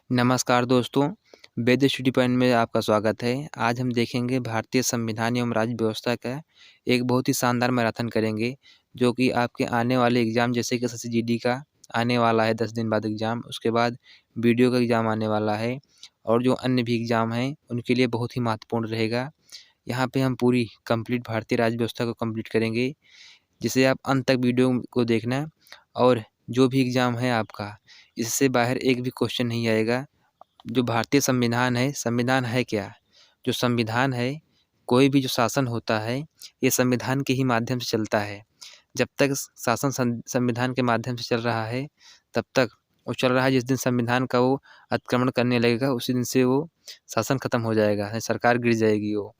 नमस्कार दोस्तों, वेद study point में आपका स्वागत है। आज हम देखेंगे भारतीय संविधान एवं राज्य व्यवस्था का एक बहुत ही शानदार मैराथन करेंगे, जो कि आपके आने वाले एग्ज़ाम जैसे कि एसएससी-जीडी का आने वाला है 10 दिन बाद एग्ज़ाम, उसके बाद बीडीओ का एग्ज़ाम आने वाला है और जो अन्य भी एग्ज़ाम हैं, उनके लिए बहुत ही महत्वपूर्ण रहेगा। यहाँ पे हम पूरी कंप्लीट भारतीय राज्य व्यवस्था को कंप्लीट करेंगे, जिसे आप अंत तक वीडियो को देखना और जो भी एग्ज़ाम है आपका, इससे बाहर एक भी क्वेश्चन नहीं आएगा। जो भारतीय संविधान है क्या? जो संविधान है, कोई भी जो शासन होता है, ये संविधान के ही माध्यम से चलता है। जब तक शासन संविधान के माध्यम से चल रहा है, तब तक वो चल रहा है। जिस दिन संविधान का वो अतिक्रमण करने लगेगा, उसी दिन से वो शासन खत्म हो जाएगा, सरकार गिर जाएगी वो।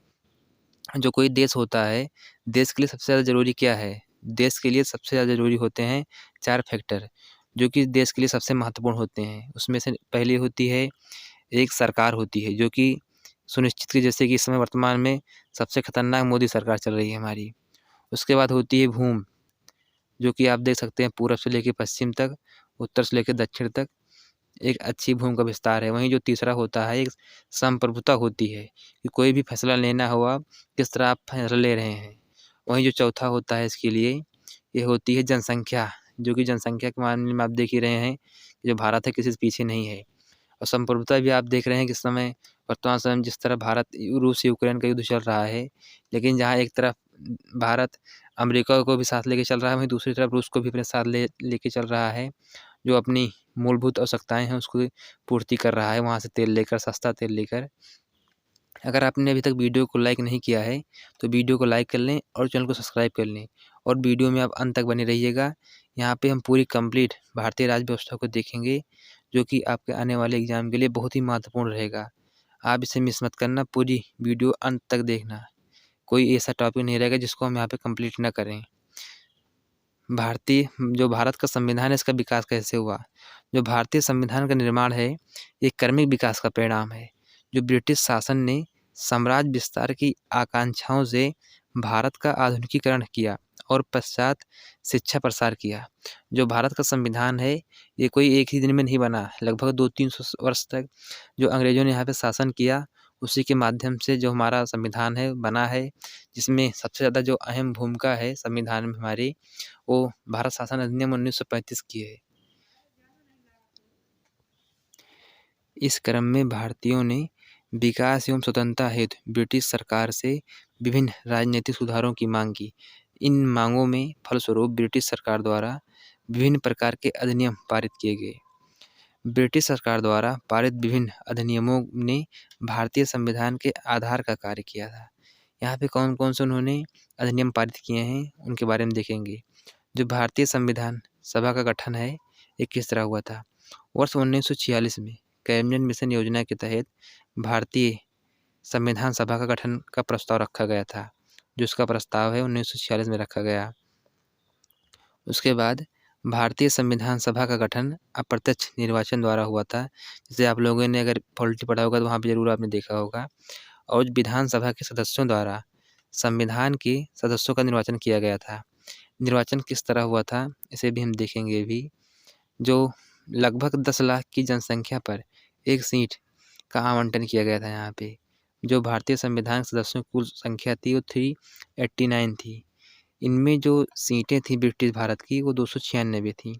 जो कोई देश होता है, देश के लिए सबसे ज़्यादा ज़रूरी क्या है? देश के लिए सबसे ज़्यादा ज़रूरी होते हैं 4 फैक्टर, जो कि देश के लिए सबसे महत्वपूर्ण होते हैं। उसमें से पहली होती है, एक सरकार होती है, जो कि सुनिश्चित की जैसे कि इस समय वर्तमान में सबसे खतरनाक मोदी सरकार चल रही है हमारी। उसके बाद होती है भूमि, जो कि आप देख सकते हैं पूरब से लेके पश्चिम तक, उत्तर से लेके दक्षिण तक एक अच्छी भूमि का विस्तार है। वहीं जो तीसरा होता है, एक संप्रभुता होती है कि कोई भी फैसला लेना हो आप, किस तरह आप फैसला ले रहे हैं। वहीं जो चौथा होता है इसके लिए, ये होती है जनसंख्या, जो कि जनसंख्या के मामले में आप देख ही रहे हैं, जो भारत है किसी से पीछे नहीं है। और संप्रभुता भी आप देख रहे हैं कि इस समय वर्तमान समय में जिस तरह भारत रूस यूक्रेन का युद्ध चल रहा है, लेकिन जहाँ एक तरफ भारत अमेरिका को भी साथ लेके चल रहा है, वहीं दूसरी तरफ रूस को भी अपने साथ लेके चल रहा है, जो अपनी मूलभूत आवश्यकताएं हैं उसको पूर्ति कर रहा है, वहाँ से तेल लेकर, सस्ता तेल लेकर। अगर आपने अभी तक वीडियो को लाइक नहीं किया है, तो वीडियो को लाइक कर लें और चैनल को सब्सक्राइब कर लें और वीडियो में आप अंत तक बने रहिएगा। यहाँ पे हम पूरी कंप्लीट भारतीय राज्य व्यवस्था को देखेंगे, जो कि आपके आने वाले एग्ज़ाम के लिए बहुत ही महत्वपूर्ण रहेगा। आप इसे मिस मत करना, पूरी वीडियो अंत तक देखना। कोई ऐसा टॉपिक नहीं रहेगा जिसको हम यहाँ पे कंप्लीट ना करें। जो भारत का संविधान है, इसका विकास कैसे हुआ? जो भारतीय संविधान का निर्माण है, ये क्रमिक विकास का परिणाम है। जो ब्रिटिश शासन ने साम्राज्य विस्तार की आकांक्षाओं से भारत का आधुनिकीकरण किया और पश्चात शिक्षा प्रसार किया। जो भारत का संविधान है, ये कोई एक ही दिन में नहीं बना। लगभग 200-300 वर्ष तक जो अंग्रेज़ों ने यहाँ पे शासन किया, उसी के माध्यम से जो हमारा संविधान है, बना है। जिसमें सबसे ज़्यादा जो अहम भूमिका है संविधान में हमारी, वो भारत शासन अधिनियम 1935 की है। इस क्रम में भारतीयों ने विकास एवं स्वतंत्रता हेतु ब्रिटिश सरकार से विभिन्न राजनीतिक सुधारों की मांग की। इन मांगों में फलस्वरूप ब्रिटिश सरकार द्वारा विभिन्न प्रकार के अधिनियम पारित किए गए। ब्रिटिश सरकार द्वारा पारित विभिन्न अधिनियमों ने भारतीय संविधान के आधार का कार्य किया था। यहाँ पे कौन-कौन से उन्होंने अधिनियम पारित किए हैं, उनके बारे में देखेंगे। जो भारतीय संविधान सभा का गठन है, ये किस तरह हुआ था? वर्ष 1946 में कैबिनेट मिशन योजना के तहत भारतीय संविधान सभा का गठन का प्रस्ताव रखा गया था, जो इसका प्रस्ताव है 1946 में रखा गया। उसके बाद भारतीय संविधान सभा का गठन अप्रत्यक्ष निर्वाचन द्वारा हुआ था। जैसे आप लोगों ने अगर पॉलिटी पढ़ा होगा तो वहाँ पे ज़रूर आपने देखा होगा। और विधानसभा के सदस्यों द्वारा संविधान के सदस्यों का निर्वाचन किया गया था। निर्वाचन किस तरह हुआ था, इसे भी हम देखेंगे अभी। जो लगभग 10 लाख की जनसंख्या पर एक सीट का आवंटन किया गया था यहाँ पे। जो भारतीय संविधान सदस्यों की कुल संख्या थी, वो 389 थी। इनमें जो सीटें थी ब्रिटिश भारत की, वो 296 थी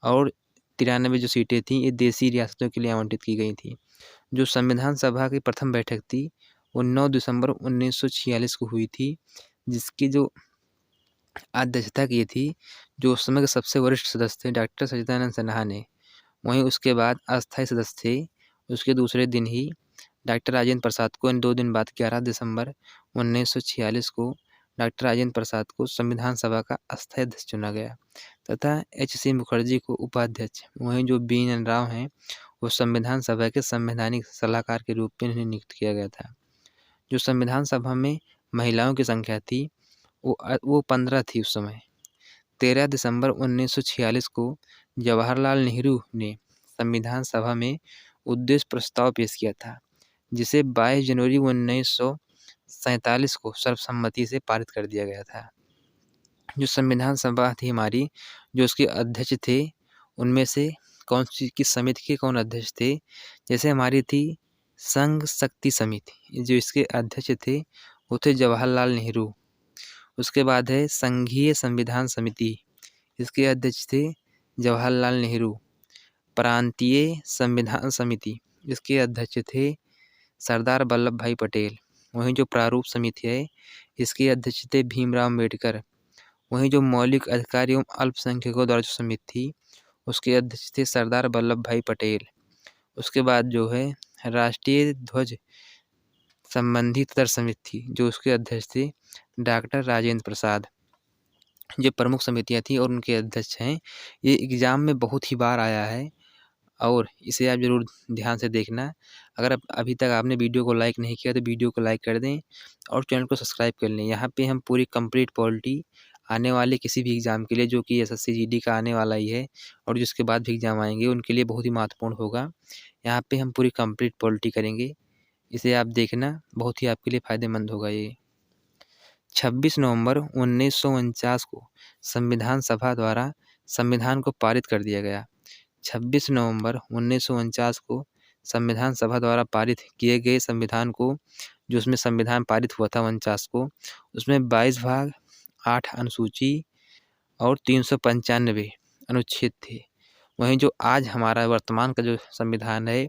और 93 जो सीटें थीं, ये देसी रियासतों के लिए आवंटित की गई थी। जो संविधान सभा की प्रथम बैठक थी, वो 9 दिसंबर 1946 को हुई थी, जिसकी जो अध्यक्षता की थी, जो उस समय के सबसे वरिष्ठ सदस्य थे, डॉक्टर सच्चिदानंद सिन्हा ने। वहीं उसके बाद अस्थायी सदस्य थे, उसके दूसरे दिन ही डॉक्टर राजेंद्र प्रसाद को, इन 2 दिन बाद 11 दिसंबर 1946 को डॉक्टर राजेंद्र प्रसाद को संविधान सभा का अस्थायी अध्यक्ष चुना गया तथा एच.सी. मुखर्जी को उपाध्यक्ष। वहीं जो बी.एन. राव हैं, वो संविधान सभा के संवैधानिक सलाहकार के रूप में इन्हें नियुक्त किया गया था। जो संविधान सभा में महिलाओं की संख्या थी, वो 15 थी उस समय। 13 दिसंबर 1946 को जवाहरलाल नेहरू ने संविधान सभा में उद्देश्य प्रस्ताव पेश किया था, जिसे 22 जनवरी 1947 को सर्वसम्मति से पारित कर दिया गया था। जो संविधान सभा थी हमारी, जो उसके अध्यक्ष थे, उनमें से कौन सी किस समिति के कौन अध्यक्ष थे। जैसे हमारी थी संघ शक्ति समिति, जो इसके अध्यक्ष थे वो थे जवाहरलाल नेहरू। उसके बाद है संघीय संविधान समिति, इसके अध्यक्ष थे जवाहरलाल नेहरू। प्रांतीय संविधान समिति, इसके अध्यक्ष थे सरदार वल्लभ भाई पटेल। वहीं जो प्रारूप समिति है, इसके अध्यक्ष थे भीमराव अम्बेडकर। वहीं जो मौलिक अधिकार एवं अल्पसंख्यकों द्वारा जो समिति थी, उसके अध्यक्ष थे सरदार वल्लभ भाई पटेल। उसके बाद जो है राष्ट्रीय ध्वज संबंधी तंत्र समिति थी, जो उसके अध्यक्ष थे डॉक्टर राजेंद्र प्रसाद। जो प्रमुख समितियां थी और उनके अध्यक्ष हैं। ये एग्जाम में बहुत ही बार आया है और इसे आप जरूर ध्यान से देखना। अगर अभी तक आपने वीडियो को लाइक नहीं किया तो वीडियो को लाइक कर दें और चैनल को सब्सक्राइब कर लें। यहाँ पे हम पूरी कंप्लीट पॉलिटी आने वाले किसी भी एग्ज़ाम के लिए, जो कि एसएससी जीडी का आने वाला ही है और जिसके बाद भी एग्ज़ाम आएंगे उनके लिए बहुत ही महत्वपूर्ण होगा। यहाँ पे हम पूरी कंप्लीट पॉलिटी करेंगे, इसे आप देखना, बहुत ही आपके लिए फ़ायदेमंद होगा ये। 26 नवंबर 1949 को संविधान सभा द्वारा संविधान को पारित कर दिया गया। 26 नवंबर 1949 को संविधान सभा द्वारा पारित किए गए संविधान को, जो उसमें संविधान पारित हुआ था 49 को, उसमें 22 भाग, 8 अनुसूची और 395 अनुच्छेद थे। वहीं जो आज हमारा वर्तमान का जो संविधान है,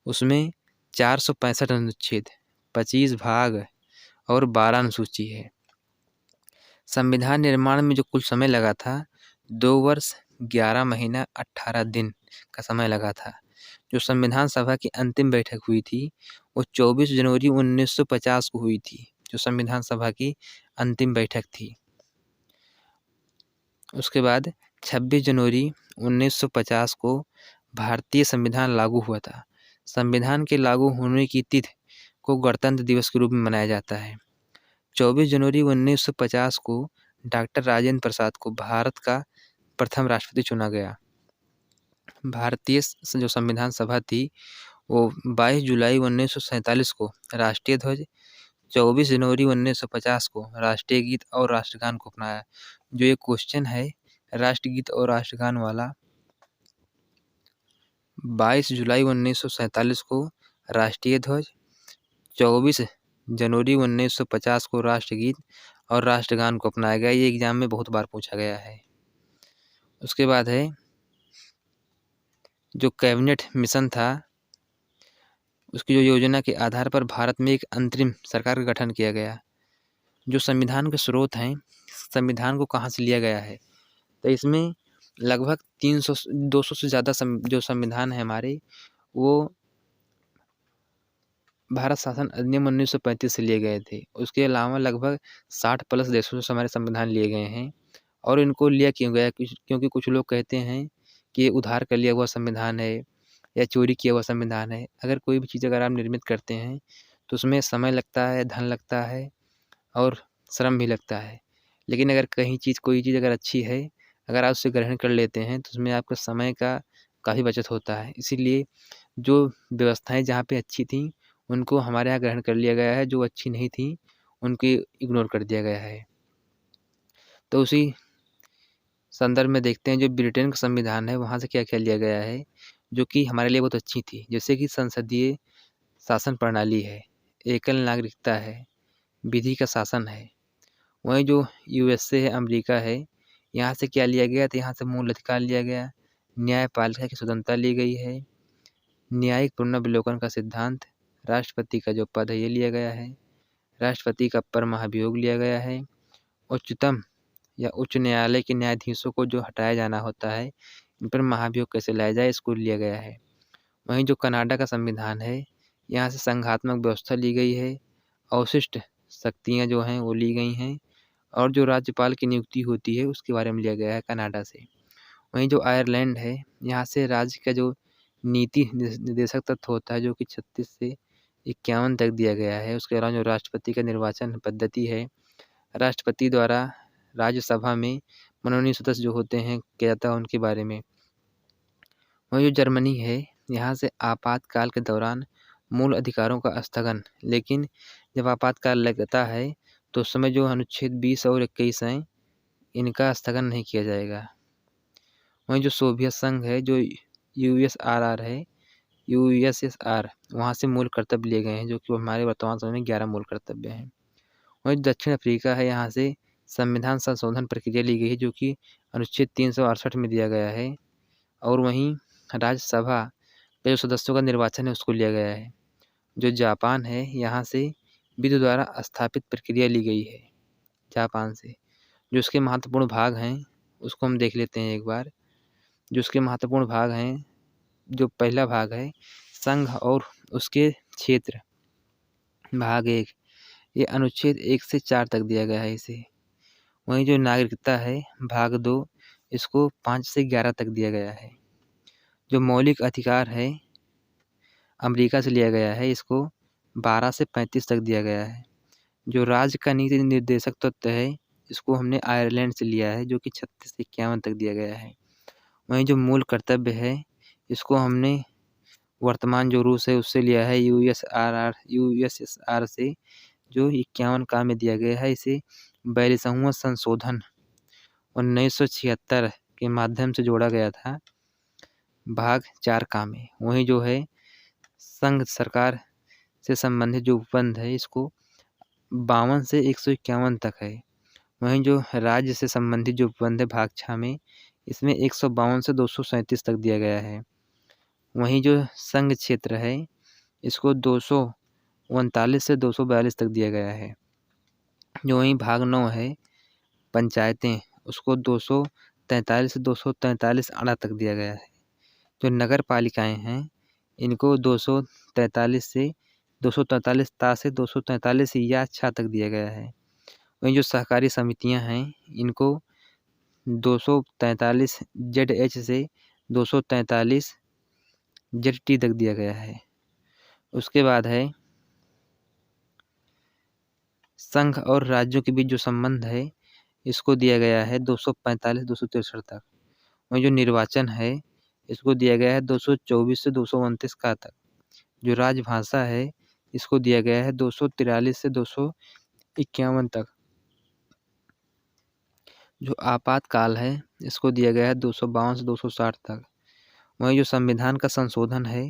उसमें 465 अनुच्छेद, 25 भाग और 12 अनुसूची है। संविधान निर्माण में जो कुल समय लगा था, 2 वर्ष 11 महीना 18 दिन का समय लगा था। जो संविधान सभा की अंतिम बैठक हुई थी वो 24 जनवरी 1950 को हुई थी, जो संविधान सभा की अंतिम बैठक थी। उसके बाद 26 जनवरी 1950 को भारतीय संविधान लागू हुआ था। संविधान के लागू होने की तिथि को गणतंत्र दिवस के रूप में मनाया जाता है। 24 जनवरी 1950 को डॉक्टर राजेंद्र प्रसाद को भारत का प्रथम राष्ट्रपति चुना गया। भारतीय जो संविधान सभा थी वो 22 जुलाई 1947 को राष्ट्रीय ध्वज, 24 जनवरी 1950 को राष्ट्रीय गीत और राष्ट्रगान को अपनाया। जो ये क्वेश्चन है राष्ट्रगीत और राष्ट्रगान वाला, 22 जुलाई 1947 को राष्ट्रीय ध्वज, 24 जनवरी 1950 को राष्ट्रगीत और राष्ट्रगान को अपनाया गया। ये एग्जाम में बहुत बार पूछा गया है। उसके बाद है जो कैबिनेट मिशन था, उसकी जो योजना के आधार पर भारत में एक अंतरिम सरकार का गठन किया गया। जो संविधान के स्रोत हैं, संविधान को कहाँ से लिया गया है, तो इसमें लगभग 200 से ज़्यादा जो संविधान है हमारे, वो भारत शासन अधिनियम 1935 से लिए गए थे। उसके अलावा लगभग 60 प्लस देशों से हमारे संविधान लिए गए हैं। और इनको लिया क्यों गया, क्योंकि कुछ लोग कहते हैं कि ये उधार कर लिया हुआ संविधान है या चोरी किया हुआ संविधान है। अगर कोई भी चीज़ अगर आप निर्मित करते हैं तो उसमें समय लगता है, धन लगता है और श्रम भी लगता है। लेकिन अगर कोई चीज़ अगर अच्छी है, अगर आप उसे ग्रहण कर लेते हैं तो उसमें आपका समय का काफ़ी बचत होता है। इसीलिए जो व्यवस्थाएं जहाँ पे अच्छी थी उनको हमारे यहाँ ग्रहण कर लिया गया है, जो अच्छी नहीं थी उनको इग्नोर कर दिया गया है। तो उसी संदर्भ में देखते हैं जो ब्रिटेन का संविधान है वहाँ से क्या क्या लिया गया है, जो कि हमारे लिए बहुत अच्छी थी। जैसे कि संसदीय शासन प्रणाली है, एकल नागरिकता है, विधि का शासन है। वहीं जो यूएसए है, अमेरिका है, यहाँ से क्या लिया गया, तो यहाँ से मूल अधिकार लिया गया, न्यायपालिका की स्वतंत्रता ली गई है, न्यायिक पुनर्विलोकन का सिद्धांत, राष्ट्रपति का जो पद है ये लिया गया है, राष्ट्रपति का परमहाभियोग लिया गया है, उच्चतम या उच्च न्यायालय के न्यायाधीशों को जो हटाया जाना होता है, इन पर महाभियोग कैसे लाया जाए इसको लिया गया है। वहीं जो कनाडा का संविधान है, यहाँ से संघात्मक व्यवस्था ली गई है, अवशिष्ट शक्तियाँ जो हैं वो ली गई हैं और जो राज्यपाल की नियुक्ति होती है उसके बारे में लिया गया है कनाडा से। वहीं जो आयरलैंड है, यहाँ से राज्य का जो नीति निर्देशक तत्व होता है जो कि 36 से 51 तक दिया गया है। उसके अलावा जो राष्ट्रपति का निर्वाचन पद्धति है, राष्ट्रपति द्वारा राज्यसभा में मनोनीत सदस्य जो होते हैं किया जाता है उनके बारे में। वहीं जो जर्मनी है, यहाँ से आपातकाल के दौरान मूल अधिकारों का स्थगन, लेकिन जब आपातकाल लगता है तो उस समय जो अनुच्छेद 20 और 21 हैं इनका स्थगन नहीं किया जाएगा। वहीं जो सोवियत संघ है, जो USSR है, USSR, वहाँ से मूल कर्तव्य लिए गए हैं, जो कि हमारे वर्तमान समय में 11 मूल कर्तव्य हैं। वहीं दक्षिण अफ्रीका है, यहाँ से संविधान संशोधन प्रक्रिया ली गई है, जो कि अनुच्छेद 368 में दिया गया है। और वहीं राज्यसभा के जो सदस्यों का निर्वाचन है उसको लिया गया है। जो जापान है, यहाँ से विधि द्वारा स्थापित प्रक्रिया ली गई है, जापान से। जो उसके महत्वपूर्ण भाग हैं उसको हम देख लेते हैं एक बार। जो उसके महत्वपूर्ण भाग हैं, जो पहला भाग है संघ और उसके क्षेत्र, भाग 1, ये अनुच्छेद 1 से 4 तक दिया गया है इसे। वहीं जो नागरिकता है, भाग 2, इसको 5 से 11 तक दिया गया है। जो मौलिक अधिकार है, अमेरिका से लिया गया है, इसको 12 से 35 तक दिया गया है। जो राज्य का नीति निर्देशक तत्व है, इसको हमने आयरलैंड से लिया है, जो कि 36 से 51 तक दिया गया है। वहीं जो मूल कर्तव्य है, इसको हमने वर्तमान जो रूस है उससे लिया है, USSR से, जो 51 का में दिया गया है। इसे 42वां संशोधन 1976 के माध्यम से जोड़ा गया था, भाग 4 का में। वहीं जो है संघ सरकार से संबंधित जो उपबंध है, इसको 52 से 151 तक है। वहीं जो राज्य से संबंधित जो उपबंध है, भाग 6 में, इसमें 152 से 237 तक दिया गया है। वहीं जो संघ क्षेत्र है, इसको 239 से 242 तक दिया गया है। जो वहीं भाग 9 है, पंचायतें, उसको 243 से 243 आना तक दिया गया है। जो नगर पालिकाएँ हैं, इनको 243 से 243 ता से 243 या छा तक दिया गया है। वहीं जो सहकारी समितियां हैं, इनको 243 ZH से 243 ZT तक दिया गया है। उसके बाद है संघ और राज्यों के बीच जो संबंध है, इसको दिया गया है 245 263 तक। वहीं जो निर्वाचन है, इसको दिया गया है 224 से 229 का तक। जो राजभाषा है, इसको दिया गया है 243 से 251 तक। जो आपातकाल है, इसको दिया गया है 252 से 260 तक। वहीं जो संविधान का संशोधन है,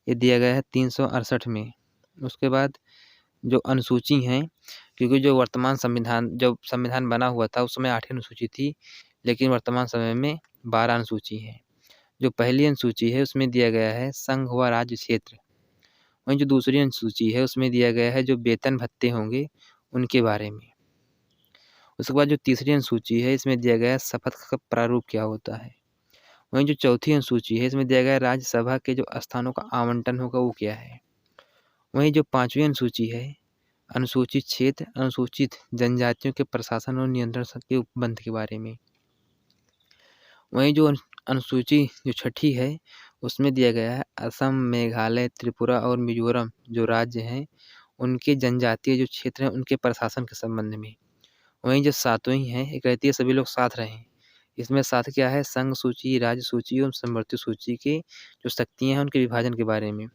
ये दिया गया है 368 में। उसके बाद जो अनुसूची हैं, क्योंकि जो वर्तमान संविधान, जब संविधान बना हुआ था उस समय 8 अनुसूची थी, लेकिन वर्तमान समय में 12 अनुसूची है। जो पहली अनुसूची है उसमें दिया गया है संघ व राज्य क्षेत्र। वहीं जो दूसरी अनुसूची है उसमें दिया गया है जो वेतन भत्ते होंगे उनके बारे में। उसके बाद जो तीसरी अनुसूची है, इसमें दिया गया है शपथ का प्रारूप क्या होता है। वहीं जो चौथी अनुसूची है, इसमें दिया गया है राज्यसभा के जो स्थानों का आवंटन होगा वो क्या है। वहीं जो 5वीं अनुसूची है, अनुसूचित क्षेत्र, अनुसूचित जनजातियों के प्रशासन और नियंत्रण के उपबंध के बारे में। वहीं जो अनुसूची जो 6ठी है, उसमें दिया गया है असम, मेघालय, त्रिपुरा और मिजोरम जो राज्य हैं, उनके जनजातीय जो क्षेत्र हैं उनके प्रशासन के संबंध में। वहीं जो 7वीं है, ये कहती है सभी लोग साथ रहें। इसमें साथ क्या है, संघ सूची, राज्य सूची और समवर्ती सूची के जो शक्तियाँ हैं उनके विभाजन के बारे में।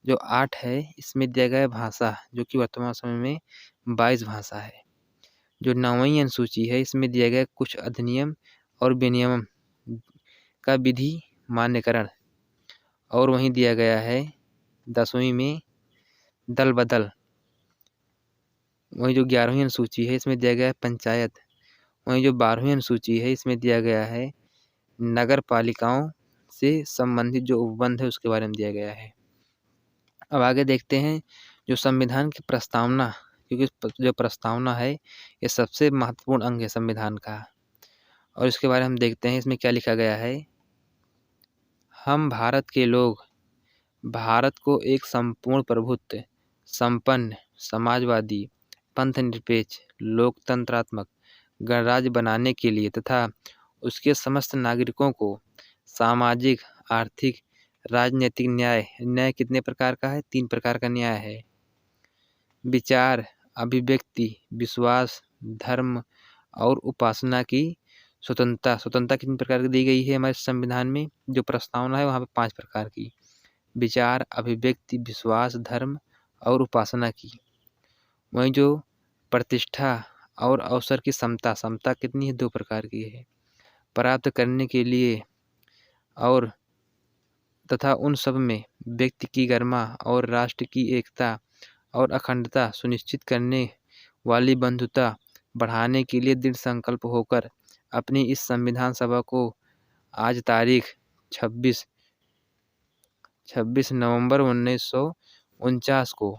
जो 8 है, इसमें दिया गया है भाषा, जो कि वर्तमान समय में 22 भाषा है। जो 9वीं अनुसूची है, इसमें दिया गया है कुछ अधिनियम और विनियम का विधि मान्यकरण। और वहीं दिया गया है 10वीं में दल बदल। वहीं जो 11वीं अनुसूची है, इसमें दिया गया है पंचायत। वहीं जो 12वीं अनुसूची है, इसमें दिया गया है नगर पालिकाओं से संबंधित जो उपबंध है उसके बारे में दिया गया है। अब आगे देखते हैं जो संविधान की प्रस्तावना, क्योंकि जो प्रस्तावना है ये सबसे महत्वपूर्ण अंग है संविधान का। और इसके बारे में हम देखते हैं इसमें क्या लिखा गया है। हम भारत के लोग भारत को एक संपूर्ण प्रभुत्व, संपन्न, समाजवादी, पंथनिरपेक्ष, लोकतंत्रात्मक गणराज्य बनाने के लिए तथा उसके समस्त नागरिकों को सामाजिक, आर्थिक, राजनीतिक न्याय कितने प्रकार का है, 3 प्रकार का न्याय है। विचार, अभिव्यक्ति, विश्वास, धर्म और उपासना की स्वतंत्रता कितने प्रकार की दी गई है हमारे संविधान में। जो प्रस्तावना है वहाँ पे 5 प्रकार की, विचार, अभिव्यक्ति, विश्वास, धर्म और उपासना की। वहीं जो प्रतिष्ठा और अवसर की समता कितनी है, 2 प्रकार की है, प्राप्त करने के लिए और तथा उन सब में व्यक्ति की गरिमा और राष्ट्र की एकता और अखंडता सुनिश्चित करने वाली बंधुता बढ़ाने के लिए दृढ़ संकल्प होकर अपनी इस संविधान सभा को आज तारीख 26 नवंबर 1949 को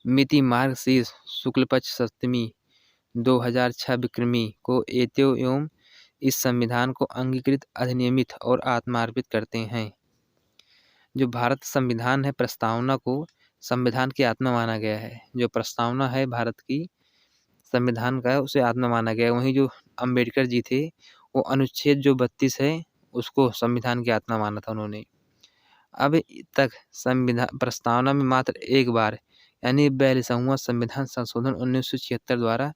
मिति मार्गशीर्ष शुक्ल पक्ष सप्तमी 2006 विक्रमी को एतयो एवं इस संविधान को अंगीकृत अधिनियमित और आत्मार्पित करते हैं। जो भारत संविधान है, प्रस्तावना को संविधान की आत्मा माना गया है। जो प्रस्तावना है भारत की संविधान का, उसे आत्मा माना गया है। वहीं जो अंबेडकर जी थे, वो अनुच्छेद जो 32 है उसको संविधान की आत्मा माना था उन्होंने। अब तक संविधान प्रस्तावना में मात्र एक बार यानी 42वां संविधान संशोधन 1976 द्वारा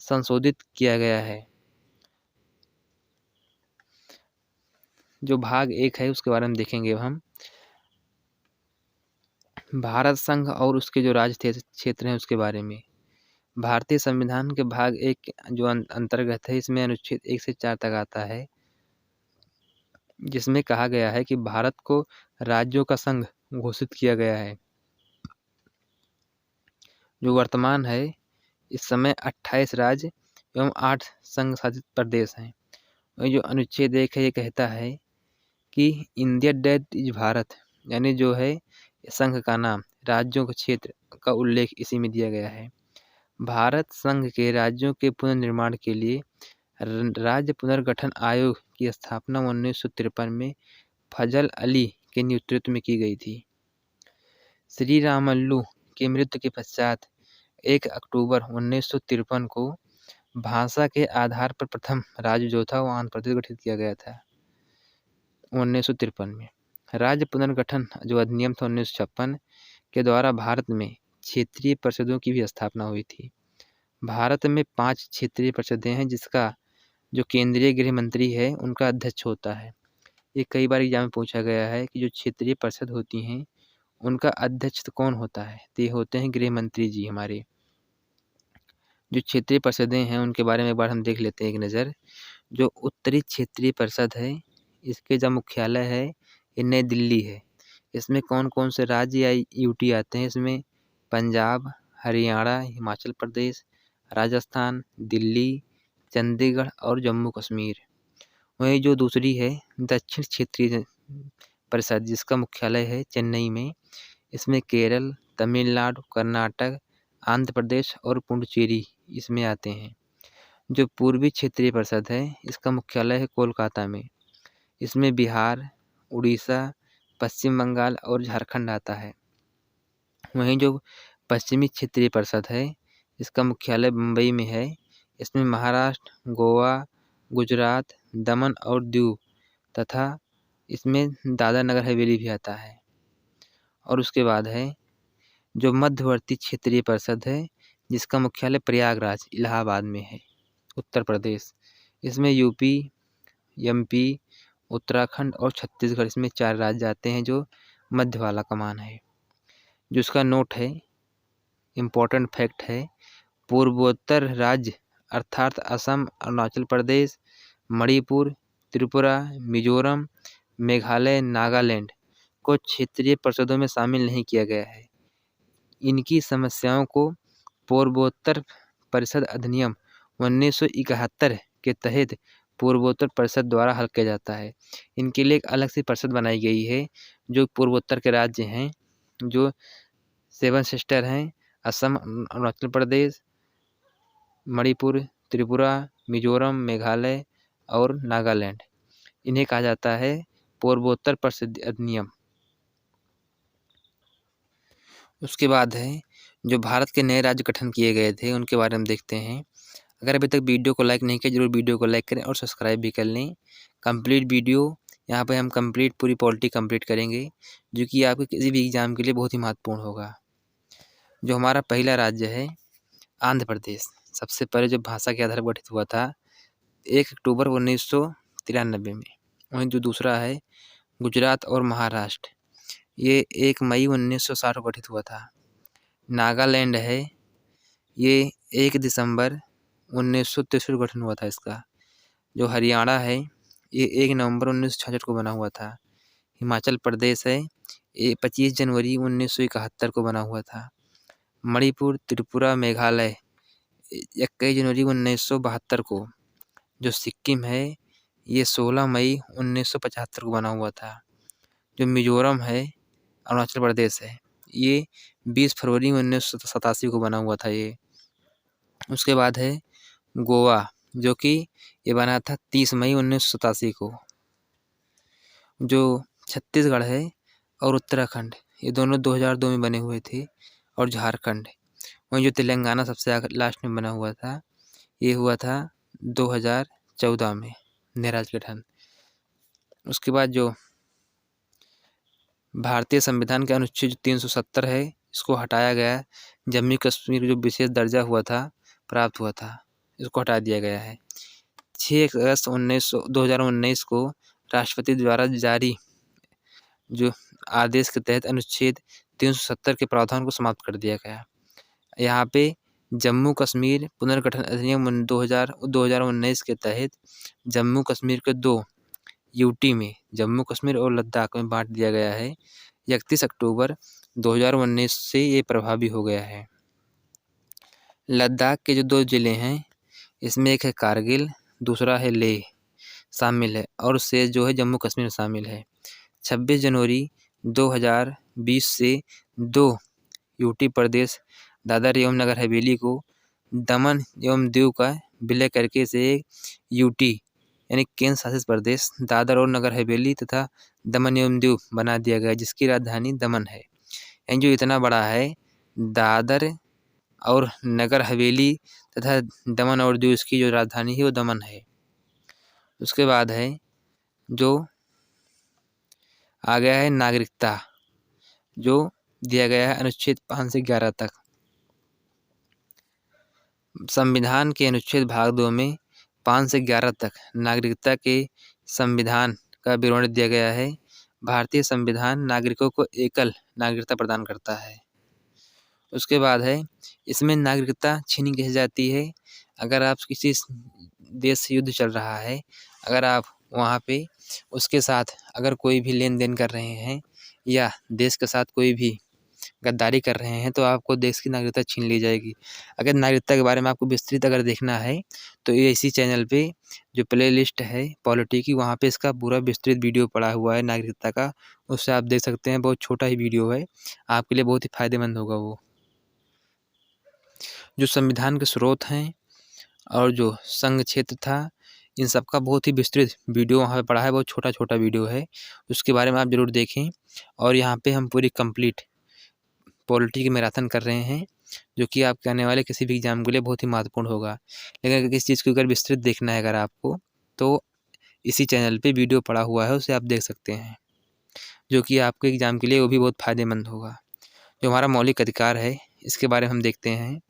संशोधित किया गया है। जो भाग 1 है उसके बारे में देखेंगे हम। भारत संघ और उसके जो राज्य क्षेत्र हैं उसके बारे में। भारतीय संविधान के भाग 1 जो अंतर्गत है, इसमें अनुच्छेद 1 से 4 तक आता है, जिसमें कहा गया है कि भारत को राज्यों का संघ घोषित किया गया है। जो वर्तमान है, इस समय 28 राज्य एवं 8 संघ शासित प्रदेश हैं। वही जो अनुच्छेद 1 है, ये कहता है कि इंडिया डेट इज भारत, यानी जो है संघ का नाम, राज्यों के क्षेत्र का उल्लेख इसी में दिया गया है। भारत संघ के राज्यों के पुनर्निर्माण के लिए राज्य पुनर्गठन आयोग की स्थापना 1953 में फजल अली के नेतृत्व में की गई थी। श्री रामल्लू की मृत्यु के पश्चात 1 अक्टूबर 1953 को भाषा के आधार पर प्रथम राज्य जो था वो आंध्र प्रदेश गठित किया गया था 1953 में। राज्य पुनर्गठन जो अधिनियम था 1956 के द्वारा भारत में क्षेत्रीय परिषदों की भी स्थापना हुई थी। भारत में 5 क्षेत्रीय परिषदें हैं, जिसका जो केंद्रीय गृह मंत्री है उनका अध्यक्ष होता है। ये कई बार एग्जाम में पूछा गया है कि जो क्षेत्रीय परिषद होती हैं उनका अध्यक्ष कौन होता है, तो ये होते हैं गृह मंत्री जी हमारे। जो क्षेत्रीय परिषदें हैं उनके बारे में एक बार हम देख लेते हैं एक नज़र। जो उत्तरी क्षेत्रीय परिषद है, इसके जो मुख्यालय है ये नई दिल्ली है। इसमें कौन कौन से राज्य या यूटी आते हैं, इसमें पंजाब, हरियाणा, हिमाचल प्रदेश, राजस्थान, दिल्ली, चंडीगढ़ और जम्मू कश्मीर। वहीं जो दूसरी है दक्षिण क्षेत्रीय परिषद, जिसका मुख्यालय है चेन्नई में, इसमें केरल, तमिलनाडु, कर्नाटक, आंध्र प्रदेश और पुडुचेरी इसमें आते हैं। जो पूर्वी क्षेत्रीय परिषद है, इसका मुख्यालय है कोलकाता में। इसमें बिहार, उड़ीसा, पश्चिम बंगाल और झारखंड आता है। वहीं जो पश्चिमी क्षेत्रीय परिषद है, इसका मुख्यालय मुंबई में है। इसमें महाराष्ट्र, गोवा, गुजरात, दमन और दीव तथा इसमें दादरा नगर हवेली भी आता है। और उसके बाद है जो मध्यवर्ती क्षेत्रीय परिषद है, जिसका मुख्यालय प्रयागराज इलाहाबाद में है, उत्तर प्रदेश। इसमें यूपी, एमपी, उत्तराखंड और छत्तीसगढ़, इसमें 4 राज्य आते हैं जो मध्य वाला कमान है। जो इसका नोट है, इम्पोर्टेंट फैक्ट है, पूर्वोत्तर राज्य अर्थात असम, अरुणाचल प्रदेश, मणिपुर, त्रिपुरा, मिजोरम, मेघालय, नागालैंड को क्षेत्रीय परिषदों में शामिल नहीं किया गया है। इनकी समस्याओं को पूर्वोत्तर परिषद अधिनियम 1971 के तहत पूर्वोत्तर परिषद द्वारा हल किया जाता है। इनके लिए एक अलग से परिषद बनाई गई है। जो पूर्वोत्तर के राज्य हैं, जो 7 सिस्टर हैं, असम, अरुणाचल प्रदेश, मणिपुर, त्रिपुरा, मिजोरम, मेघालय और नागालैंड, इन्हें कहा जाता है पूर्वोत्तर परिषद अधिनियम। उसके बाद है जो भारत के नए राज्य गठन किए गए थे उनके बारे में देखते हैं। अगर अभी तक वीडियो को लाइक नहीं किया, जरूर वीडियो को लाइक करें और सब्सक्राइब भी कर लें। कंप्लीट वीडियो यहाँ पे हम कंप्लीट पूरी पॉलिटी कंप्लीट करेंगे, जो कि आपके किसी भी एग्जाम के लिए बहुत ही महत्वपूर्ण होगा। जो हमारा पहला राज्य है आंध्र प्रदेश, सबसे पहले जो भाषा के आधार पर गठित हुआ था 1 अक्टूबर 1993 में। वहीं जो दूसरा है गुजरात और महाराष्ट्र, ये 1 मई 1960 को गठित हुआ था। नागालैंड है, ये 1 दिसंबर 1963 को गठन हुआ था इसका। जो हरियाणा है, ये 1 नवंबर 1966 को बना हुआ था। हिमाचल प्रदेश है, ये 25 जनवरी 1971 को बना हुआ था। मणिपुर, त्रिपुरा, मेघालय 21 जनवरी 1972 को। जो सिक्किम है ये 16 मई 1975 को बना हुआ था। जो मिजोरम है, अरुणाचल प्रदेश है, ये 20 फरवरी 1987 को बना हुआ था ये। उसके बाद है गोवा, जो कि ये बना था 30 मई 1987 को। जो छत्तीसगढ़ है और उत्तराखंड, ये दोनों 2002 में बने हुए थे। और झारखंड, वहीं जो तेलंगाना सबसे लास्ट में बना हुआ था, ये हुआ था 2014 में, नेराज गठन। उसके बाद जो भारतीय संविधान के अनुच्छेद 370 है, इसको हटाया गया। जम्मू कश्मीर जो विशेष दर्जा हुआ था, प्राप्त हुआ था, इसको हटा दिया गया है। 6 अगस्त 2019 को राष्ट्रपति द्वारा जारी जो आदेश के तहत अनुच्छेद 370 के प्रावधान को समाप्त कर दिया गया। यहाँ पे जम्मू कश्मीर पुनर्गठन अधिनियम 2019 के तहत जम्मू कश्मीर के 2 यूटी में, जम्मू कश्मीर और लद्दाख में बांट दिया गया है। 31 अक्टूबर 2019 से ये प्रभावी हो गया है। लद्दाख के जो 2 जिले हैं, इसमें एक है कारगिल, दूसरा है लेह शामिल है, और शेष जो है जम्मू कश्मीर शामिल है। 26 जनवरी 2020 से 2 यूटी प्रदेश दादर एवं नगर हवेली को दमन एवं दीव का विलय करके से यूटी यानी केंद्र शासित प्रदेश दादर और नगर हवेली तथा दमन एवं दीव बना दिया गया, जिसकी राजधानी दमन है। यानी जो इतना बड़ा है, दादर और नगर हवेली तथा दमन और दीव, इसकी जो राजधानी है वो दमन है। उसके बाद है जो आ गया है नागरिकता, जो दिया गया है अनुच्छेद 5 से 11 तक। संविधान के अनुच्छेद भाग 2 में 5 से 11 तक नागरिकता के संविधान का विवरण दिया गया है। भारतीय संविधान नागरिकों को एकल नागरिकता प्रदान करता है। उसके बाद है इसमें नागरिकता छीनी कैसे जाती है। अगर आप किसी देश से युद्ध चल रहा है, अगर आप वहाँ पे उसके साथ अगर कोई भी लेन देन कर रहे हैं या देश के साथ कोई भी गद्दारी कर रहे हैं, तो आपको देश की नागरिकता छीन ली जाएगी। अगर नागरिकता के बारे में आपको विस्तृत अगर देखना है, तो ये इसी चैनल पे जो प्ले लिस्ट है पॉलिटी की, वहाँ पे इसका पूरा विस्तृत वीडियो पड़ा हुआ है नागरिकता का, उससे आप देख सकते हैं। बहुत छोटा ही वीडियो है, आपके लिए बहुत ही फायदेमंद होगा वो। जो संविधान के स्रोत हैं और जो संघ क्षेत्र था, इन सब का बहुत ही विस्तृत वीडियो वहाँ पे पड़ा है। बहुत छोटा छोटा वीडियो है, उसके बारे में आप ज़रूर देखें। और यहाँ पे हम पूरी कंप्लीट पॉलिटी की मैराथन कर रहे हैं, जो कि आपके आने वाले किसी भी एग्जाम के लिए बहुत ही महत्वपूर्ण होगा। लेकिन अगर किसी चीज़ को अगर विस्तृत देखना है अगर आपको, तो इसी चैनल पे वीडियो पड़ा हुआ है, उसे आप देख सकते हैं, जो कि आपके एग्जाम के लिए वो भी बहुत फायदेमंद होगा। जो हमारा मौलिक अधिकार है, इसके बारे में हम देखते हैं।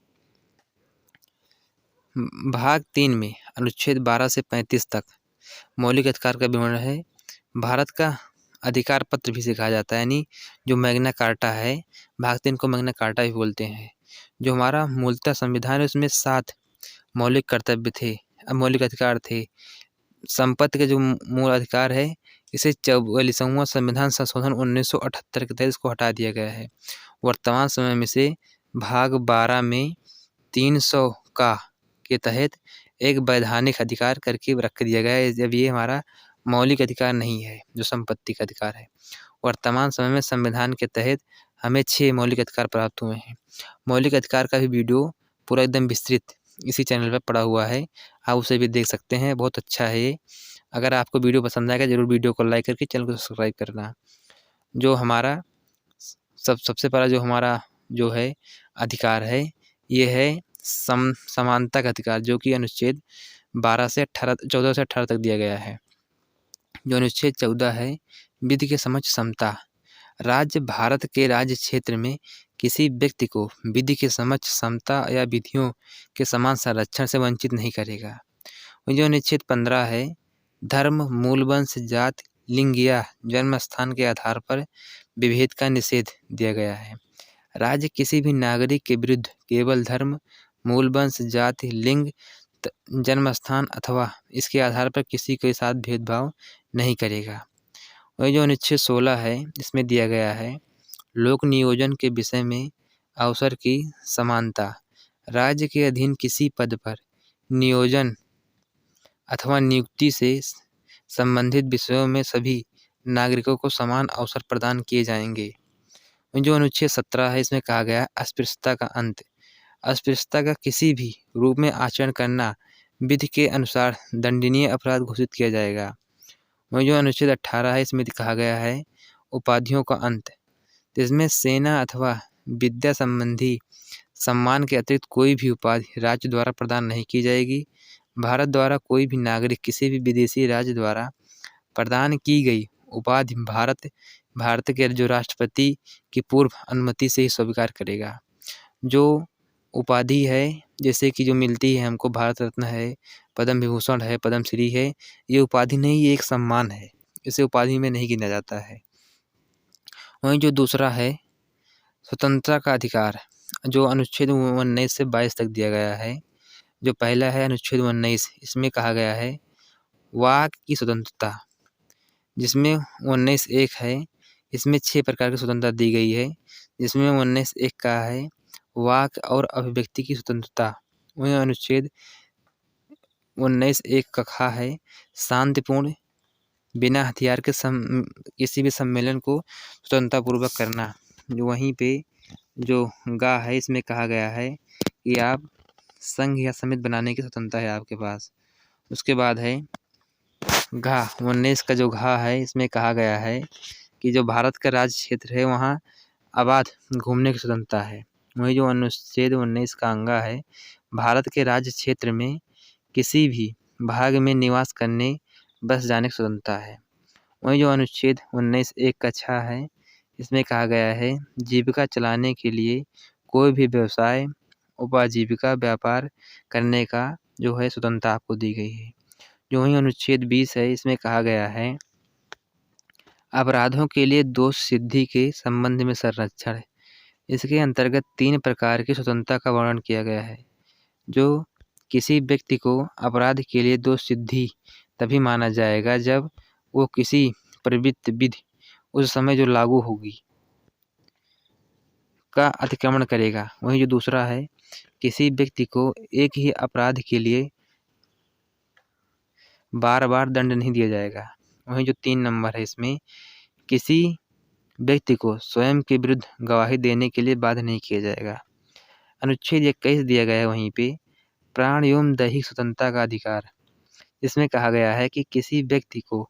भाग 3 में अनुच्छेद 12 से 35 तक मौलिक अधिकार का विवरण है। भारत का अधिकार पत्र भी इसे कहा जाता है, यानी जो मैग्ना कार्टा है, भाग 3 को मैग्ना कार्टा भी बोलते हैं। जो हमारा मूलतः संविधान है, उसमें 7 मौलिक कर्तव्य थे, मौलिक अधिकार थे। संपत्ति के जो मूल अधिकार है, इसे 44वां संविधान संशोधन 1978 के तहत इसको हटा दिया गया है। वर्तमान समय में से भाग 12 में 300 का के तहत एक वैधानिक अधिकार करके रख दिया गया है। जब ये हमारा मौलिक अधिकार नहीं है, जो संपत्ति का अधिकार है। वर्तमान समय में संविधान के तहत हमें 6 मौलिक अधिकार प्राप्त हुए हैं। मौलिक अधिकार का भी वीडियो पूरा एकदम विस्तृत इसी चैनल पर पड़ा हुआ है, आप उसे भी देख सकते हैं। बहुत अच्छा है ये। अगर आपको वीडियो पसंद आएगा, जरूर वीडियो को लाइक करके चैनल को सब्सक्राइब करना। जो हमारा सबसे पहला जो हमारा जो है अधिकार है, ये है समानता का अधिकार, जो कि अनुच्छेद 14 से 18 तक दिया गया है। जो अनुच्छेद 14 है, विधि के समक्ष समता। राज्य भारत के राज्य क्षेत्र में किसी व्यक्ति को विधि के समक्ष समता या विधियों के समान संरक्षण से वंचित नहीं करेगा। जो अनुच्छेद 15 है, धर्म, मूल वंश, जाति, लिंग या जन्म स्थान के आधार पर विभेद का निषेध दिया गया है। राज्य किसी भी नागरिक के विरुद्ध केवल धर्म, मूल वंश, जाति, लिंग, जन्म स्थान अथवा इसके आधार पर किसी के साथ भेदभाव नहीं करेगा। वही जो अनुच्छेद 16 है इसमें दिया गया है लोक नियोजन के विषय में अवसर की समानता। राज्य के अधीन किसी पद पर नियोजन अथवा नियुक्ति से संबंधित विषयों में सभी नागरिकों को समान अवसर प्रदान किए जाएंगे। जो अनुच्छेद 17 है इसमें कहा गया है अस्पृश्यता का अंत। अस्पृश्यता का किसी भी रूप में आचरण करना विधि के अनुसार दंडनीय अपराध घोषित किया जाएगा। वहीं जो अनुच्छेद 18 है इसमें कहा गया है उपाधियों का अंत। जिसमें सेना अथवा विद्या संबंधी सम्मान के अतिरिक्त कोई भी उपाधि राज्य द्वारा प्रदान नहीं की जाएगी। भारत द्वारा कोई भी नागरिक किसी भी विदेशी राज्य द्वारा प्रदान की गई उपाधि भारत के जो राष्ट्रपति की पूर्व अनुमति से ही स्वीकार करेगा। जो उपाधि है जैसे कि जो मिलती है हमको भारत रत्न है, पद्म विभूषण है, पद्मश्री है, ये उपाधि नहीं, ये एक सम्मान है, इसे उपाधि में नहीं गिना जाता है। वहीं जो दूसरा है स्वतंत्रता का अधिकार, जो अनुच्छेद 19 से 22 तक दिया गया है। जो पहला है अनुच्छेद 19, इसमें कहा गया है वाक की स्वतंत्रता, जिसमें 19(1) है इसमें 6 प्रकार की स्वतंत्रता दी गई है। जिसमें 19(1) का है वाक और अभिव्यक्ति की स्वतंत्रता। वहीं अनुच्छेद 19(1) का खा है शांतिपूर्ण बिना हथियार के किसी भी सम्मेलन को स्वतंत्रतापूर्वक करना। जो वहीं पे जो गा है इसमें कहा गया है कि आप संघ या समिति बनाने की स्वतंत्रता है आपके पास। उसके बाद है घा 19 का जो घा है इसमें कहा गया है कि जो भारत का राज्य क्षेत्र है वहाँ आबाद घूमने की स्वतंत्रता है। वही जो अनुच्छेद 19 का अंगा है भारत के राज्य क्षेत्र में किसी भी भाग में निवास करने बस जाने की स्वतंत्रता है। वही जो अनुच्छेद 19(1) का छा है इसमें कहा गया है जीविका चलाने के लिए कोई भी व्यवसाय उपाजीविका व्यापार करने का जो है स्वतंत्रता आपको दी गई है। जो वही अनुच्छेद 20 है इसमें कहा गया है अपराधों के लिए दोष सिद्धि के संबंध में संरक्षण। इसके अंतर्गत 3 प्रकार की स्वतंत्रता का वर्णन किया गया है। जो किसी व्यक्ति को अपराध के लिए दोष सिद्धि तभी माना जाएगा जब वो किसी प्रवृत्त विधि उस समय जो लागू होगी का अतिक्रमण करेगा। वहीं जो दूसरा है किसी व्यक्ति को एक ही अपराध के लिए बार बार दंड नहीं दिया जाएगा। वहीं जो 3 नंबर है इसमें किसी व्यक्ति को स्वयं के विरुद्ध गवाही देने के लिए बाध्य नहीं किया जाएगा। अनुच्छेद 21 दिया गया है वहीं पे प्राण एवं दैहिक स्वतंत्रता का अधिकार। इसमें कहा गया है कि किसी व्यक्ति को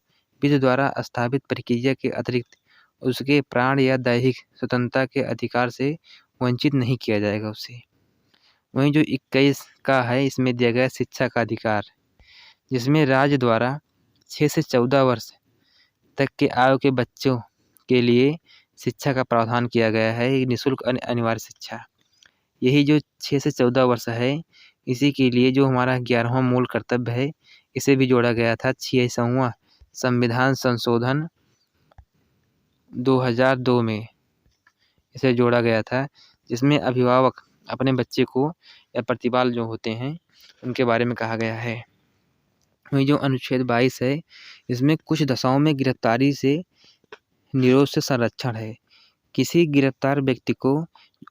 विधि द्वारा स्थापित प्रक्रिया के अतिरिक्त उसके प्राण या दैहिक स्वतंत्रता के अधिकार से वंचित नहीं किया जाएगा उसे। वहीं जो 21 का है इसमें दिया गया शिक्षा का अधिकार, जिसमें राज्य द्वारा 6 से 14 वर्ष तक के आयु के बच्चों के लिए शिक्षा का प्रावधान किया गया है, निःशुल्क अनिवार्य शिक्षा। यही जो 6 से 14 वर्ष है इसी के लिए जो हमारा 11वां मूल कर्तव्य है इसे भी जोड़ा गया था 86वां संविधान संशोधन 2002 में इसे जोड़ा गया था, जिसमें अभिभावक अपने बच्चे को या प्रतिपाल जो होते हैं उनके बारे में कहा गया है। वही जो अनुच्छेद 22 है इसमें कुछ दशाओं में गिरफ्तारी से निरोध से संरक्षण है। किसी गिरफ्तार व्यक्ति को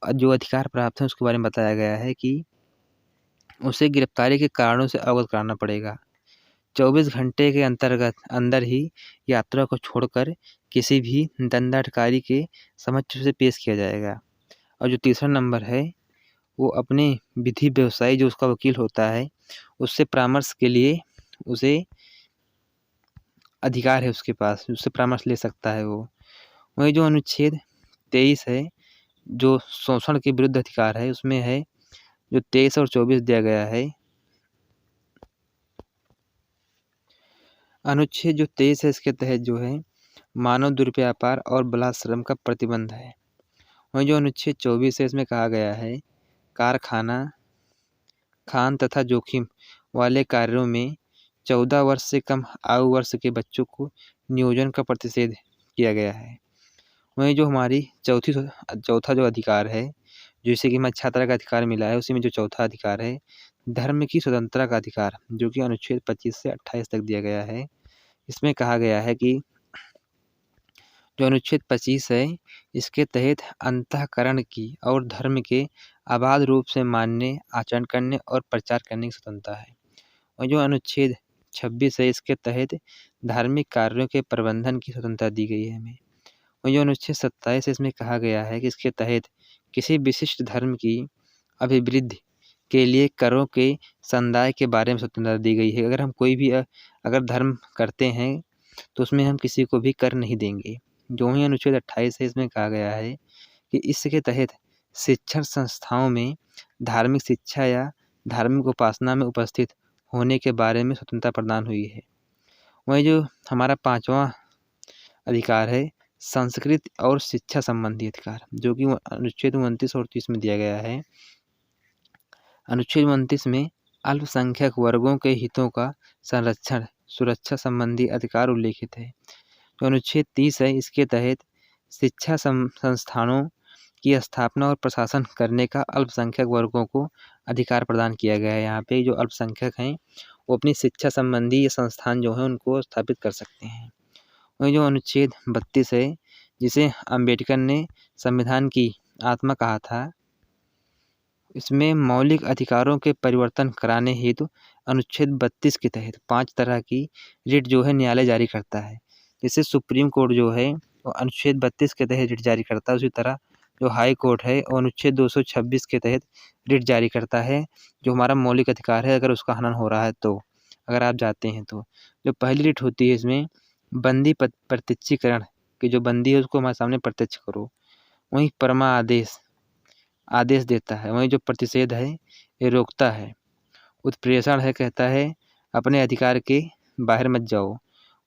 जो अधिकार प्राप्त है उसके बारे में बताया गया है कि उसे गिरफ्तारी के कारणों से अवगत कराना पड़ेगा। 24 घंटे के अंदर ही यात्रा को छोड़कर किसी भी दंडाधिकारी के समक्ष उसे पेश किया जाएगा। और जो तीसरा नंबर है वो अपने विधि व्यवसायी जो उसका वकील होता है उससे परामर्श के लिए उसे अधिकार है उसके पास, उससे परामर्श ले सकता है वो। वही जो अनुच्छेद 23 है जो शोषण के विरुद्ध अधिकार है उसमें है जो 23 और 24 दिया गया है। अनुच्छेद जो 23 है इसके तहत जो है मानव दुर्व्यापार और बलात्श्रम का प्रतिबंध है। वहीं जो अनुच्छेद 24 है इसमें कहा गया है कारखाना खान तथा जोखिम वाले कार्यों में 14 वर्ष से कम आयु वर्ष के बच्चों को नियोजन का प्रतिषेध किया गया है। वहीं जो हमारी चौथा जो अधिकार है जैसे कि हमें छात्रा का अधिकार मिला है उसी में जो चौथा अधिकार है धर्म की स्वतंत्रता का अधिकार, जो कि अनुच्छेद 25 से 28 तक दिया गया है। इसमें कहा गया है कि जो अनुच्छेद 25 है, इसके तहत अंतःकरण की और धर्म के अबाध रूप से मानने, आचरण करने और प्रचार करने की स्वतंत्रता है। और जो अनुच्छेद 26 है, इसके तहत धार्मिक कार्यों के प्रबंधन की स्वतंत्रता दी गई है हमें। और जो अनुच्छेद 27 है, इसमें कहा गया है कि इसके तहत किसी विशिष्ट धर्म की अभिवृद्धि के लिए करों के समुदाय के बारे में स्वतंत्रता दी गई है। अगर हम कोई भी अगर धर्म करते हैं तो उसमें हम किसी को भी कर नहीं देंगे। जो ही अनुच्छेद 28 है, इसमें कहा गया है कि इसके तहत शिक्षण संस्थाओं में धार्मिक शिक्षा या धार्मिक उपासना में उपस्थित होने के बारे में स्वतंत्रता प्रदान हुई है। वहीं जो हमारा 5वां अधिकार है, संस्कृत और शिक्षा संबंधी अधिकार, जो कि अनुच्छेद 29 और 30 में दिया गया है। अनुच्छेद 29 में अल्पसंख्यक वर्गों के हितों का संरक्षण, सुरक्षा संबंधी अधिकार उल्लेखित है। जो अनुच्छेद 30 है, इसके तहत शिक्षा संस्थानों की स्थापना और प्रशासन करने का अल्पसंख्यक वर्गों को अधिकार प्रदान किया गया है। यहाँ पे जो अल्पसंख्यक हैं वो अपनी शिक्षा संबंधी संस्थान जो है उनको स्थापित कर सकते हैं। वहीं जो अनुच्छेद 32 है, जिसे अंबेडकर ने संविधान की आत्मा कहा था, इसमें मौलिक अधिकारों के परिवर्तन कराने हेतु अनुच्छेद 32 के तहत 5 तरह की रिट जो है न्यायालय जारी करता है। जैसे सुप्रीम कोर्ट जो है वो अनुच्छेद 32 के तहत रिट जारी करता है, उसी तरह जो हाई कोर्ट है वो अनुच्छेद 226 के तहत रिट जारी करता है। जो हमारा मौलिक अधिकार है, अगर उसका हनन हो रहा है तो अगर आप जाते हैं तो जो पहली रिट होती है, इसमें बंदी प्रत्यक्षीकरण की जो बंदी है उसको हमारे सामने प्रत्यक्ष करो। वहीं परमा आदेश देता है। वहीं जो प्रतिषेध है ये रोकता है। उत्प्रेषण है, कहता है अपने अधिकार के बाहर मत जाओ।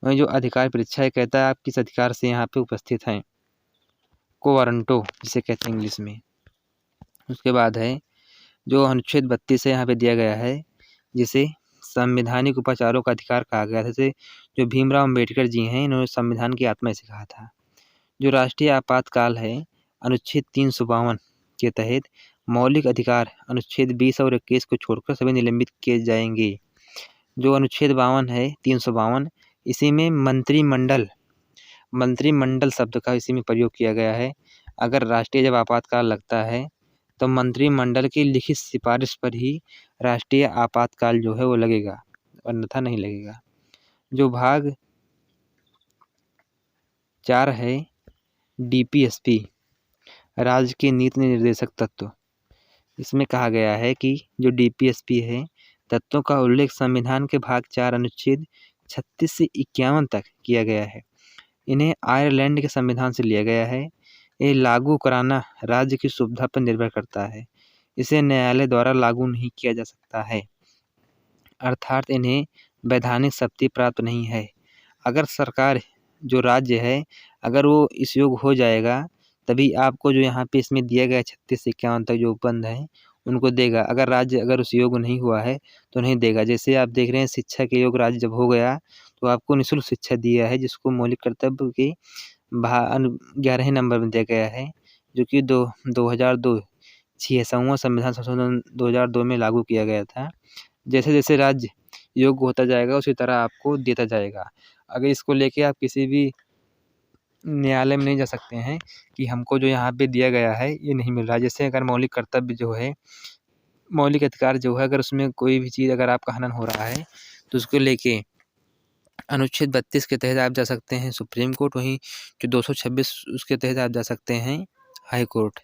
वहीं जो अधिकार परीक्षा है, कहता है आप किस अधिकार से यहाँ पे उपस्थित हैं, कोवारंटो जिसे कहते हैं इंग्लिश में। उसके बाद है जो अनुच्छेद 32 है, यहाँ पे दिया गया है जिसे संवैधानिक उपाचारों का अधिकार कहा गया। जैसे जो भीमराव अम्बेडकर जी हैं, इन्होंने संविधान की आत्मा से कहा था। जो राष्ट्रीय आपातकाल है, अनुच्छेद 352 के तहत मौलिक अधिकार अनुच्छेद 20 और 21 को छोड़कर सभी निलंबित किए जाएंगे। जो अनुच्छेद 52 है, 352, इसी में मंत्रिमंडल शब्द का इसी में प्रयोग किया गया है। अगर राष्ट्रीय जब आपातकाल लगता है तो मंत्रिमंडल की लिखित सिफारिश पर ही राष्ट्रीय आपातकाल जो है वो लगेगा, अन्यथा नहीं लगेगा। जो भाग 4 है, डीपीएसपी राज्य के नीति निर्देशक तत्व, इसमें कहा गया है कि जो डीपीएसपी है, तत्वों का उल्लेख संविधान के भाग 4 अनुच्छेद 36 से 51 तक किया गया है। इन्हें आयरलैंड के संविधान से लिया गया है। ये लागू कराना राज्य की सुविधा पर निर्भर करता है। इसे न्यायालय द्वारा लागू नहीं किया जा सकता है, अर्थात इन्हें वैधानिक शक्ति प्राप्त नहीं है। अगर सरकार जो राज्य है अगर वो इस योग्य हो जाएगा तभी आपको जो यहाँ पे इसमें दिया गया 36 से 51 तक जो उपबंध है उनको देगा। अगर राज्य अगर उस योग्य नहीं हुआ है तो नहीं देगा। जैसे आप देख रहे हैं शिक्षा के योग्य राज्य जब हो गया तो आपको निःशुल्क शिक्षा दिया है, जिसको मौलिक कर्तव्य के 11वें नंबर में दिया गया है, जो कि 2002 66वां संविधान संशोधन 2002 में लागू किया गया था। जैसे जैसे राज्य योग्य होता जाएगा उसी तरह आपको देता जाएगा। अगर इसको लेके आप किसी भी न्यायालय में नहीं जा सकते हैं कि हमको जो यहाँ पे दिया गया है ये नहीं मिल रहा है। जैसे अगर मौलिक कर्तव्य जो है, मौलिक अधिकार जो है, अगर उसमें कोई भी चीज़ अगर आपका हनन हो रहा है तो उसको लेके अनुच्छेद 32 के तहत आप जा सकते हैं सुप्रीम कोर्ट। वहीं जो 226 उसके तहत आप जा सकते हैं हाई कोर्ट।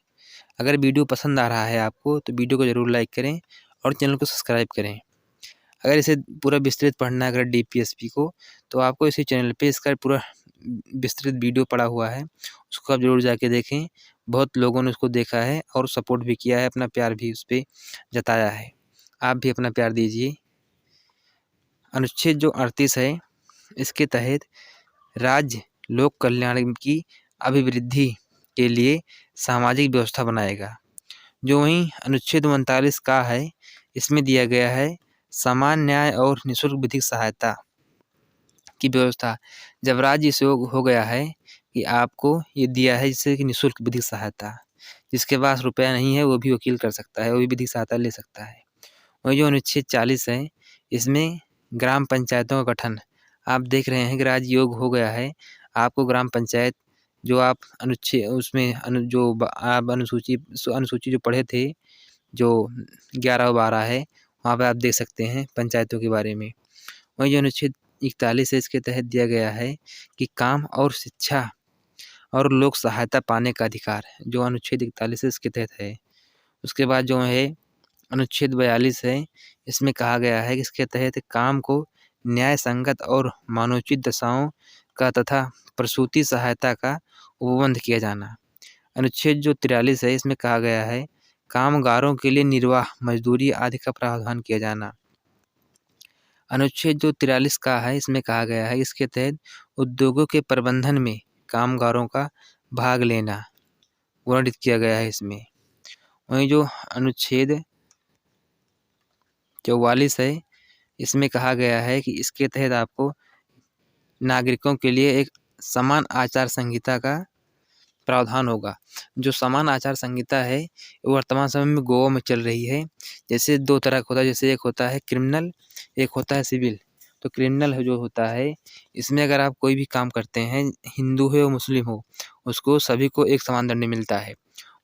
अगर वीडियो पसंद आ रहा है आपको तो वीडियो को ज़रूर लाइक करें और चैनल को सब्सक्राइब करें। अगर इसे पूरा विस्तृत पढ़ना है अगर डीपीएसपी को, तो आपको इसी चैनल पे इसका पूरा विस्तृत वीडियो पड़ा हुआ है, उसको आप ज़रूर जाके देखें। बहुत लोगों ने उसको देखा है और सपोर्ट भी किया है, अपना प्यार भी उस पर जताया है। आप भी अपना प्यार दीजिए। अनुच्छेद जो 38 है, इसके तहत राज्य लोक कल्याण की अभिवृद्धि के लिए सामाजिक व्यवस्था बनाएगा। जो वहीं अनुच्छेद 39 का है, इसमें दिया गया है समान न्याय और निःशुल्क विधिक सहायता की व्यवस्था। जब राज्य इस योग्य हो गया है कि आपको ये दिया है जिससे कि निःशुल्क विधिक सहायता, जिसके पास रुपया नहीं है वो भी वकील कर सकता है, वो भी विधिक सहायता ले सकता है। वही जो अनुच्छेद 40 है, इसमें ग्राम पंचायतों का गठन। आप देख रहे हैं कि राज्य योग्य हो गया है, आपको ग्राम पंचायत जो आप आप अनुसूची जो पढ़े थे, जो 11 और 12 है, वहाँ पे आप देख सकते हैं पंचायतों के बारे में। वहीं जो अनुच्छेद 41 है, इसके तहत दिया गया है कि काम और शिक्षा और लोक सहायता पाने का अधिकार, जो अनुच्छेद 41 है इसके तहत है। उसके बाद जो है अनुच्छेद 42 है, इसमें कहा गया है कि इसके तहत काम को न्याय संगत और मानवोचित दशाओं का तथा प्रसूति सहायता का उपबंध किया जाना। अनुच्छेद जो 43 है, इसमें कहा गया है कामगारों के लिए निर्वाह, मजदूरी आदि का प्रावधान किया जाना। अनुच्छेद जो 43 का है, इसमें कहा गया है इसके तहत उद्योगों के प्रबंधन में कामगारों का भाग लेना वर्णित किया गया है इसमें। वहीं जो अनुच्छेद 44 है, इसमें कहा गया है कि इसके तहत आपको नागरिकों के लिए एक समान आचार संहिता का प्रावधान होगा। जो समान आचार संहिता है, वो वर्तमान समय में गोवा में चल रही है। जैसे 2 तरह का होता है, जैसे एक होता है क्रिमिनल, एक होता है सिविल। तो क्रिमिनल जो होता है, इसमें अगर आप कोई भी काम करते हैं, हिंदू हो या मुस्लिम हो, उसको सभी को एक समान दंड मिलता है।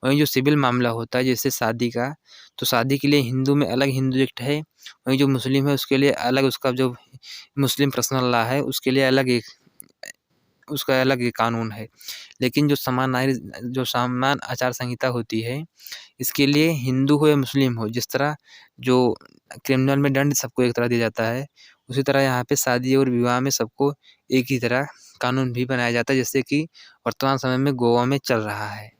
वहीं जो सिविल मामला होता है, जैसे शादी का, तो शादी के लिए हिंदू में अलग हिंदू एक्ट है, वहीं जो मुस्लिम है उसके लिए अलग, उसका जो मुस्लिम पर्सनल लॉ है उसके लिए अलग एक उसका अलग ही कानून है। लेकिन जो सामान आचार संहिता होती है, इसके लिए हिंदू हो या मुस्लिम हो, जिस तरह जो क्रिमिनल में दंड सबको एक तरह दिया जाता है, उसी तरह यहाँ पे शादी और विवाह में सबको एक ही तरह कानून भी बनाया जाता है, जैसे कि वर्तमान समय में गोवा में चल रहा है।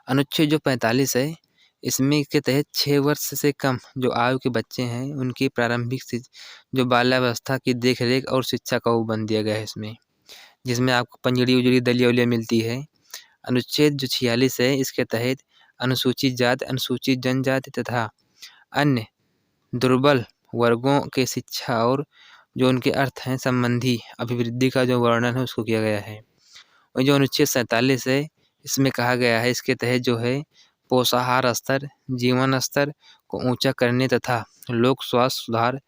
अनुच्छेद जो 45 है, इसमें के तहत 6 वर्ष से कम जो आयु के बच्चे हैं, उनकी प्रारंभिक जो बाल्यावस्था की देख-रेख और शिक्षा का उपबंध दिया गया है इसमें, जिसमें आपको पंजड़ी-उजड़ी, दलिया-वलिया मिलती है। अनुच्छेद जो 46 है, इसके तहत अनुसूचित जाति, अनुसूचित जनजाति तथा अन्य दुर्बल वर्गों के शिक्षा और जो उनके अर्थ हैं संबंधी अभिवृद्धि का जो वर्णन है उसको किया गया है। और जो अनुच्छेद 47 है, इसमें कहा गया है इसके तहत जो है पोषाहार स्तर, जीवन स्तर को ऊंचा करने तथा लोक स्वास्थ्य सुधार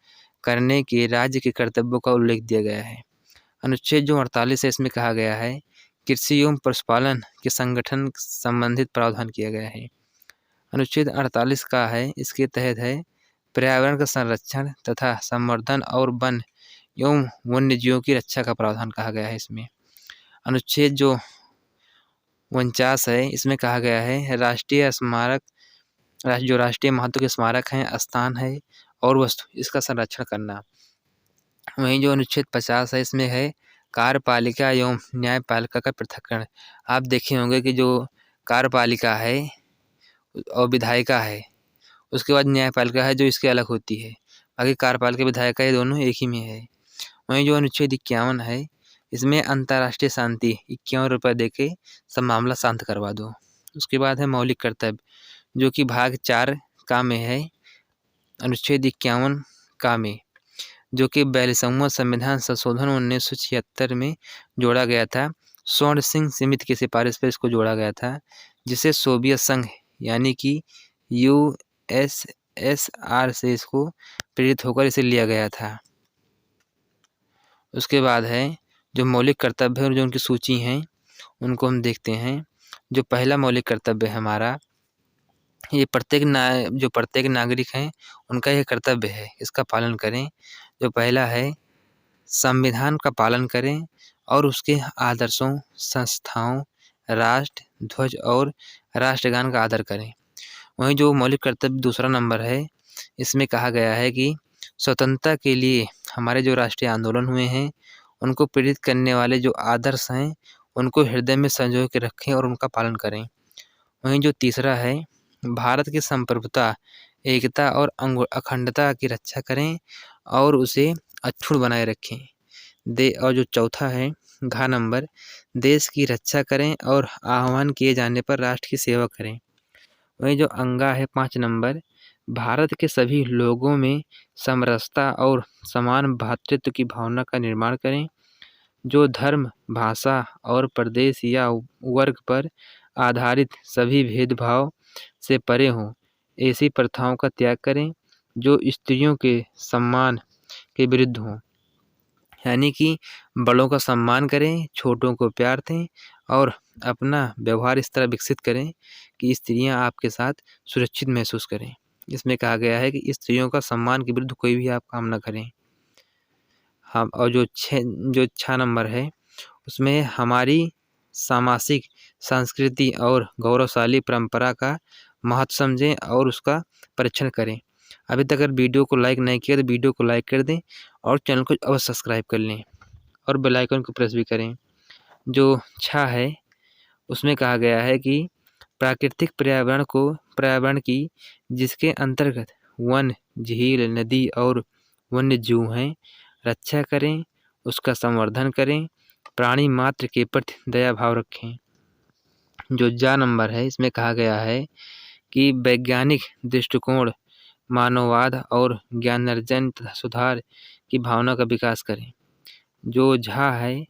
करने के राज्य के कर्तव्यों का उल्लेख दिया गया है। अनुच्छेद जो 48 है, इसमें कहा गया है कृषि एवं पशुपालन के संगठन संबंधित प्रावधान किया गया है। अनुच्छेद 48 का है, इसके तहत है पर्यावरण का संरक्षण तथा संवर्धन और वन एवं वन्य जीवों की रक्षा का प्रावधान कहा गया है इसमें। अनुच्छेद जो 49 है, इसमें कहा गया है राष्ट्रीय स्मारक, जो राष्ट्रीय महत्व के स्मारक हैं, स्थान है और वस्तु, इसका संरक्षण करना। वहीं जो अनुच्छेद 50 है, इसमें है कार्यपालिका एवं न्यायपालिका का पृथक्करण। आप देखे होंगे कि जो कार्यपालिका है और विधायिका है, उसके बाद न्यायपालिका है जो इसके अलग होती है। बाकी कार्यपालिका विधायिका ये दोनों एक ही में है। वहीं जो अनुच्छेद 51 है, इसमें अंतर्राष्ट्रीय शांति, 51 रुपये दे के सब मामला शांत करवा दो। उसके बाद है मौलिक कर्तव्य, जो कि भाग 4 का में है, अनुच्छेद 51 का में, जो कि 42वां संविधान संशोधन 1976 में जोड़ा गया था। स्वर्ण सिंह समिति की सिफारिश पर इसको जोड़ा गया था, जिसे सोवियत संघ यानी कि USSR से इसको प्रेरित होकर इसे लिया गया था। उसके बाद है जो मौलिक कर्तव्य है और जो उनकी सूची हैं, उनको हम देखते हैं। जो पहला मौलिक कर्तव्य है हमारा, ये प्रत्येक नागरिक हैं, उनका यह कर्तव्य है, इसका पालन करें। जो पहला है संविधान का पालन करें और उसके आदर्शों, संस्थाओं, राष्ट्र ध्वज और राष्ट्रगान का आदर करें। वहीं जो मौलिक कर्तव्य दूसरा नंबर है, इसमें कहा गया है कि स्वतंत्रता के लिए हमारे जो राष्ट्रीय आंदोलन हुए हैं, उनको प्रेरित करने वाले जो आदर्श हैं, उनको हृदय में संजो के रखें और उनका पालन करें। वहीं जो तीसरा है भारत की संप्रभुता, एकता और अखंडता की रक्षा करें और उसे अक्षुण्ण बनाए रखें। और जो चौथा है घ नंबर, देश की रक्षा करें और आह्वान किए जाने पर राष्ट्र की सेवा करें। वहीं जो अंगा है 5 नंबर, भारत के सभी लोगों में समरसता और समान भ्रातृत्व की भावना का निर्माण करें। जो धर्म, भाषा और प्रदेश या वर्ग पर आधारित सभी भेदभाव से परे हों, ऐसी प्रथाओं का त्याग करें जो स्त्रियों के सम्मान के विरुद्ध हों। यानी कि बड़ों का सम्मान करें, छोटों को प्यार दें और अपना व्यवहार इस तरह विकसित करें कि स्त्रियां आपके साथ सुरक्षित महसूस करें। इसमें कहा गया है कि स्त्रियों का सम्मान के विरुद्ध कोई भी आप काम ना करें। हाँ, और जो 6 नंबर है उसमें हमारी सामाजिक संस्कृति और गौरवशाली परंपरा का महत्व समझें और उसका परीक्षण करें। अभी तक अगर वीडियो को लाइक नहीं किया तो वीडियो को लाइक कर दें और चैनल को अवश्य सब्सक्राइब कर लें और बेल आइकन को प्रेस भी करें। जो 6 है उसमें कहा गया है कि प्राकृतिक पर्यावरण की जिसके अंतर्गत वन, झील, नदी और वन्य जीव हैं, रक्षा करें, उसका संवर्धन करें, प्राणी मात्र के प्रति दया भाव रखें। जो जा नंबर है इसमें कहा गया है कि वैज्ञानिक दृष्टिकोण, मानववाद और ज्ञानार्जन तथा सुधार की भावना का विकास करें। जो झा है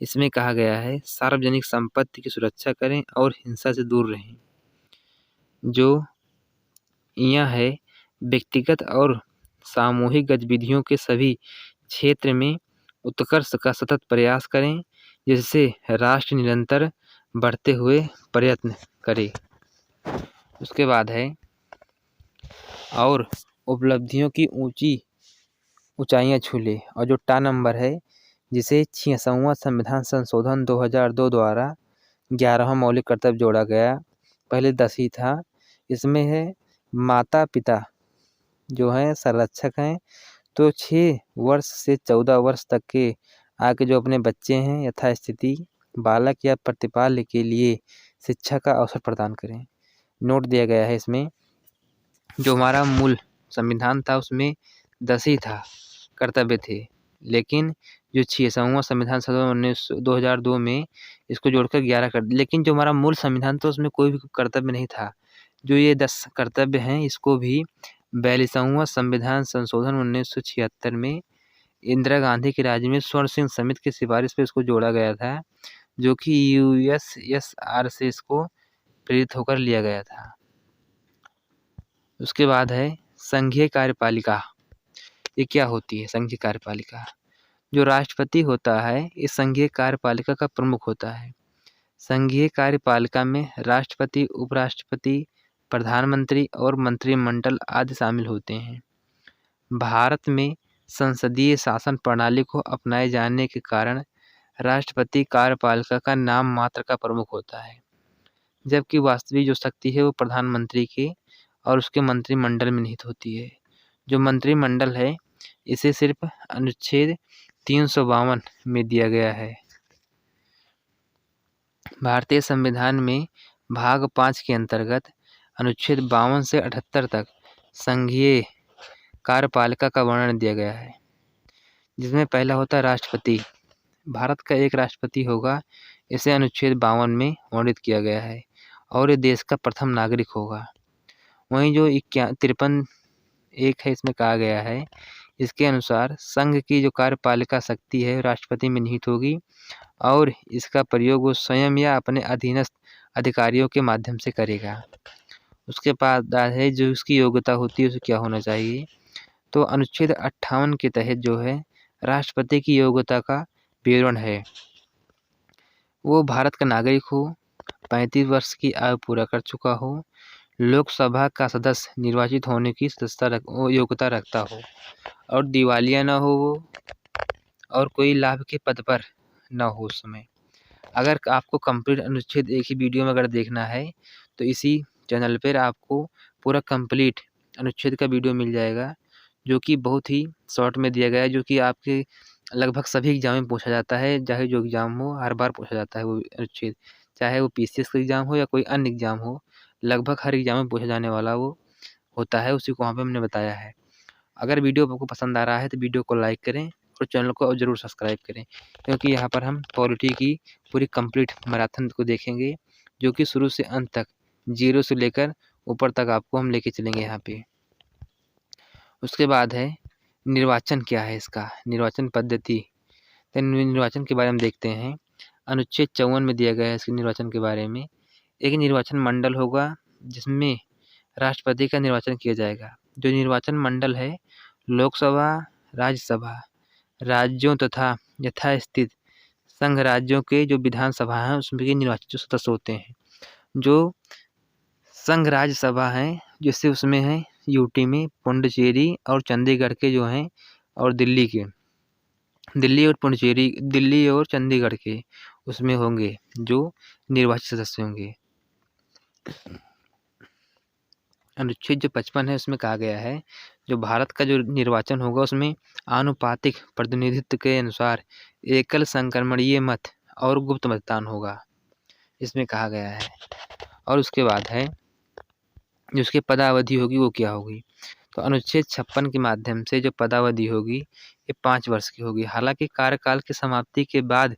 इसमें कहा गया है सार्वजनिक संपत्ति की सुरक्षा करें और हिंसा से दूर रहें। जो यह है व्यक्तिगत और सामूहिक गतिविधियों के सभी क्षेत्र में उत्कर्ष का सतत प्रयास करें, जिससे राष्ट्र निरंतर बढ़ते हुए प्रयत्न करे। उसके बाद है और उपलब्धियों की ऊंचाइयां छू ले। और जो टा नंबर है जिसे 66वां संविधान संशोधन 2002 द्वारा 11वां मौलिक कर्तव्य जोड़ा गया, पहले 10 ही था। इसमें है माता पिता जो हैं संरक्षक हैं, तो 6 वर्ष से 14 वर्ष तक के आगे जो अपने बच्चे हैं यथास्थिति बालक या प्रतिपाल्य के लिए शिक्षा का अवसर प्रदान करें। नोट दिया गया है इसमें जो हमारा मूल संविधान था उसमें 10 ही था कर्तव्य थे, लेकिन जो 66वां संविधान संशोधन 2002 में इसको जोड़कर 11 कर दिया। लेकिन जो हमारा मूल संविधान था उसमें कोई भी कर्तव्य नहीं था। जो ये 10 कर्तव्य हैं इसको भी 42वां संविधान संशोधन 1976 में इंदिरा गांधी के राज्य में स्वर्ण सिंह समिति की सिफारिश पे इसको जोड़ा गया था, जो कि यूएसएसआर से इसको प्रेरित होकर लिया गया था। उसके बाद है संघीय कार्यपालिका। ये क्या होती है संघीय कार्यपालिका? जो राष्ट्रपति होता है इस संघीय कार्यपालिका का प्रमुख होता है। संघीय कार्यपालिका में राष्ट्रपति, उपराष्ट्रपति, प्रधानमंत्री और मंत्रिमंडल आदि शामिल होते हैं। भारत में संसदीय शासन प्रणाली को अपनाए जाने के कारण राष्ट्रपति कार्यपालिका का नाम मात्र का प्रमुख होता है, जबकि वास्तविक जो शक्ति है वो प्रधानमंत्री के और उसके मंत्रिमंडल में निहित होती है। जो मंत्रिमंडल है इसे सिर्फ अनुच्छेद 352 में दिया गया है। भारतीय संविधान में भाग 5 के अंतर्गत अनुच्छेद 52 से 78 तक संघीय कार्यपालिका का वर्णन दिया गया है, जिसमें पहला होता है राष्ट्रपति। भारत का एक राष्ट्रपति होगा, इसे अनुच्छेद 52 में वर्णित किया गया है और ये देश का प्रथम नागरिक होगा। वहीं जो 53 एक है इसमें कहा गया है, इसके अनुसार संघ की जो कार्यपालिका शक्ति है राष्ट्रपति में निहित होगी और इसका प्रयोग वो स्वयं या अपने अधीनस्थ अधिकारियों के माध्यम से करेगा। उसके बाद है जो उसकी योग्यता होती है उसे क्या होना चाहिए, तो अनुच्छेद 58 के तहत जो है राष्ट्रपति की योग्यता का विवरण है, वो भारत का नागरिक हो, 35 वर्ष की आयु पूरा कर चुका हो, लोकसभा का सदस्य निर्वाचित होने की योग्यता रखता हो और दिवालिया न हो वो और कोई लाभ के पद पर न हो उस समय। अगर आपको कंप्लीट अनुच्छेद एक ही वीडियो में अगर देखना है तो इसी चैनल पर आपको पूरा कंप्लीट अनुच्छेद का वीडियो मिल जाएगा, जो कि बहुत ही शॉर्ट में दिया गया है, जो कि आपके लगभग सभी एग्जाम में पूछा जाता है। चाहे जो एग्ज़ाम हो हर बार पूछा जाता है वो अनुच्छेद, चाहे वो पीसीएस का एग्ज़ाम हो या कोई अन्य एग्ज़ाम हो, लगभग हर एग्ज़ाम में पूछा जाने वाला वो होता है, उसी को वहाँ पे हमने बताया है। अगर वीडियो आपको पसंद आ रहा है तो वीडियो को लाइक करें और चैनल को ज़रूर सब्सक्राइब करें, क्योंकि यहाँ पर हम पॉलिटी की पूरी कंप्लीट मैराथन को देखेंगे, जो कि शुरू से अंत तक 0 से लेकर ऊपर तक आपको हम लेके चलेंगे यहाँ पे। उसके बाद है निर्वाचन क्या है इसका, निर्वाचन पद्धति। तो निर्वाचन के बारे में देखते हैं। अनुच्छेद 54 में दिया गया है इसके निर्वाचन के बारे में। एक निर्वाचन मंडल होगा जिसमें राष्ट्रपति का निर्वाचन किया जाएगा। जो निर्वाचन मंडल है लोकसभा, राज्यसभा, राज्यों तथा यथास्थित संघ राज्यों के जो विधानसभा हैं उसमें के निर्वाचित जो सदस्य होते हैं। जो संघ राज्यसभा है जैसे उसमें है यूटी में पुडुचेरी और चंडीगढ़ के जो हैं और दिल्ली और चंडीगढ़ के उसमें होंगे जो निर्वाचित सदस्य होंगे। अनुच्छेद जो 55 है उसमें कहा गया है जो भारत का जो निर्वाचन होगा उसमें आनुपातिक प्रतिनिधित्व के अनुसार एकल संक्रमणीय मत और गुप्त मतदान होगा, इसमें कहा गया है। और उसके बाद है जो उसकी पदावधि होगी वो क्या होगी, तो अनुच्छेद 56 के माध्यम से जो पदावधि होगी ये 5 वर्ष की होगी। हालांकि कार्यकाल की समाप्ति के बाद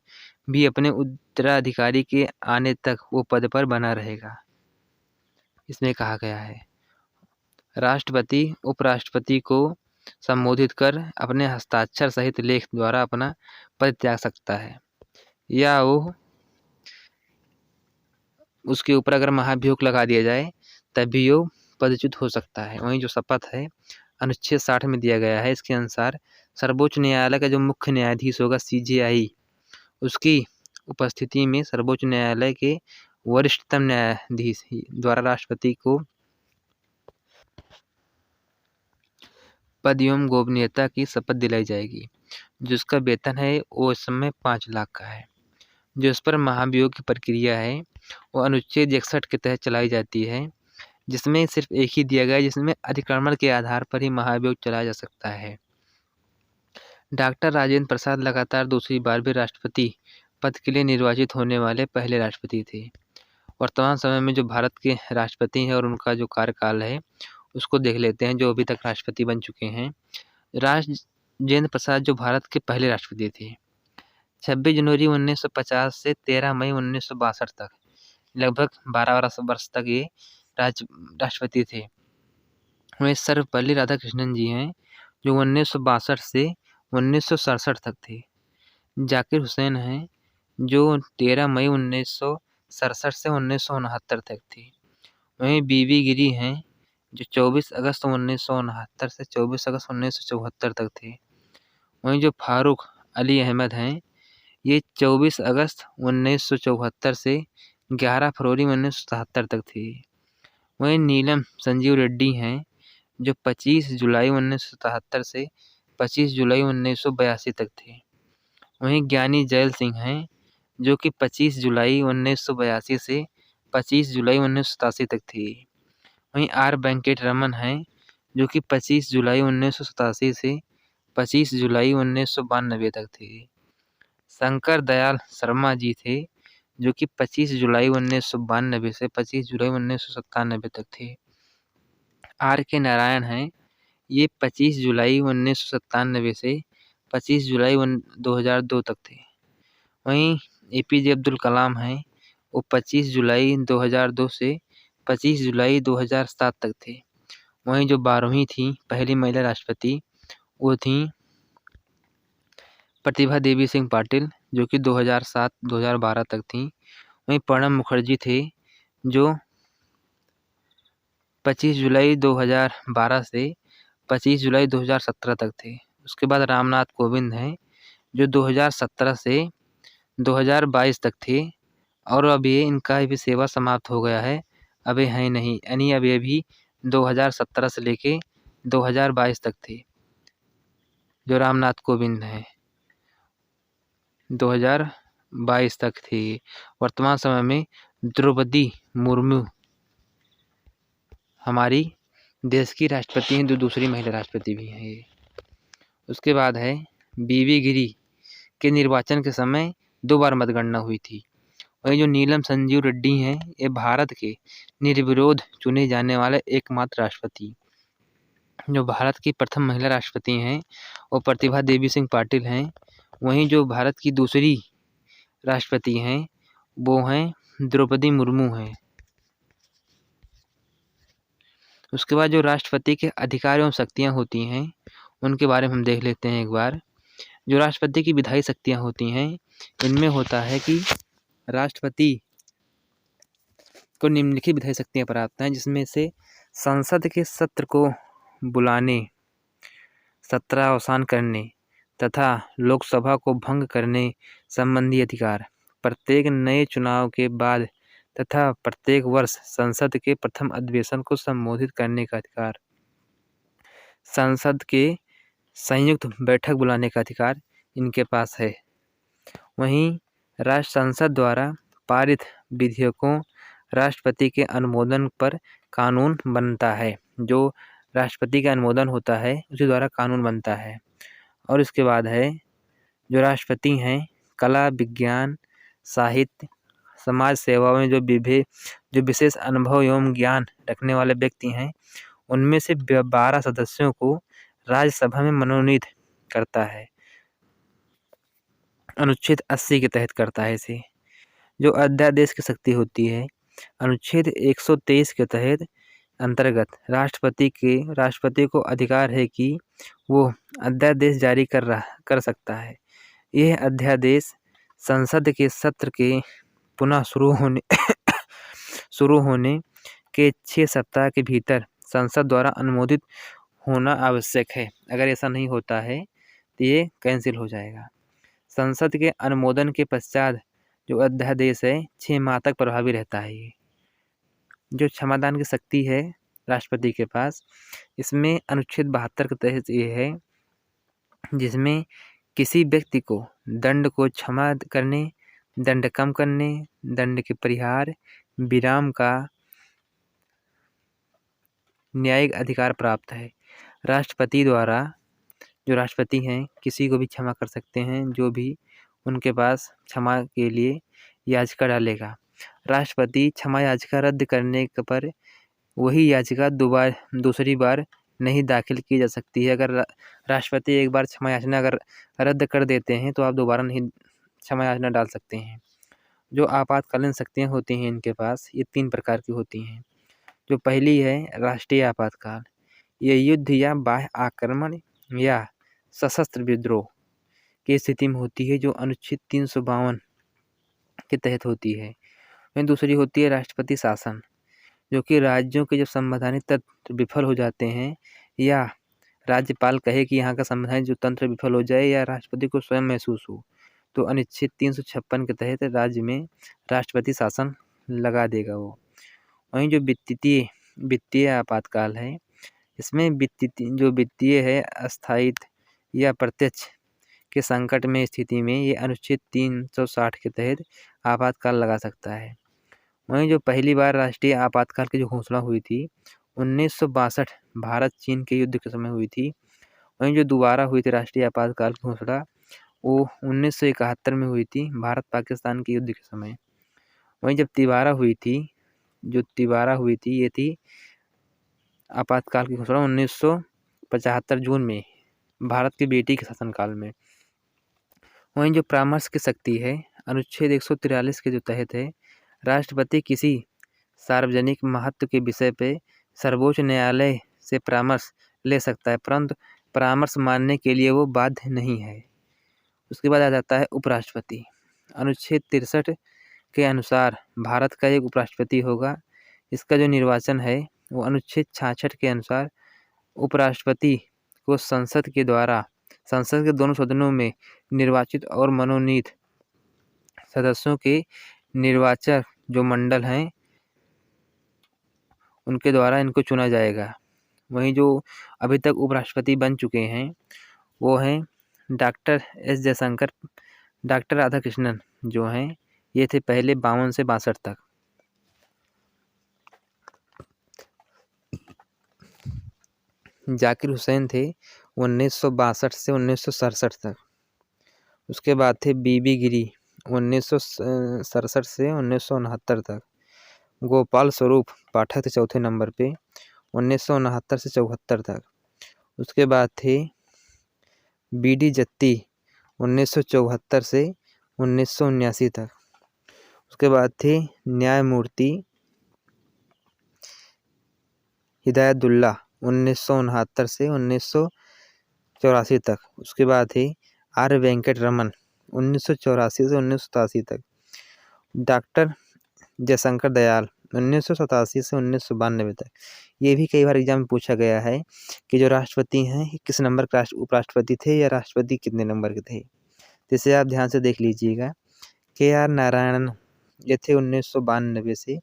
भी अपने उत्तराधिकारी के आने तक वो पद पर बना रहेगा, इसमें कहा गया है। राष्ट्रपति उपराष्ट्रपति को संबोधित कर अपने हस्ताक्षर सहित लेख द्वारा अपना पद त्याग सकता है या वो उसके ऊपर अगर महाभियोग लगा दिया जाए तभी वो पदच्युत हो सकता है। वहीं जो शपथ है अनुच्छेद 60 में दिया गया है, इसके अनुसार सर्वोच्च न्यायालय का जो मुख्य न्यायाधीश होगा CJI उसकी उपस्थिति में सर्वोच्च न्यायालय के वरिष्ठतम न्यायाधीश द्वारा राष्ट्रपति को पद एवं गोपनीयता की शपथ दिलाई जाएगी। जिसका वेतन है वो इस समय 5 लाख का है। जो इस पर महाभियोग की प्रक्रिया है वो अनुच्छेद 61 के तहत चलाई जाती है, जिसमें सिर्फ एक ही दिया गया है जिसमें अतिक्रमण के आधार पर ही महाभियोग चलाया जा सकता है। डॉक्टर राजेंद्र प्रसाद लगातार दूसरी बार भी राष्ट्रपति पद के लिए निर्वाचित होने वाले पहले राष्ट्रपति थे। वर्तमान समय में जो भारत के राष्ट्रपति हैं और उनका जो कार्यकाल है उसको देख लेते हैं जो अभी तक राष्ट्रपति बन चुके हैं। राजेंद्र प्रसाद जो भारत के पहले राष्ट्रपति थे, 26 जनवरी 1950 से 13 मई 1962 तक लगभग 12 वर्ष तक ये राष्ट्रपति थे। वहीं सर्वपल्ली राधाकृष्णन जी हैं जो 1962 से 1967 तक थे। जाकिर हुसैन हैं जो 13 मई 1967 से 1969 तक थे। वहीं बीबी गिरी हैं जो 24 अगस्त 1969 से 24 अगस्त 1974 तक थे। वहीं जो फारूक अली अहमद हैं ये 24 अगस्त 1974 से 11 फरवरी 1977 तक थे। वहीं नीलम संजीव रेड्डी हैं जो 25 जुलाई 1977 से 25 जुलाई 1982 तक थे। वहीं ज्ञानी जैल सिंह हैं जो कि 25 जुलाई 1982 से 25 जुलाई 1987 तक थे। वहीं आर वेंकट रमन हैं जो कि 25 जुलाई 1987 से 25 जुलाई 1992 तक थे। शंकर दयाल शर्मा जी थे जो कि 25 जुलाई 1992 से 25 जुलाई 1997 तक थे। आर के नारायण हैं ये 25 जुलाई 1997 से 25 जुलाई 2002 तक थे। वहीं APJ अब्दुल कलाम हैं वो 25 जुलाई 2002 से 25 जुलाई 2007 तक थे। वहीं जो 12वीं थी पहली महिला राष्ट्रपति वो थी प्रतिभा देवी सिंह पाटिल जो कि 2007-2012 तक थी। वहीं प्रणब मुखर्जी थे जो 25 जुलाई 2012 से 25 जुलाई 2017 तक थे। उसके बाद रामनाथ कोविंद हैं जो 2017 से 2022 तक थे और अभी इनका भी सेवा समाप्त हो गया है, अभी है नहीं, यानी अभी 2017 से लेके 2022 तक थे। जो रामनाथ कोविंद हैं 2022 तक थे। वर्तमान समय में द्रौपदी मुर्मू हमारी देश की राष्ट्रपति हैं, जो दूसरी महिला राष्ट्रपति भी हैं ये। उसके बाद है बीबी गिरी के निर्वाचन के समय 2 बार मतगणना हुई थी। वहीं जो नीलम संजीव रेड्डी हैं ये भारत के निर्विरोध चुने जाने वाले एकमात्र राष्ट्रपति। जो भारत की प्रथम महिला राष्ट्रपति हैं वो प्रतिभा देवी सिंह पाटिल हैं। वहीं जो भारत की दूसरी राष्ट्रपति हैं वो हैं द्रौपदी मुर्मू हैं। उसके बाद जो राष्ट्रपति के अधिकार एवं शक्तियाँ होती हैं उनके बारे में हम देख लेते हैं एक बार। जो राष्ट्रपति की विधायी शक्तियाँ होती हैं इनमें होता है कि राष्ट्रपति को निम्नलिखित विधायी शक्तियाँ प्राप्त हैं, जिसमें से संसद के सत्र को बुलाने, सत्रावसान करने, तथा लोकसभा को भंग करने संबंधी अधिकार, प्रत्येक नए चुनाव के बाद तथा प्रत्येक वर्ष संसद के प्रथम अधिवेशन को संबोधित करने का अधिकार, संसद के संयुक्त बैठक बुलाने का अधिकार इनके पास है। वहीं राष्ट्र संसद द्वारा पारित विधेयकों राष्ट्रपति के अनुमोदन पर कानून बनता है। जो राष्ट्रपति का अनुमोदन होता है उसी द्वारा कानून बनता है। और इसके बाद है जो राष्ट्रपति हैं कला, विज्ञान, साहित्य, समाज सेवा में जो विशेष अनुभव एवं ज्ञान रखने वाले व्यक्ति हैं उनमें से 12 सदस्यों को राज्यसभा में मनोनीत करता है। अनुच्छेद 80 के तहत करता है इसे। जो अध्यादेश की शक्ति होती है अनुच्छेद 123 के तहत अंतर्गत राष्ट्रपति को अधिकार है कि वो अध्यादेश जारी कर सकता है। यह अध्यादेश संसद के सत्र के पुनः शुरू होने के 6 सप्ताह के भीतर संसद द्वारा अनुमोदित होना आवश्यक है। अगर ऐसा नहीं होता है तो ये कैंसिल हो जाएगा। संसद के अनुमोदन के पश्चात जो अध्यादेश है 6 माह तक प्रभावी रहता है। ये जो क्षमादान की शक्ति है राष्ट्रपति के पास, इसमें अनुच्छेद 72 के तहत ये है जिसमें किसी व्यक्ति को दंड को क्षमा करने, दंड कम करने, दंड के परिहार, विराम का न्यायिक अधिकार प्राप्त है। राष्ट्रपति द्वारा जो राष्ट्रपति हैं किसी को भी क्षमा कर सकते हैं जो भी उनके पास क्षमा के लिए याचिका डालेगा। राष्ट्रपति क्षमा याचिका रद्द करने पर वही याचिका दूसरी बार नहीं दाखिल की जा सकती है। अगर राष्ट्रपति एक बार क्षमा याचना अगर रद्द कर देते हैं तो आप दोबारा नहीं क्षमा याचना डाल सकते हैं। जो आपातकालीन शक्तियाँ होती हैं इनके पास ये 3 प्रकार की होती हैं। जो पहली है राष्ट्रीय आपातकाल, ये युद्ध या बाह्य आक्रमण या सशस्त्र विद्रोह की स्थिति में होती है जो अनुच्छेद 352 के तहत होती है। वहीं दूसरी होती है राष्ट्रपति शासन, जो कि राज्यों के जब संवैधानिक तंत्र विफल हो जाते हैं या राज्यपाल कहे कि यहाँ का संवैधानिक जो तंत्र विफल हो जाए या राष्ट्रपति को स्वयं महसूस हो तो अनुच्छेद 356 के तहत राज्य में राष्ट्रपति शासन लगा देगा वो। वहीं जो वित्तीय आपातकाल है इसमें वित्तीय है अस्थायित्व या प्रत्यक्ष के संकट में स्थिति में ये अनुच्छेद 360 के तहत आपातकाल लगा सकता है। वहीं जो पहली बार राष्ट्रीय आपातकाल की जो घोषणा हुई थी 1962 भारत चीन के युद्ध के समय हुई थी। वहीं जो दोबारा हुई थी राष्ट्रीय आपातकाल की घोषणा वो 1971 में हुई थी भारत पाकिस्तान के युद्ध के समय। वहीं जब तिबारा हुई थी ये थी आपातकाल की घोषणा 1975 जून में भारत की बेटी के शासनकाल में। वहीं जो परामर्श की शक्ति है अनुच्छेद 143 के जो तहत है राष्ट्रपति किसी सार्वजनिक महत्व के विषय पे सर्वोच्च न्यायालय से परामर्श ले सकता है परंतु परामर्श मानने के लिए वो बाध्य नहीं है। उसके बाद आ जाता है उपराष्ट्रपति। अनुच्छेद 63 के अनुसार भारत का एक उपराष्ट्रपति होगा। इसका जो निर्वाचन है वो अनुच्छेद 66 के अनुसार उपराष्ट्रपति को संसद के द्वारा संसद के दोनों सदनों में निर्वाचित और मनोनीत सदस्यों के निर्वाचक जो मंडल हैं उनके द्वारा इनको चुना जाएगा। वहीं जो अभी तक उपराष्ट्रपति बन चुके हैं वो हैं doctor S Jaishankar, doctor Radhakrishnan जो हैं ये थे पहले 52 से 62 तक। जाकिर हुसैन थे 1962 से 1967 तक। उसके बाद थे बीबी गिरी 1967 से 1969 तक। गोपाल स्वरूप पाठक थे चौथे नंबर पे 1969 से 74 तक। उसके बाद थे बीडी जत्ती 1974 से 1979 तक। उसके बाद थे न्यायमूर्ति हिदायतुल्लाह 1969 से 1984 तक। उसके बाद थे आर वेंकट रमन 1984 से 1987 तक। डॉक्टर जयशंकर दयाल 1987 से 1992 तक। ये भी कई बार एग्जाम में पूछा गया है कि जो राष्ट्रपति हैं ये किस नंबर के उपराष्ट्रपति थे या राष्ट्रपति कितने नंबर के थे। तो इसे आप ध्यान से देख लीजिएगा। KR नारायणन ये थे 1992 से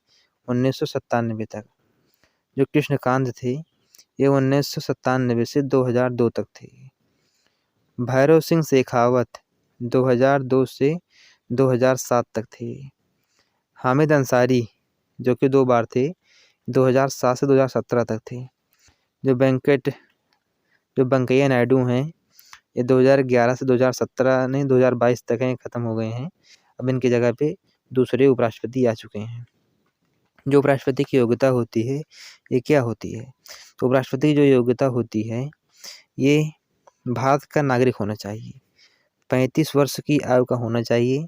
1997 तक। जो कृष्णकांत थे ये 1997 से 2002 तक थे। भैरव सिंह शेखावत 2002 से 2007 तक थे। हामिद अंसारी जो कि 2 बार थे, 2007 से 2017 तक थे। जो वेंकैया नायडू हैं ये 2011 से 2017 नहीं 2022 तक हैं, ख़त्म हो गए हैं। अब इनकी जगह पे दूसरे उपराष्ट्रपति आ चुके हैं। जो उपराष्ट्रपति की योग्यता होती है ये क्या होती है? तो उपराष्ट्रपति की जो योग्यता होती है ये भारत का नागरिक होना चाहिए, 35 वर्ष की आयु का होना चाहिए,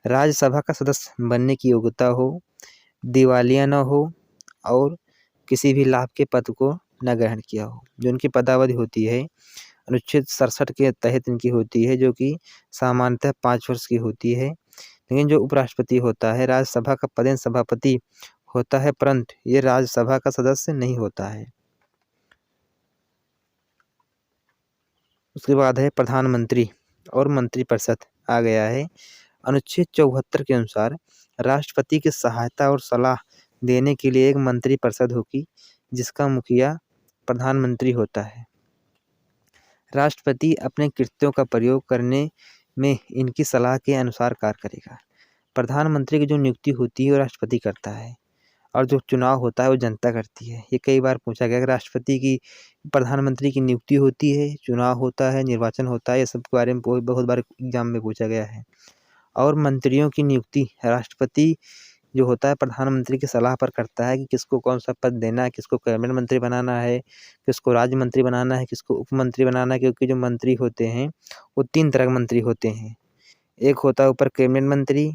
राज्यसभा का सदस्य बनने की योग्यता हो, दिवालिया न हो और किसी भी लाभ के पद को न ग्रहण किया हो। जो इनकी पदावधि होती है अनुच्छेद 67 के तहत इनकी होती है, जो कि सामान्यतः 5 वर्ष की होती है। लेकिन जो उपराष्ट्रपति होता है राज्यसभा का पदेन सभापति होता है, परंतु ये राज्यसभा का सदस्य नहीं होता है। उसके बाद है प्रधानमंत्री और मंत्रिपरिषद आ गया है। अनुच्छेद 74 के अनुसार राष्ट्रपति की सहायता और सलाह देने के लिए एक मंत्रिपरिषद होगी जिसका मुखिया प्रधानमंत्री होता है। राष्ट्रपति अपने कृत्यों का प्रयोग करने में इनकी सलाह के अनुसार कार्य करेगा। प्रधानमंत्री की जो नियुक्ति होती है वो राष्ट्रपति करता है और जो चुनाव होता है वो जनता करती है। ये कई बार पूछा गया कि राष्ट्रपति की प्रधानमंत्री की नियुक्ति होती है, चुनाव होता है, निर्वाचन होता है, ये सब के बारे में बहुत बार एग्जाम में पूछा गया है। और मंत्रियों की नियुक्ति राष्ट्रपति जो होता है प्रधानमंत्री की सलाह पर करता है कि किसको कौन सा पद देना है, किसको कैबिनेट मंत्री बनाना है, किसको राज्य मंत्री बनाना है, किसको उप मंत्री बनाना है। क्योंकि जो मंत्री होते हैं वो 3 तरह के मंत्री होते हैं। एक होता है ऊपर कैबिनेट मंत्री,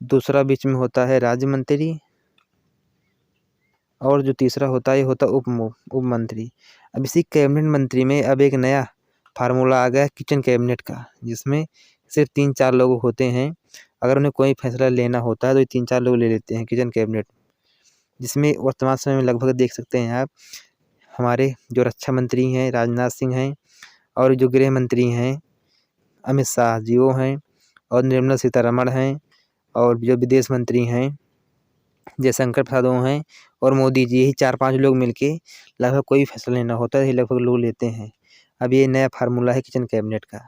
दूसरा बीच में होता है राज्य मंत्री और जो तीसरा होता है ये होता है उप मंत्री। अब इसी कैबिनेट मंत्री में अब एक नया फार्मूला आ गया किचन कैबिनेट का, जिसमें सिर्फ 3-4 लोग होते हैं। अगर उन्हें कोई फैसला लेना होता है तो ये 3-4 लोग ले लेते हैं किचन कैबिनेट, जिसमें वर्तमान समय में लगभग देख सकते हैं आप हमारे जो रक्षा मंत्री हैं राजनाथ सिंह हैं और जो गृह मंत्री हैं अमित शाह जी वो हैं और निर्मला सीतारमण हैं और जो विदेश मंत्री हैं जयशंकर प्रसाद वो हैं और मोदी जी। यही 4-5 लोग मिलके लगभग कोई फैसला लेना होता है, यही लगभग लोग लेते हैं। अब ये नया फार्मूला है किचन कैबिनेट का।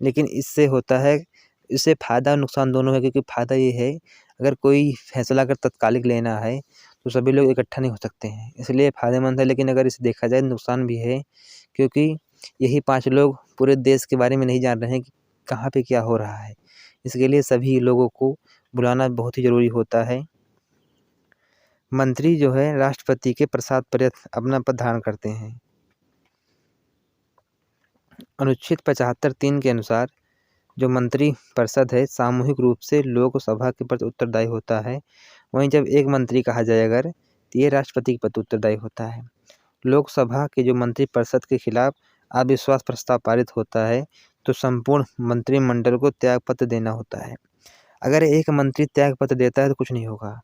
लेकिन इससे होता है, इससे फ़ायदा और नुकसान दोनों है। क्योंकि फ़ायदा ये है अगर कोई फैसला अगर तत्कालिक लेना है तो सभी लोग इकट्ठा नहीं हो सकते हैं, इसलिए फ़ायदेमंद है। लेकिन अगर इसे देखा जाए नुकसान भी है, क्योंकि यही 5 लोग पूरे देश के बारे में नहीं जान रहे हैं कि कहाँ पे क्या हो रहा है। इसके लिए सभी लोगों को बुलाना बहुत ही ज़रूरी होता है। मंत्री जो है राष्ट्रपति के प्रसाद पर्यंत अपना पद धारण करते हैं। अनुच्छेद 75(3) के अनुसार जो मंत्री परिषद है सामूहिक रूप से लोकसभा के प्रति उत्तरदायी होता है। वहीं जब एक मंत्री कहा जाए अगर तो ये राष्ट्रपति के प्रति उत्तरदायी होता है। लोकसभा के जो मंत्री परिषद के खिलाफ अविश्वास प्रस्ताव पारित होता है तो संपूर्ण मंत्रिमंडल को त्यागपत्र देना होता है। अगर एक मंत्री त्यागपत्र देता है तो कुछ नहीं होगा।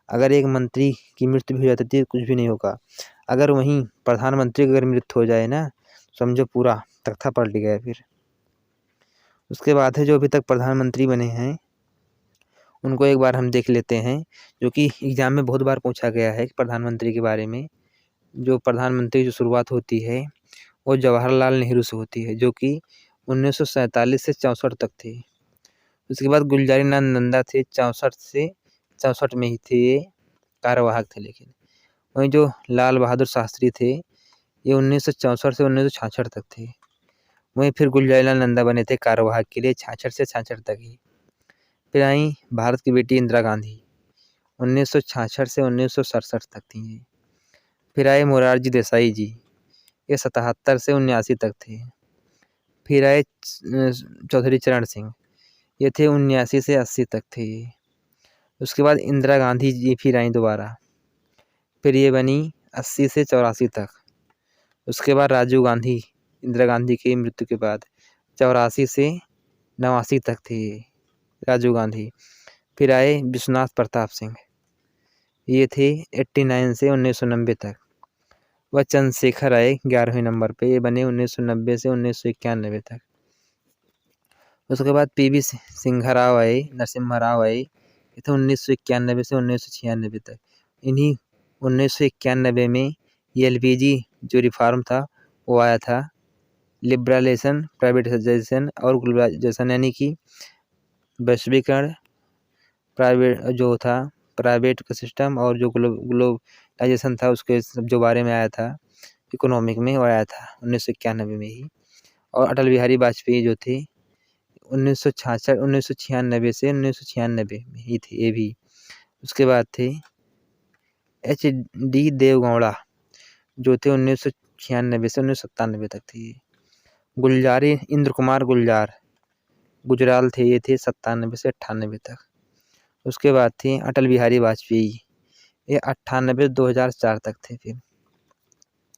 अगर एक मंत्री की मृत्यु भी हो जाती है तो कुछ भी नहीं होगा। अगर वहीं प्रधानमंत्री की अगर मृत्यु हो जाए ना, समझो पूरा तख्ता पलट गया फिर। उसके बाद है जो अभी तक प्रधानमंत्री बने हैं उनको एक बार हम देख लेते हैं, जो कि एग्जाम में बहुत बार पूछा गया है कि प्रधानमंत्री के बारे में। जो प्रधानमंत्री की जो शुरुआत होती है वो जवाहरलाल नेहरू से होती है, जो कि 1947 से 64 तक थे। उसके बाद गुलजारीलाल नंदा थे, 64 से 64 में ही थे, ये कार्यवाहक थे। लेकिन वहीं जो लाल बहादुर शास्त्री थे ये 1964 से 1966 तक थे। वहीं फिर गुलजारीलाल नंदा बने थे कार्यवाहक के लिए 66 से 66 तक ही। फिर आई भारत की बेटी इंदिरा गांधी, 1966 से 1967 तक थी ये। फिर आए मोरारजी देसाई जी, ये 77 से 79 तक थे। फिर आए चौधरी चरण सिंह, ये थे 79 से 80 तक थे ये। उसके बाद इंदिरा गांधी जी फिर आई दोबारा, फिर ये बनी 80 से 84 तक। उसके बाद राजीव गांधी, इंदिरा गांधी की मृत्यु के बाद 84 से 89 तक थे ये राजीव गांधी। फिर आए विश्वनाथ प्रताप सिंह, ये थे 89 से 1990 तक। वह चंद्रशेखर आए 11वें नंबर पे, ये बने 1990 से 1991 तक। उसके बाद पीवी सिंघा राव आए, नरसिम्हा राव आए, ये थे 1991 से 1996 तक। इन्हीं 1991 में ये एलपीजी जो रिफॉर्म था वो आया था, लिबरलाइजेशन, प्राइवेटाइजेशन और ग्लोबलाइजेशन, यानी कि वैश्वीकरण, प्राइवेट जो था प्राइवेट का सिस्टम और जो ग्लोबलाइजेशन था उसके सब जो बारे में आया था इकोनॉमिक में, वो आया था 1991 में ही। और अटल बिहारी वाजपेयी जो थे 1996 से 1996 में ही थे ये भी। उसके बाद थे HD देवगौड़ा जो थे 1996 से 1997 तक थे। गुलजारी इंद्र कुमार गुलजार गुजराल थे, ये थे 97 से 98 तक। उसके बाद थे अटल बिहारी वाजपेयी, ये 98 2004 तक थे। फिर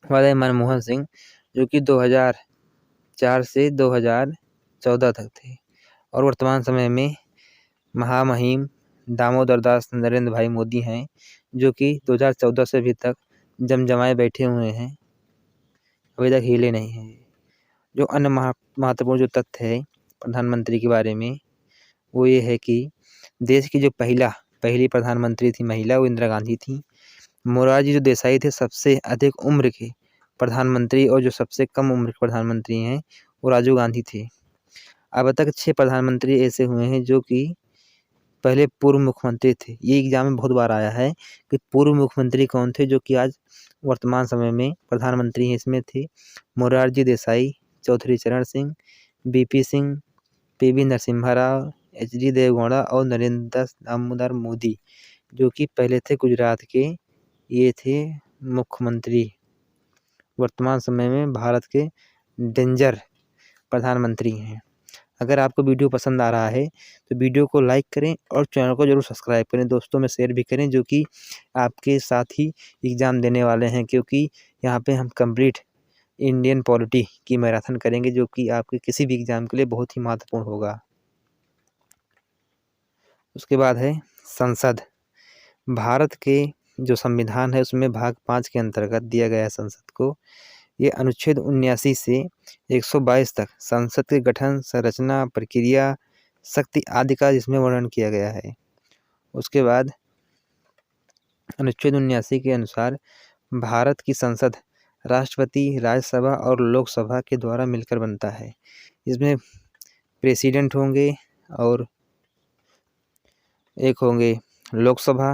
बाद मनमोहन सिंह जो कि 2004 से 2014 तक थे। और वर्तमान समय में महामहिम दामोदर दास नरेंद्र भाई मोदी हैं, जो कि 2014 से अभी तक जमजमाए बैठे हुए हैं, अभी तक हिले नहीं हैं। जो अन्य महत्वपूर्ण जो तथ्य है प्रधानमंत्री के बारे में वो ये है कि देश की जो पहली प्रधानमंत्री थी महिला वो इंदिरा गांधी थी। मोरारजी जो देसाई थे सबसे अधिक उम्र के प्रधानमंत्री, और जो सबसे कम उम्र के प्रधानमंत्री हैं वो राजीव गांधी थे। अब तक 6 प्रधानमंत्री ऐसे हुए हैं जो कि पहले पूर्व मुख्यमंत्री थे। ये एग्जाम में बहुत बार आया है कि पूर्व मुख्यमंत्री कौन थे जो कि आज वर्तमान समय में प्रधानमंत्री हैं। इसमें थे Morarji Desai, Chaudhary Charan Singh, BP Singh, PV Narasimha Rao, HD Deve Gowda और नरेंद्र दामोदर मोदी जो कि पहले थे गुजरात के, ये थे मुख्यमंत्री वर्तमान समय में भारत के डेंजर प्रधानमंत्री हैं। अगर आपको वीडियो पसंद आ रहा है तो वीडियो को लाइक करें और चैनल को जरूर सब्सक्राइब करें, दोस्तों में शेयर भी करें जो कि आपके साथ ही एग्ज़ाम देने वाले हैं, क्योंकि यहाँ पे हम कंप्लीट इंडियन पॉलिटी की मैराथन करेंगे जो कि आपके किसी भी एग्ज़ाम के लिए बहुत ही महत्वपूर्ण होगा। उसके बाद है संसद। भारत के जो संविधान है उसमें भाग 5 के अंतर्गत दिया गया है संसद को। ये अनुच्छेद 79 से 122 तक संसद के गठन, संरचना, प्रक्रिया, शक्ति आदि का जिसमें वर्णन किया गया है। उसके बाद अनुच्छेद 79 के अनुसार भारत की संसद राष्ट्रपति, राज्यसभा और लोकसभा के द्वारा मिलकर बनता है। इसमें प्रेसिडेंट होंगे और एक होंगे लोकसभा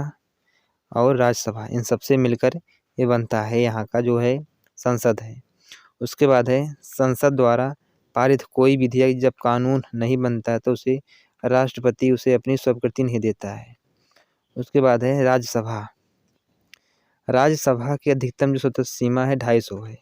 और राज्यसभा, इन सबसे मिलकर ये बनता है, यहाँ का जो है संसद है। उसके बाद है संसद द्वारा पारित कोई विधेयक जब कानून नहीं बनता है तो उसे राष्ट्रपति उसे अपनी स्वीकृति नहीं देता है। उसके बाद है राज्यसभा। राज्यसभा की अधिकतम जो सदस्य सीमा है 250 है,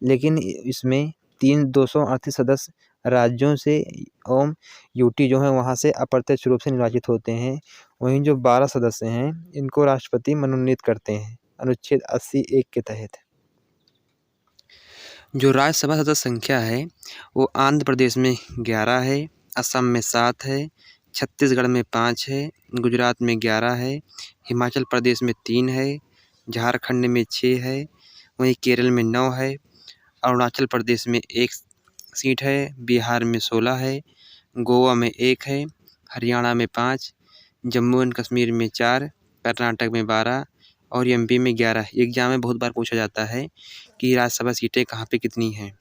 लेकिन इसमें 238 सदस्य राज्यों से एवं यूटी जो है वहाँ से अप्रत्यक्ष रूप से निर्वाचित होते हैं। वहीं जो 12 सदस्य हैं इनको राष्ट्रपति मनोनीत करते हैं अनुच्छेद 80(1) के तहत। जो राज्यसभा सदस्य संख्या है वो आंध्र प्रदेश में 11 है, असम में 7 है, छत्तीसगढ़ में 5 है, गुजरात में 11 है, हिमाचल प्रदेश में 3 है, झारखंड में 6 है, वहीं केरल में 9 है, अरुणाचल प्रदेश में 1 सीट है, बिहार में 16 है, गोवा में 1 है, हरियाणा में 5, जम्मू एंड कश्मीर में 4, कर्नाटक में 12 और MP में 11। एग्जाम में बहुत बार पूछा जाता है कि राज्यसभा सीटें कहाँ पे कितनी हैं,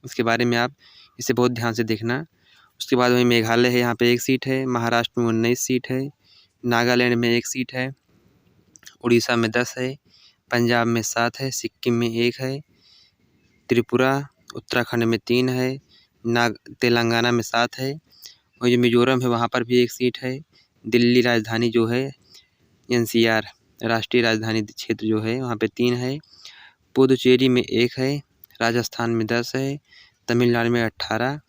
इसके बारे में आप इसे बहुत ध्यान से देखना। उसके बाद वहीं मेघालय है, यहाँ पे 1 सीट है, महाराष्ट्र में 19 सीट है, नागालैंड में 1 सीट है, उड़ीसा में 10 है, पंजाब में 7 है, सिक्किम में 1 है, त्रिपुरा उत्तराखंड में 3 है, तेलंगाना में 7 है, और जो मिजोरम है वहाँ पर भी 1 सीट है, दिल्ली राजधानी जो है NCR राष्ट्रीय राजधानी क्षेत्र जो है वहाँ पे 3 है, पुदुचेरी में 1 है, राजस्थान में 10 है, तमिलनाडु में 18,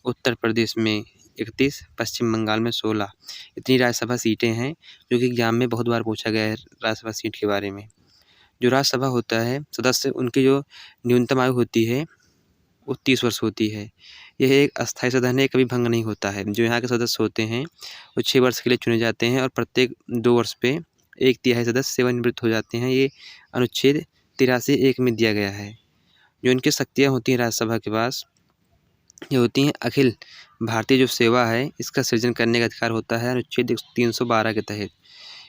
उत्तर प्रदेश में 31, पश्चिम बंगाल में 16। इतनी राज्यसभा सीटें हैं जो कि एग्जाम में बहुत बार पूछा गया है राज्यसभा सीट के बारे में। जो राज्यसभा होता है सदस्य उनकी जो न्यूनतम आयु होती है वो 30 वर्ष होती है। यह एक अस्थायी सदन है, कभी भंग नहीं होता है। जो यहाँ के सदस्य होते हैं वो 6 वर्ष के लिए चुने जाते हैं और प्रत्येक 2 वर्ष पे 1/3 सदस्य सेवानिवृत्त हो जाते हैं। ये अनुच्छेद 83(1) में दिया गया है। जो इनकी शक्तियाँ होती हैं राज्यसभा के पास, ये होती हैं अखिल भारतीय जो सेवा है इसका सृजन करने का अधिकार होता है अनुच्छेद 312 के तहत।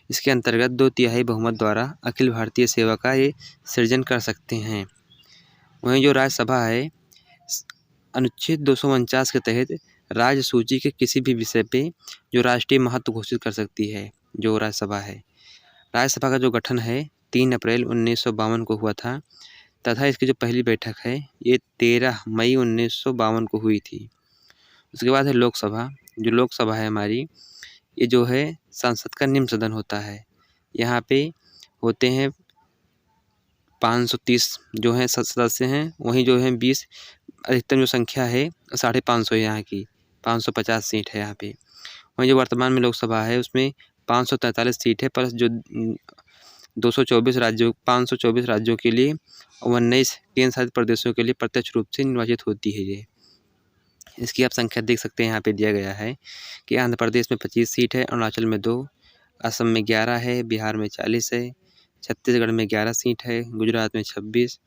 इसके अंतर्गत 2/3 बहुमत द्वारा अखिल भारतीय सेवा का ये सृजन कर सकते हैं। वहीं जो राज्यसभा है अनुच्छेद 249 के तहत राज्य सूची के किसी भी विषय पे जो राष्ट्रीय महत्व घोषित कर सकती है जो राज्यसभा है। राज्यसभा का जो गठन है 3 अप्रैल 1952 को हुआ था तथा इसकी जो पहली बैठक है ये 13 मई 1952 को हुई थी। उसके बाद है लोकसभा। जो लोकसभा है हमारी, ये जो है संसद का निम्न सदन होता है। यहाँ पे होते हैं 530 जो हैं सदस्य हैं, वहीं जो है 20 अधिकतम जो संख्या है 550 है यहाँ की, 550 सीट है यहाँ पे। वहीं जो वर्तमान में लोकसभा है उसमें 543 सीट है, प्लस जो 524 राज्यों के लिए और 19 केंद्र शासित प्रदेशों के लिए प्रत्यक्ष रूप से निर्वाचित होती है ये। इसकी आप संख्या देख सकते हैं, यहाँ पे दिया गया है कि आंध्र प्रदेश में 25 सीट है, अरुणाचल में 2, असम में 11 है, बिहार में 40 है, छत्तीसगढ़ में 11 सीट है, गुजरात में 26,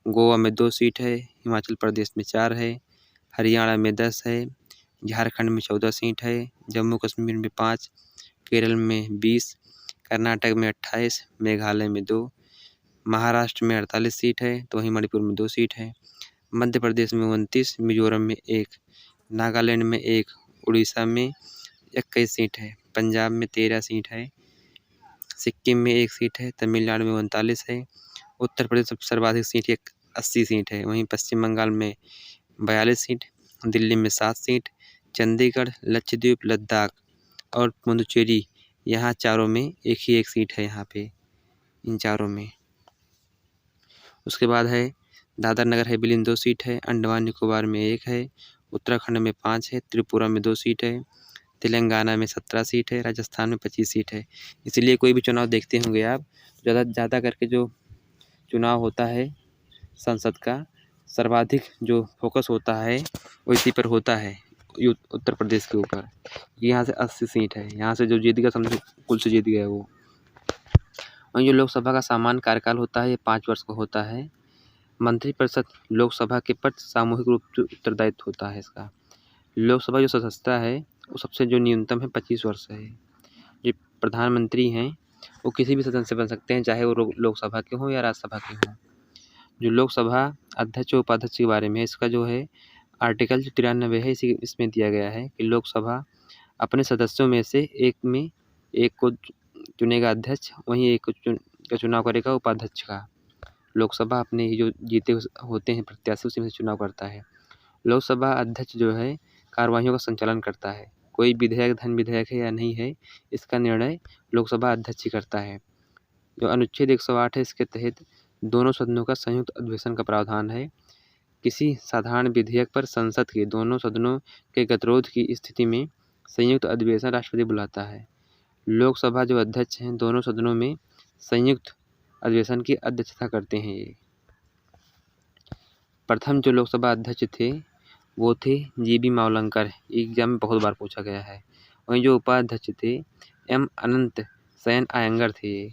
गोवा में 2 सीट है, हिमाचल प्रदेश में 4 है, हरियाणा में 10 है, झारखंड में 14 सीट है, जम्मू कश्मीर में 5, केरल में 20, कर्नाटक में 28, मेघालय में 2, महाराष्ट्र में 48 सीट है, तो वहीं मणिपुर में 2 सीट है, मध्य प्रदेश में 29, मिजोरम में 1, नागालैंड में 1, उड़ीसा में 21 सीट है, पंजाब में 13 सीट है, सिक्किम में 1 सीट है, तमिलनाडु में 39 है, उत्तर प्रदेश सबसे सर्वाधिक सीट 80 सीट है, वहीं पश्चिम बंगाल में 42 सीट, दिल्ली में 7 सीट, चंडीगढ़, लक्षद्वीप, लद्दाख और पुडुचेरी यहाँ चारों में एक ही एक सीट है यहाँ पे, इन चारों में। उसके बाद है दादर नगर हवेली में 2 सीट है, अंडमान निकोबार में 1 है, उत्तराखंड में 5 है, त्रिपुरा में 2 सीट है, तेलंगाना में 17 सीट है, राजस्थान में 25 सीट है। इसलिए कोई भी चुनाव देखते होंगे आप, ज़्यादा करके जो चुनाव होता है संसद का सर्वाधिक जो फोकस होता है वो इसी पर होता है, उत्तर प्रदेश के ऊपर। यहाँ से 80 सीट है, यहाँ से जो जीत गया समझो कुल से जीत गया वो। और जो लोकसभा का सामान्य कार्यकाल होता है ये 5 वर्ष का होता है। मंत्रिपरिषद लोकसभा के प्रति सामूहिक रूप से उत्तरदायित्व होता है इसका। लोकसभा जो सदस्यता है वो सबसे जो न्यूनतम है 25 वर्ष है। जो प्रधानमंत्री हैं वो किसी भी सदन से बन सकते हैं, चाहे वो लोकसभा के हों या राज्यसभा के हों। जो लोकसभा अध्यक्ष और उपाध्यक्ष के बारे में इसका जो है आर्टिकल जो 93 है इसमें दिया गया है कि लोकसभा अपने सदस्यों में से एक को चुनेगा अध्यक्ष, वहीं एक का चुनाव करेगा उपाध्यक्ष का। लोकसभा अपने जो जीते होते हैं प्रत्याशी उसी में से चुनाव करता है। लोकसभा अध्यक्ष जो है कार्यवाहियों का संचालन करता है। कोई विधेयक धन विधेयक है या नहीं है इसका निर्णय लोकसभा अध्यक्ष ही करता है। जो अनुच्छेद 108 है इसके तहत दोनों सदनों का संयुक्त अधिवेशन का प्रावधान है। किसी साधारण विधेयक पर संसद के दोनों सदनों के गतिरोध की स्थिति में संयुक्त अधिवेशन राष्ट्रपति बुलाता है। लोकसभा जो अध्यक्ष हैं दोनों सदनों में संयुक्त अधिवेशन की अध्यक्षता करते हैं। ये प्रथम जो लोकसभा अध्यक्ष थे वो थे जीबी मावलंकर, एग्जाम में बहुत बार पूछा गया है। वहीं जो उपाध्यक्ष थे एम अनंत शयन अयंगर थे।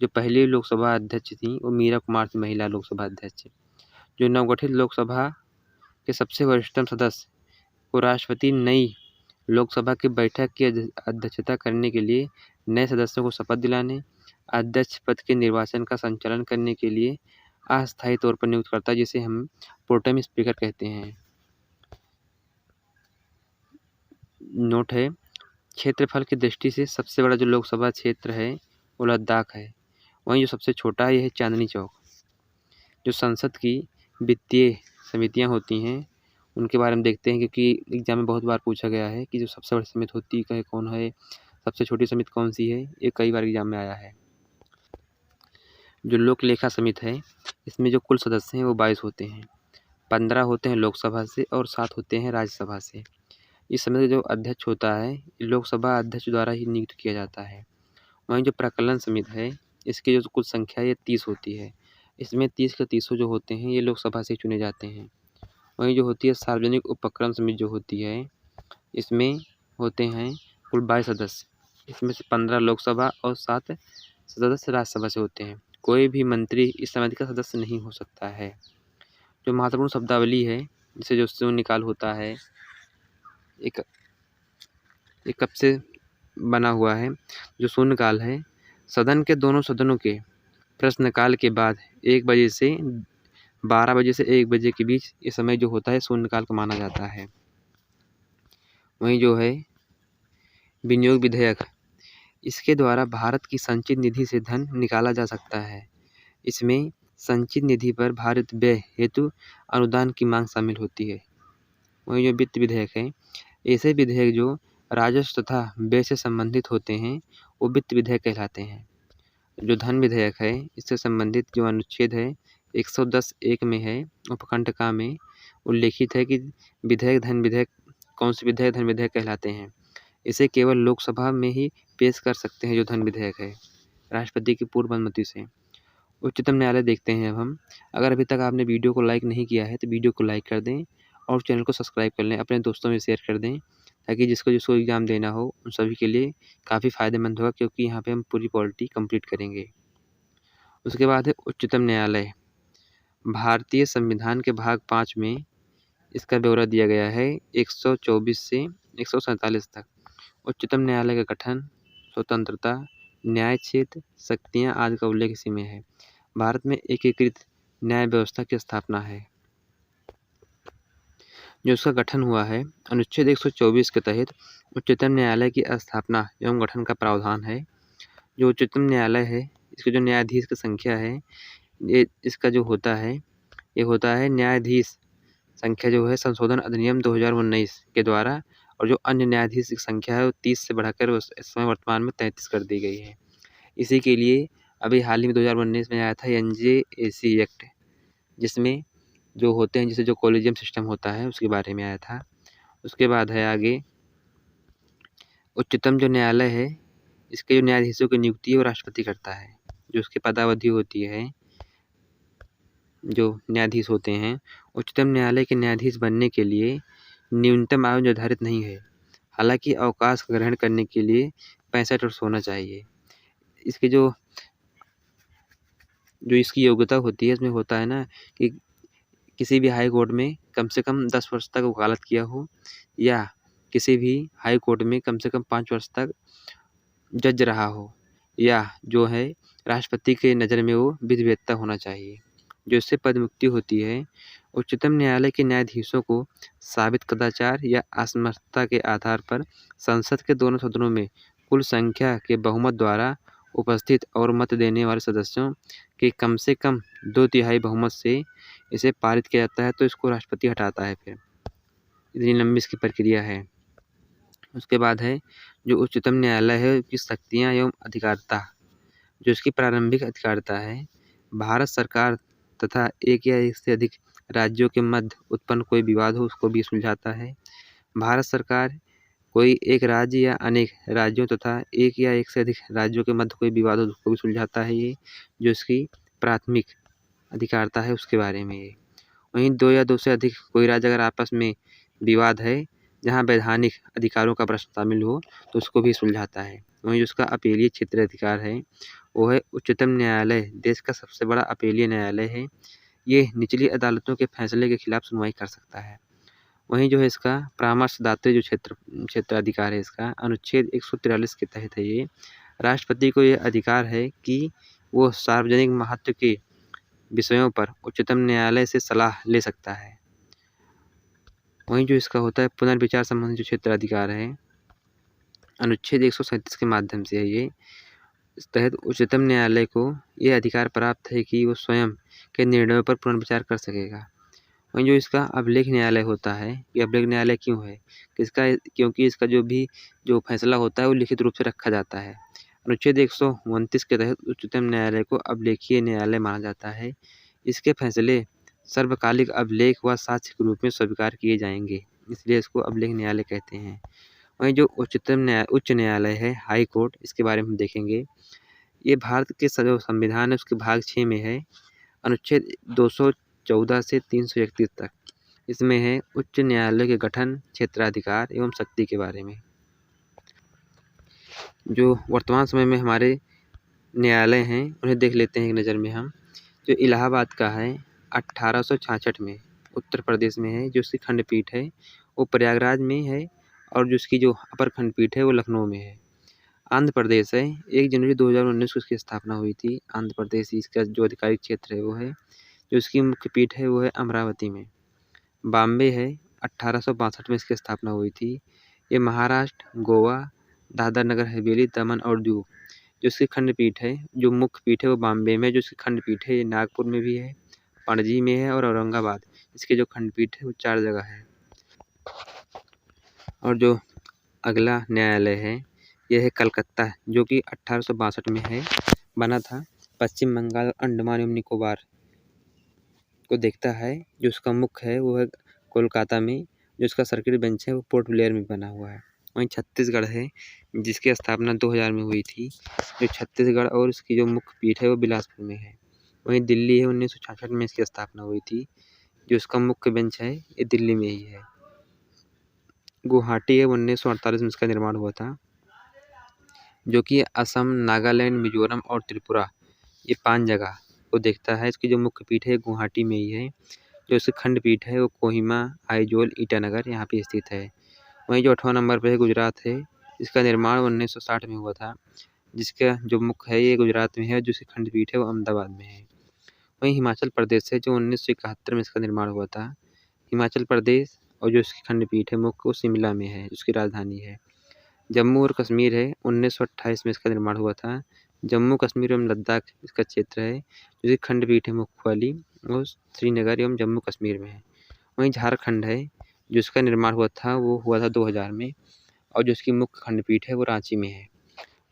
जो पहली लोकसभा अध्यक्ष थी वो मीरा कुमार थी, महिला लोकसभा अध्यक्ष। जो नवगठित लोकसभा के सबसे वरिष्ठतम सदस्य को राष्ट्रपति नई लोकसभा की बैठक की अध्यक्षता करने के लिए नए सदस्यों को शपथ दिलाने, अध्यक्ष पद के निर्वाचन का संचालन करने के लिए अस्थायी तौर पर नियुक्त करता है, जिसे हम प्रोटेम स्पीकर कहते हैं। नोट है, क्षेत्रफल की दृष्टि से सबसे बड़ा जो लोकसभा क्षेत्र है वो लद्दाख है। वहीं जो सबसे छोटा है यह है चांदनी चौक। जो संसद की वित्तीय समितियां होती हैं उनके बारे में देखते हैं, क्योंकि एग्जाम में बहुत बार पूछा गया है कि जो सबसे बड़ी समिति होती है कौन है, सबसे छोटी समिति कौन सी है, ये कई बार एग्जाम में आया है। जो लोक लेखा समिति है इसमें जो कुल सदस्य हैं वो 22 होते हैं, 15 होते हैं लोकसभा से और 7 होते हैं राज्यसभा से। इस समिति जो अध्यक्ष होता है लोकसभा अध्यक्ष द्वारा ही नियुक्त किया जाता है। वहीं जो प्राक्कलन समिति है इसकी जो कुल संख्या ये 30 होती है। इसमें 30 के 30 जो होते हैं ये लोकसभा से चुने जाते हैं। वहीं जो होती है सार्वजनिक उपक्रम समिति जो होती है, इसमें होते हैं कुल 22 सदस्य। इसमें से 15 लोकसभा और 7 सदस्य राज्यसभा से होते हैं। कोई भी मंत्री इस समिति का सदस्य नहीं हो सकता है। जो महत्वपूर्ण शब्दावली है, जिसे जो शून्य काल होता है, एक कब से बना हुआ है। जो शून्य काल है, सदन के दोनों सदनों के प्रश्नकाल के बाद 1 बजे से 12 बजे से 1 बजे के बीच ये समय जो होता है शून्यकाल का माना जाता है। वहीं जो है विनियोग विधेयक, इसके द्वारा भारत की संचित निधि से धन निकाला जा सकता है। इसमें संचित निधि पर भारत व्यय हेतु अनुदान की मांग शामिल होती है। वहीं जो वित्त विधेयक है, ऐसे विधेयक जो राजस्व तथा व्यय से संबंधित होते हैं वो वित्त विधेयक कहलाते हैं। जो धन विधेयक है, इससे संबंधित जो अनुच्छेद है 110(1) में है, उपखंड का में उल्लेखित है कि विधेयक धन विधेयक कौन से विधेयक धन विधेयक कहलाते हैं। इसे केवल लोकसभा में ही पेश कर सकते हैं जो धन विधेयक है, राष्ट्रपति की पूर्व अनुमति से। उच्चतम न्यायालय देखते हैं अब हम। अगर अभी तक आपने वीडियो को लाइक नहीं किया है तो वीडियो को लाइक कर दें और चैनल को सब्सक्राइब कर लें, अपने दोस्तों में शेयर कर दें, ताकि जिसको एग्ज़ाम देना हो उन सभी के लिए काफ़ी फ़ायदेमंद होगा, क्योंकि यहाँ पे हम पूरी पॉलिटी कंप्लीट करेंगे। उसके बाद है उच्चतम न्यायालय। भारतीय संविधान के भाग 5 में इसका ब्यौरा दिया गया है 124 से 147 तक। उच्चतम न्यायालय का गठन, स्वतंत्रता, न्याय क्षेत्र, शक्तियाँ आदि का उल्लेख इसी में है। भारत में एकीकृत न्याय व्यवस्था की स्थापना है। जो उसका गठन हुआ है, अनुच्छेद 124 के तहत उच्चतम न्यायालय की स्थापना एवं गठन का प्रावधान है। जो उच्चतम न्यायालय है, इसके जो न्यायाधीश की संख्या है, ये इसका जो होता है, ये होता है न्यायाधीश संख्या जो है संशोधन अधिनियम 2019 के द्वारा, और जो अन्य न्यायाधीश की संख्या है वो 30 से बढ़ाकर इस समय वर्तमान में 33 कर दी गई है। इसी के लिए अभी हाल ही में 2019 में आया था NJAC एक्ट, जिसमें जो होते हैं, जिसे जो कॉलेजियम सिस्टम होता है उसके बारे में आया था। उसके बाद है आगे उच्चतम जो न्यायालय है, इसके जो न्यायाधीशों की नियुक्ति है वो राष्ट्रपति करता है। जो उसकी पदावधि होती है, जो न्यायाधीश होते हैं, उच्चतम न्यायालय के न्यायाधीश बनने के लिए न्यूनतम आयु निर्धारित नहीं है। हालांकि अवकाश ग्रहण करने के लिए 65 वर्ष होना चाहिए। इसके जो इसकी योग्यता होती है, इसमें होता है ना कि किसी भी हाई कोर्ट में कम से कम 10 वर्ष तक वकालत किया हो, या किसी भी हाई कोर्ट में कम से कम 5 वर्ष तक जज रहा हो, या जो है राष्ट्रपति के नज़र में वो विधिवेत्ता होना चाहिए। जो इससे पद मुक्ति होती है, उच्चतम न्यायालय के न्यायाधीशों को साबित कदाचार या असमर्थता के आधार पर संसद के दोनों सदनों में कुल संख्या के बहुमत द्वारा उपस्थित और मत देने वाले सदस्यों के कम से कम 2/3 बहुमत से इसे पारित किया जाता है, तो इसको राष्ट्रपति हटाता है। फिर इतनी लंबी इसकी प्रक्रिया है। उसके बाद है जो उच्चतम न्यायालय है उसकी शक्तियाँ एवं अधिकारिता। जो इसकी प्रारंभिक अधिकारिता है, भारत सरकार तथा एक या एक से अधिक राज्यों के मध्य उत्पन्न कोई विवाद हो उसको भी सुलझाता है। भारत सरकार कोई एक राज्य या अनेक राज्यों तथा एक या एक से अधिक राज्यों के मध्य कोई विवाद हो उसको भी सुलझाता है। ये जो इसकी प्राथमिक अधिकारिता है उसके बारे में ये। वहीं 2 या 2 से अधिक कोई राज्य अगर आपस में विवाद है जहाँ वैधानिक अधिकारों का प्रश्न शामिल हो तो उसको भी सुलझाता है। वहीं उसका अपीलीय क्षेत्र अधिकार है वो है उच्चतम न्यायालय देश का सबसे बड़ा अपीलीय न्यायालय है। ये निचली अदालतों के फैसले के खिलाफ सुनवाई कर सकता है। वहीं जो है इसका परामर्शदात्री जो क्षेत्राधिकार है, इसका अनुच्छेद 143 के तहत है ये। राष्ट्रपति को यह अधिकार है कि वो सार्वजनिक महत्व के विषयों पर उच्चतम न्यायालय से सलाह ले सकता है। वहीं जो इसका होता है पुनर्विचार संबंधी जो क्षेत्राधिकार है, अनुच्छेद 137 के माध्यम से है ये। इस तहत उच्चतम न्यायालय को यह अधिकार प्राप्त है कि वो स्वयं के निर्णयों पर पुनर्विचार कर सकेगा। वहीं जो इसका अभिलेख न्यायालय होता है, ये अभिलेख न्यायालय क्यों है, क्योंकि इसका जो फैसला होता है वो लिखित रूप से रखा जाता है। अनुच्छेद 129 के तहत उच्चतम न्यायालय को अभिलेखीय न्यायालय माना जाता है। इसके फैसले सर्वकालिक अभिलेख व साक्ष्य के रूप में स्वीकार किए जाएंगे, इसलिए इसको अभिलेख न्यायालय कहते हैं। वहीं जो उच्च न्यायालय है, हाई कोर्ट, इसके बारे में हम देखेंगे। ये भारत के जो संविधान है उसके भाग 6 में है, अनुच्छेद 214 से 331 तक। इसमें है उच्च न्यायालय के गठन, क्षेत्राधिकार एवं शक्ति के बारे में। जो वर्तमान समय में हमारे न्यायालय हैं उन्हें देख लेते हैं एक नज़र में हम। जो इलाहाबाद का है 1866 में उत्तर प्रदेश में है, जो उसकी खंडपीठ है वो प्रयागराज में है, और जो उसकी जो अपर खंडपीठ है वो लखनऊ में है। आंध्र प्रदेश है 1 जनवरी 2019 को इसकी स्थापना हुई थी। आंध्र प्रदेश इसका जो आधिकारिक क्षेत्र है वो है। जो इसकी मुख्य पीठ है वो है अमरावती में। बॉम्बे है 1862 में इसकी स्थापना हुई थी। ये महाराष्ट्र, गोवा, दादरा नगर हवेली, दमन और दीव जो इसकी खंडपीठ है, जो मुख्य पीठ है वो बॉम्बे में। जो इसकी खंडपीठ है ये नागपुर में भी है, पणजी में है और औरंगाबाद। इसके जो खंडपीठ है वो 4 जगह है। और जो अगला न्यायालय है यह है कलकत्ता, जो कि 1862 में है, बना था। पश्चिम बंगाल, अंडमान एवं निकोबार को देखता है। जो उसका मुख्य है वो है कोलकाता में। जो उसका सर्किट बेंच है वो पोर्ट ब्लेयर में बना हुआ है। वहीं छत्तीसगढ़ है जिसकी स्थापना 2000 में हुई थी। जो छत्तीसगढ़ और उसकी जो मुख्य पीठ है वो बिलासपुर में है। वहीं दिल्ली है 1966 में इसकी स्थापना हुई थी। जो उसका मुख्य बेंच है ये दिल्ली में ही है। गुवाहाटी है 1948 में इसका निर्माण हुआ था, जो कि असम, नागालैंड, मिजोरम और त्रिपुरा ये 5 जगह को देखता है। इसकी जो मुख्य पीठ है गुवाहाटी में ही है। जो इसकी खंडपीठ है वो कोहिमा, आइजोल, ईटानगर यहाँ पे स्थित है। वहीं जो 8वां नंबर पे है गुजरात है। इसका निर्माण 1960 में हुआ था, जिसका जो मुख्य है ये गुजरात में है। जो इसकी खंडपीठ है वो अहमदाबाद में है। वहीं हिमाचल प्रदेश है, जो 1971 में इसका निर्माण हुआ था। हिमाचल प्रदेश और जो इसकी खंडपीठ है मुख्य वो शिमला में है, उसकी राजधानी है। जम्मू और कश्मीर है 1928 में इसका निर्माण हुआ था। जम्मू कश्मीर एवं लद्दाख इसका क्षेत्र है, जिसकी खंडपीठ है मुख्य वाली वो श्रीनगर एवं जम्मू कश्मीर में है। वहीं झारखंड है, जो इसका निर्माण हुआ था वो हुआ था 2000 में, और जो इसकी मुख्य खंडपीठ है वो रांची में है।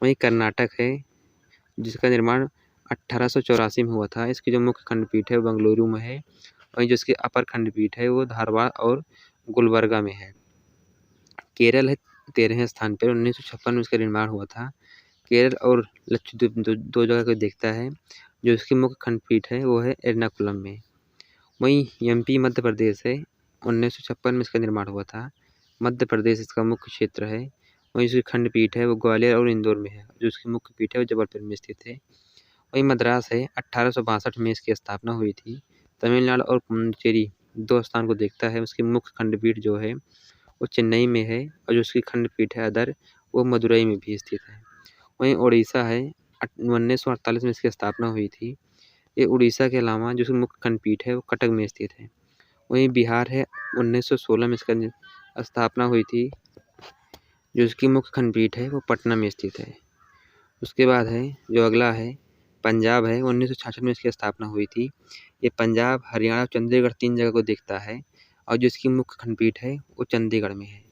वहीं कर्नाटक है, जिसका निर्माण 1884 में हुआ था। इसकी जो मुख्य खंडपीठ है वो बेंगलुरु में है। वहीं जो इसकी अपर खंडपीठ है वो धारवाड़ और गुलबर्गा में है। केरल है 13वें स्थान पर, 1956 में इसका निर्माण हुआ था। केरल और लक्षद्वीप दो जगह को देखता है। जो इसकी मुख्य खंडपीठ है वो है एर्नाकुलम में। वहीं एमपी मध्य प्रदेश है 1956 में इसका निर्माण हुआ था। मध्य प्रदेश इसका मुख्य क्षेत्र है। वहीं इसकी खंडपीठ है वो ग्वालियर और इंदौर में है। जो इसकी मुख्य पीठ है वो जबलपुर में स्थित है। वहीं मद्रास है 1862 में इसकी स्थापना हुई थी। तमिलनाडु और पुडुचेरी 2 स्थान को देखता है। उसकी मुख्य खंडपीठ जो है वो चेन्नई में है, और जो उसकी खंडपीठ है अदर वो मदुरई में भी स्थित है। वहीं उड़ीसा है 1948 में इसकी स्थापना हुई थी। ये उड़ीसा के अलावा जो उसकी मुख्य खंडपीठ है वो कटक में स्थित है। वहीं बिहार है 1916 में इसका स्थापना हुई थी। जो इसकी मुख्य खंडपीठ है वो पटना में स्थित है। उसके बाद है जो अगला है पंजाब है 1966 में इसकी स्थापना हुई थी। ये पंजाब, हरियाणा, चंडीगढ़ 3 जगह को देखता है, और जो इसकी मुख्य खंडपीठ है वो चंडीगढ़ में है।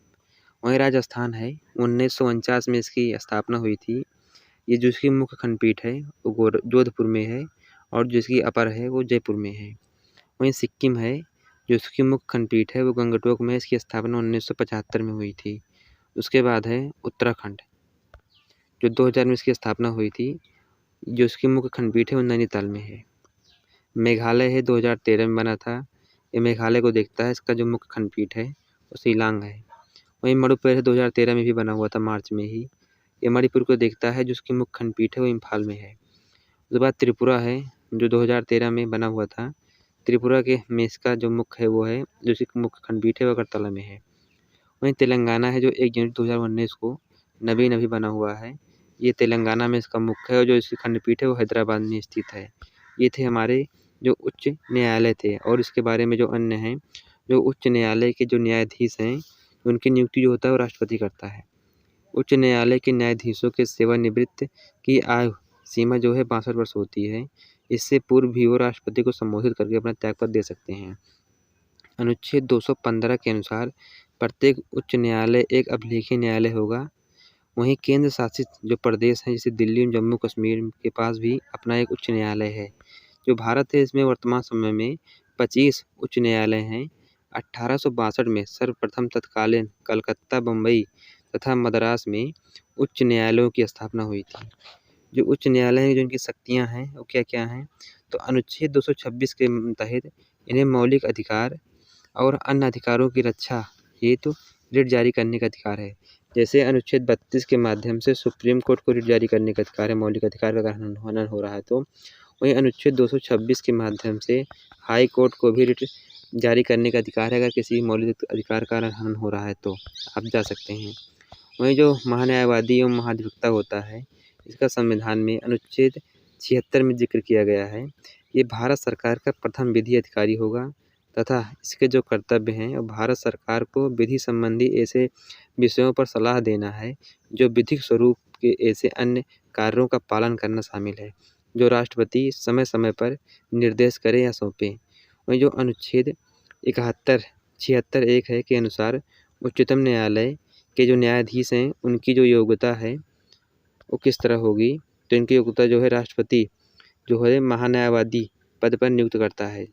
वहीं राजस्थान है 1949 में इसकी स्थापना हुई थी। ये जो इसकी मुख्य खंडपीठ है वो जोधपुर में है, और जो इसकी अपर है वो जयपुर में है। वहीं सिक्किम है, जो इसकी मुख्य खंडपीठ है वो गंगटोक में। इसकी स्थापना 1975 में हुई थी। उसके बाद है उत्तराखंड, जो 2000 में इसकी स्थापना हुई थी। जो इसकी मुख्य खंडपीठ है वो नैनीताल में है। मेघालय है 2013 में बना था। ये मेघालय को देखता है। इसका जो मुख्य खंडपीठ है वो शिलांग है। वहीं मणिपुर है 2013 में भी बना हुआ था, मार्च में ही। ये मणिपुर को देखता है। जो उसकी मुख्य खंडपीठ है वो इम्फाल में है। उसके बाद त्रिपुरा है, जो 2013 में बना हुआ था। त्रिपुरा के में इसका जो मुख्य है वो है, जो इसकी मुख्य खंडपीठ है वो अगरतला में है। वहीं तेलंगाना है, जो 1 जनवरी 2019 को नवीन अभी बना हुआ है। ये तेलंगाना में इसका मुख्य है, और जो इसकी खंडपीठ है वो हैदराबाद में स्थित है। ये थे हमारे जो उच्च न्यायालय थे। और इसके बारे में जो अन्य हैं, जो उच्च न्यायालय के जो न्यायाधीश हैं, उनकी नियुक्ति जो होता है वो राष्ट्रपति करता है। उच्च न्यायालय के न्यायाधीशों के सेवानिवृत्त की आयु सीमा जो है 62 वर्ष होती है। इससे पूर्व भी वो राष्ट्रपति को संबोधित करके अपना त्यागपत्र दे सकते हैं। अनुच्छेद 215 के अनुसार प्रत्येक उच्च न्यायालय एक अभिलेखीय न्यायालय होगा। वहीं केंद्र शासित जो प्रदेश हैं, जैसे दिल्ली और जम्मू कश्मीर के पास भी अपना एक उच्च न्यायालय है। जो भारत है इसमें वर्तमान समय में 25 उच्च न्यायालय हैं। 1862 में सर्वप्रथम तत्कालीन कलकत्ता, बम्बई तथा मद्रास में उच्च न्यायालयों की स्थापना हुई थी। जो उच्च न्यायालय हैं, जो इनकी शक्तियाँ हैं वो क्या क्या हैं, तो अनुच्छेद 226 के तहत इन्हें मौलिक अधिकार और अन्य अधिकारों की रक्षा हेतु रिट जारी करने का अधिकार है। जैसे अनुच्छेद 32 के माध्यम से सुप्रीम कोर्ट को रिट जारी करने का अधिकार है, मौलिक अधिकार का अगर हनन हो रहा है तो। वहीं अनुच्छेद 226 के माध्यम से हाई कोर्ट को भी रिट जारी करने का अधिकार है, अगर किसी मौलिक अधिकार का हनन हो रहा है तो आप जा सकते हैं। वहीं जो महान्यायवादी एवं महाधिवक्ता होता है, इसका संविधान में अनुच्छेद 76 में जिक्र किया गया है। ये भारत सरकार का प्रथम विधि अधिकारी होगा तथा इसके जो कर्तव्य हैं वो भारत सरकार को विधि संबंधी ऐसे विषयों पर सलाह देना है जो विधिक स्वरूप के ऐसे अन्य कार्यों का पालन करना शामिल है जो राष्ट्रपति समय समय पर निर्देश करे या सौंपे। वहीं जो अनुच्छेद 76(1) है के अनुसार उच्चतम न्यायालय के जो न्यायाधीश हैं उनकी जो योग्यता है वो किस तरह होगी, तो इनकी योग्यता जो है राष्ट्रपति जो है महान्यायवादी पद पर नियुक्त करता है।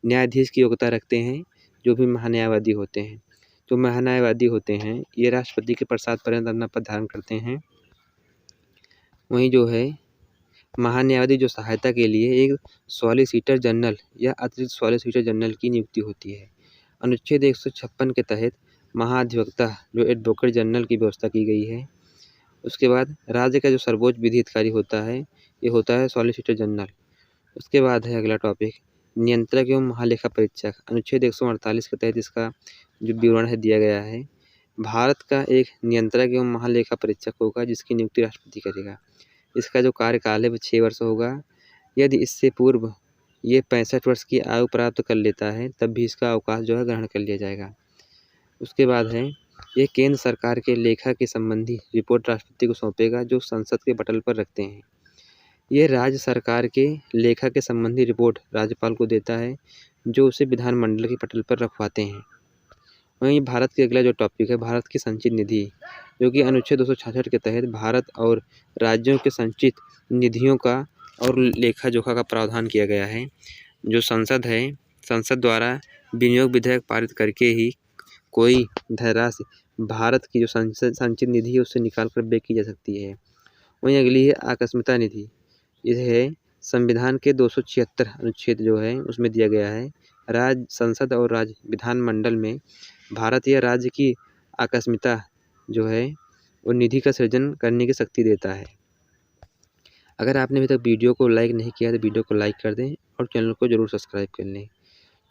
न्यायाधीश की योग्यता रखते हैं जो भी महान्यायवादी होते हैं। जो महान्यायवादी होते हैं ये राष्ट्रपति के प्रसाद पर्यंत अपना पद धारण करते हैं। वहीं जो है महान्यायवादी जो सहायता के लिए एक सॉलिसिटर जनरल या अतिरिक्त सॉलिसिटर जनरल की नियुक्ति होती है। अनुच्छेद 156 के तहत महाधिवक्ता जो एडवोकेट जनरल की व्यवस्था की गई है। उसके बाद राज्य का जो सर्वोच्च विधि अधिकारी होता है ये होता है सॉलिसिटर जनरल। उसके बाद है अगला टॉपिक नियंत्रक एवं महालेखा परीक्षक। अनुच्छेद 148 के तहत इसका जो विवरण है दिया गया है। भारत का एक नियंत्रक एवं महालेखा परीक्षक होगा जिसकी नियुक्ति राष्ट्रपति करेगा। इसका जो कार्यकाल है वो 6 वर्ष होगा। यदि इससे पूर्व ये 65 वर्ष की आयु प्राप्त कर लेता है तब भी इसका अवकाश जो है ग्रहण कर लिया जाएगा। उसके बाद है ये केंद्र सरकार के लेखा के संबंधी रिपोर्ट राष्ट्रपति को सौंपेगा जो संसद के पटल पर रखते हैं। ये राज्य सरकार के लेखा के संबंधी रिपोर्ट राज्यपाल को देता है जो उसे विधानमंडल के पटल पर रखवाते हैं। वहीं भारत के अगला जो टॉपिक है भारत की संचित निधि, जो कि अनुच्छेद 266 के तहत भारत और राज्यों के संचित निधियों का और लेखा जोखा का प्रावधान किया गया है। जो संसद है, संसद द्वारा विनियोग विधेयक पारित करके ही कोई धनराशि भारत की जो संचित निधि है उससे निकाल कर व्यय की जा सकती है। वहीं अगली है आकस्मिकता निधि। यह संविधान के 276 अनुच्छेद जो है उसमें दिया गया है। राज्य संसद और राज्य विधानमंडल में भारत या राज्य की आकस्मिकता जो है वो निधि का सृजन करने की शक्ति देता है। अगर आपने अभी तक वीडियो को लाइक नहीं किया तो वीडियो को लाइक कर दें और चैनल को जरूर सब्सक्राइब कर लें।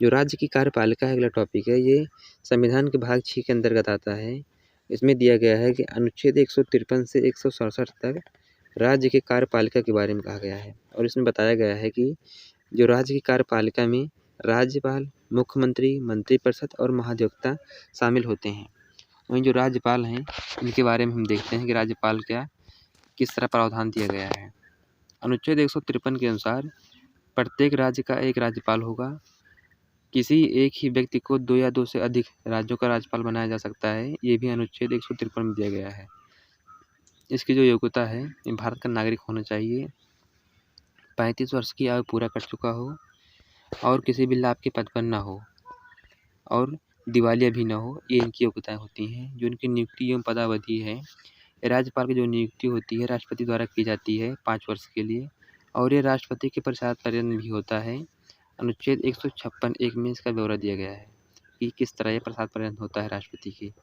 जो राज्य की कार्यपालिका है अगला टॉपिक है, ये संविधान के भाग 6 के अंतर्गत आता है। इसमें दिया गया है कि अनुच्छेद 153 से 167 तक राज्य की कार्यपालिका के बारे में कहा गया है और इसमें बताया गया है कि जो राज्य की कार्यपालिका में राज्यपाल, मुख्यमंत्री, मंत्रिपरिषद और महाधिवक्ता शामिल होते हैं। वहीं जो राज्यपाल हैं इनके बारे में हम देखते हैं कि राज्यपाल क्या किस तरह प्रावधान दिया गया है। अनुच्छेद 153 के अनुसार प्रत्येक राज्य का एक राज्यपाल होगा। किसी एक ही व्यक्ति को 2 या 2 से अधिक राज्यों का राज्यपाल बनाया जा सकता है। ये भी अनुच्छेद 153 में दिया गया है। इसकी जो योग्यता है ये भारत का नागरिक होना चाहिए, 35 वर्ष की आयु पूरा कर चुका हो और किसी भी लाभ के पद पर न हो और दिवालिया भी न हो। ये इनकी योग्यताएं होती हैं। जो इनकी नियुक्ति एवं पदावधि है, राज्यपाल की जो नियुक्ति होती है राष्ट्रपति द्वारा की जाती है 5 वर्ष के लिए और ये राष्ट्रपति के प्रसाद पर्यंत भी होता है। अनुच्छेद 156(1) में इसका ब्यौरा दिया गया है कि किस तरह ये प्रसाद पर्यंत होता है राष्ट्रपति की।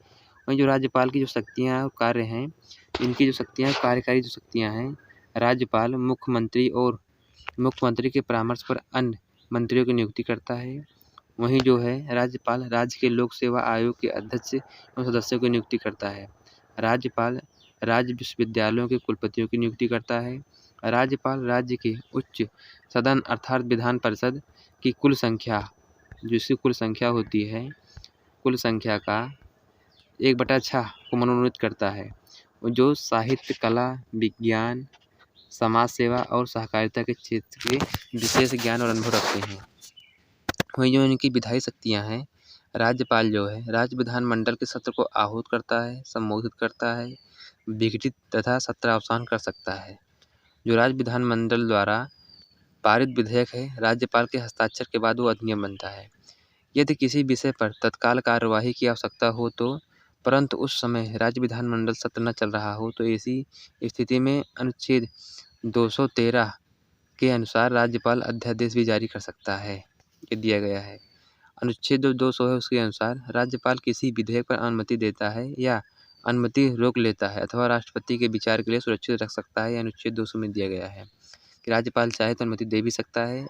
वहीं जो राज्यपाल की जो शक्तियाँ और कार्य हैं, इनकी जो शक्तियाँ कार्यकारी जो शक्तियाँ हैं, राज्यपाल मुख्यमंत्री और मुख्यमंत्री के परामर्श पर अन्य मंत्रियों की नियुक्ति करता है। वहीं जो है राज्यपाल राज्य के लोक सेवा आयोग के अध्यक्ष और सदस्यों की नियुक्ति करता है। राज्यपाल राज्य विश्वविद्यालयों के कुलपतियों की नियुक्ति करता है। राज्यपाल राज्य के उच्च सदन अर्थात विधान परिषद की कुल संख्या, जिसकी कुल संख्या होती है, कुल संख्या का 1/6 को मनोनीत करता है। जो साहित्य, कला, विज्ञान, समाज सेवा और सहकारिता के क्षेत्र के विशेष ज्ञान और अनुभव रखते हैं। वहीं जो इनकी विधायी शक्तियाँ हैं, राज्यपाल जो है राज्य विधानमंडल के सत्र को आहूत करता है, संबोधित करता है, विघटित तथा सत्रावसान कर सकता है। जो राज्य विधानमंडल द्वारा पारित विधेयक है, राज्यपाल के हस्ताक्षर के बाद वो अधिनियम बनता है। यदि किसी विषय पर तत्काल कार्यवाही की आवश्यकता हो तो, परंतु उस समय राज्य विधानमंडल सत्र न चल रहा हो तो ऐसी स्थिति में अनुच्छेद 213 के अनुसार राज्यपाल अध्यादेश भी जारी कर सकता है। ये दिया गया है। अनुच्छेद जो 200 है उसके अनुसार राज्यपाल किसी विधेयक पर अनुमति देता है या अनुमति रोक लेता है अथवा राष्ट्रपति के विचार के लिए सुरक्षित रख सकता है। अनुच्छेद 200 में दिया गया है कि राज्यपाल चाहे तो अनुमति दे भी सकता है,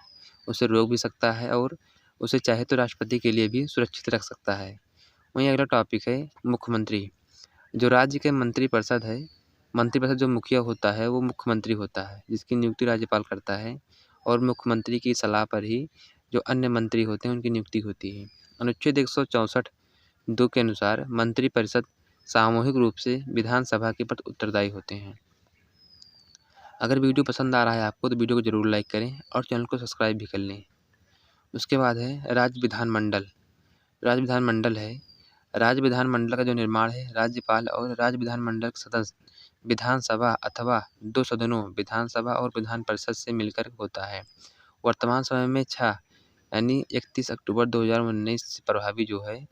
उसे रोक भी सकता है और उसे चाहे तो राष्ट्रपति के लिए भी सुरक्षित रख सकता है। वहीं अगला टॉपिक है मुख्यमंत्री। जो राज्य के मंत्रिपरिषद है, मंत्रिपरिषद जो मुखिया होता है वो मुख्यमंत्री होता है, जिसकी नियुक्ति राज्यपाल करता है और मुख्यमंत्री की सलाह पर ही जो अन्य मंत्री होते हैं उनकी नियुक्ति होती है। अनुच्छेद 164(2) के अनुसार मंत्रिपरिषद सामूहिक रूप से विधानसभा के प्रति उत्तरदायी होते हैं। अगर वीडियो पसंद आ रहा है आपको तो वीडियो को जरूर लाइक करें और चैनल को सब्सक्राइब भी कर लें। उसके बाद है राज्य विधानमंडल। राज्य विधानमंडल है, राज्य विधानमंडल का जो निर्माण है राज्यपाल और राज्य विधानमंडल के सदस्य विधानसभा अथवा 2 सदनों विधानसभा और विधान परिषद से मिलकर होता है। वर्तमान समय में 6 यानी 31 अक्टूबर 2019 से प्रभावी जो है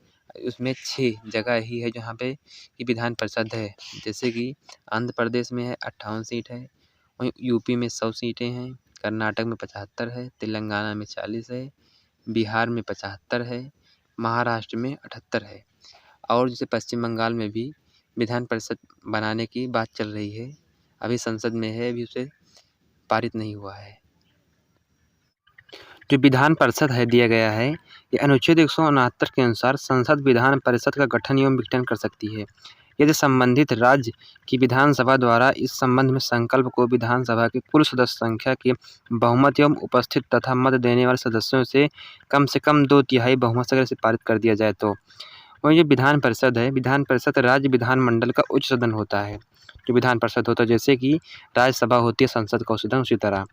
उसमें 6 जगह ही है जहाँ पे कि विधान परिषद है। जैसे कि आंध्र प्रदेश में है 58 सीट है, वहीं यूपी में 100 सीटें हैं, कर्नाटक में 75 है, तेलंगाना में 40 है, बिहार में 75 है, महाराष्ट्र में 78 है और जैसे पश्चिम बंगाल में भी विधान परिषद बनाने की बात चल रही है, अभी संसद में है, अभी उसे पारित नहीं हुआ है। जो विधान परिषद है दिया गया है ये अनुच्छेद 169 के अनुसार संसद विधान परिषद का गठन एवं विघटन कर सकती है यदि संबंधित राज्य की विधानसभा द्वारा इस संबंध में संकल्प को विधानसभा की कुल सदस्य संख्या के बहुमत एवं उपस्थित तथा मत देने वाले सदस्यों से कम 2/3 बहुमत से पारित कर दिया जाए तो। वहीं जो विधान परिषद है, विधान परिषद राज्य विधानमंडल का उच्च सदन होता है। जो विधान परिषद होता है जैसे कि राज्यसभा होती है संसद का सदन, उसी तरह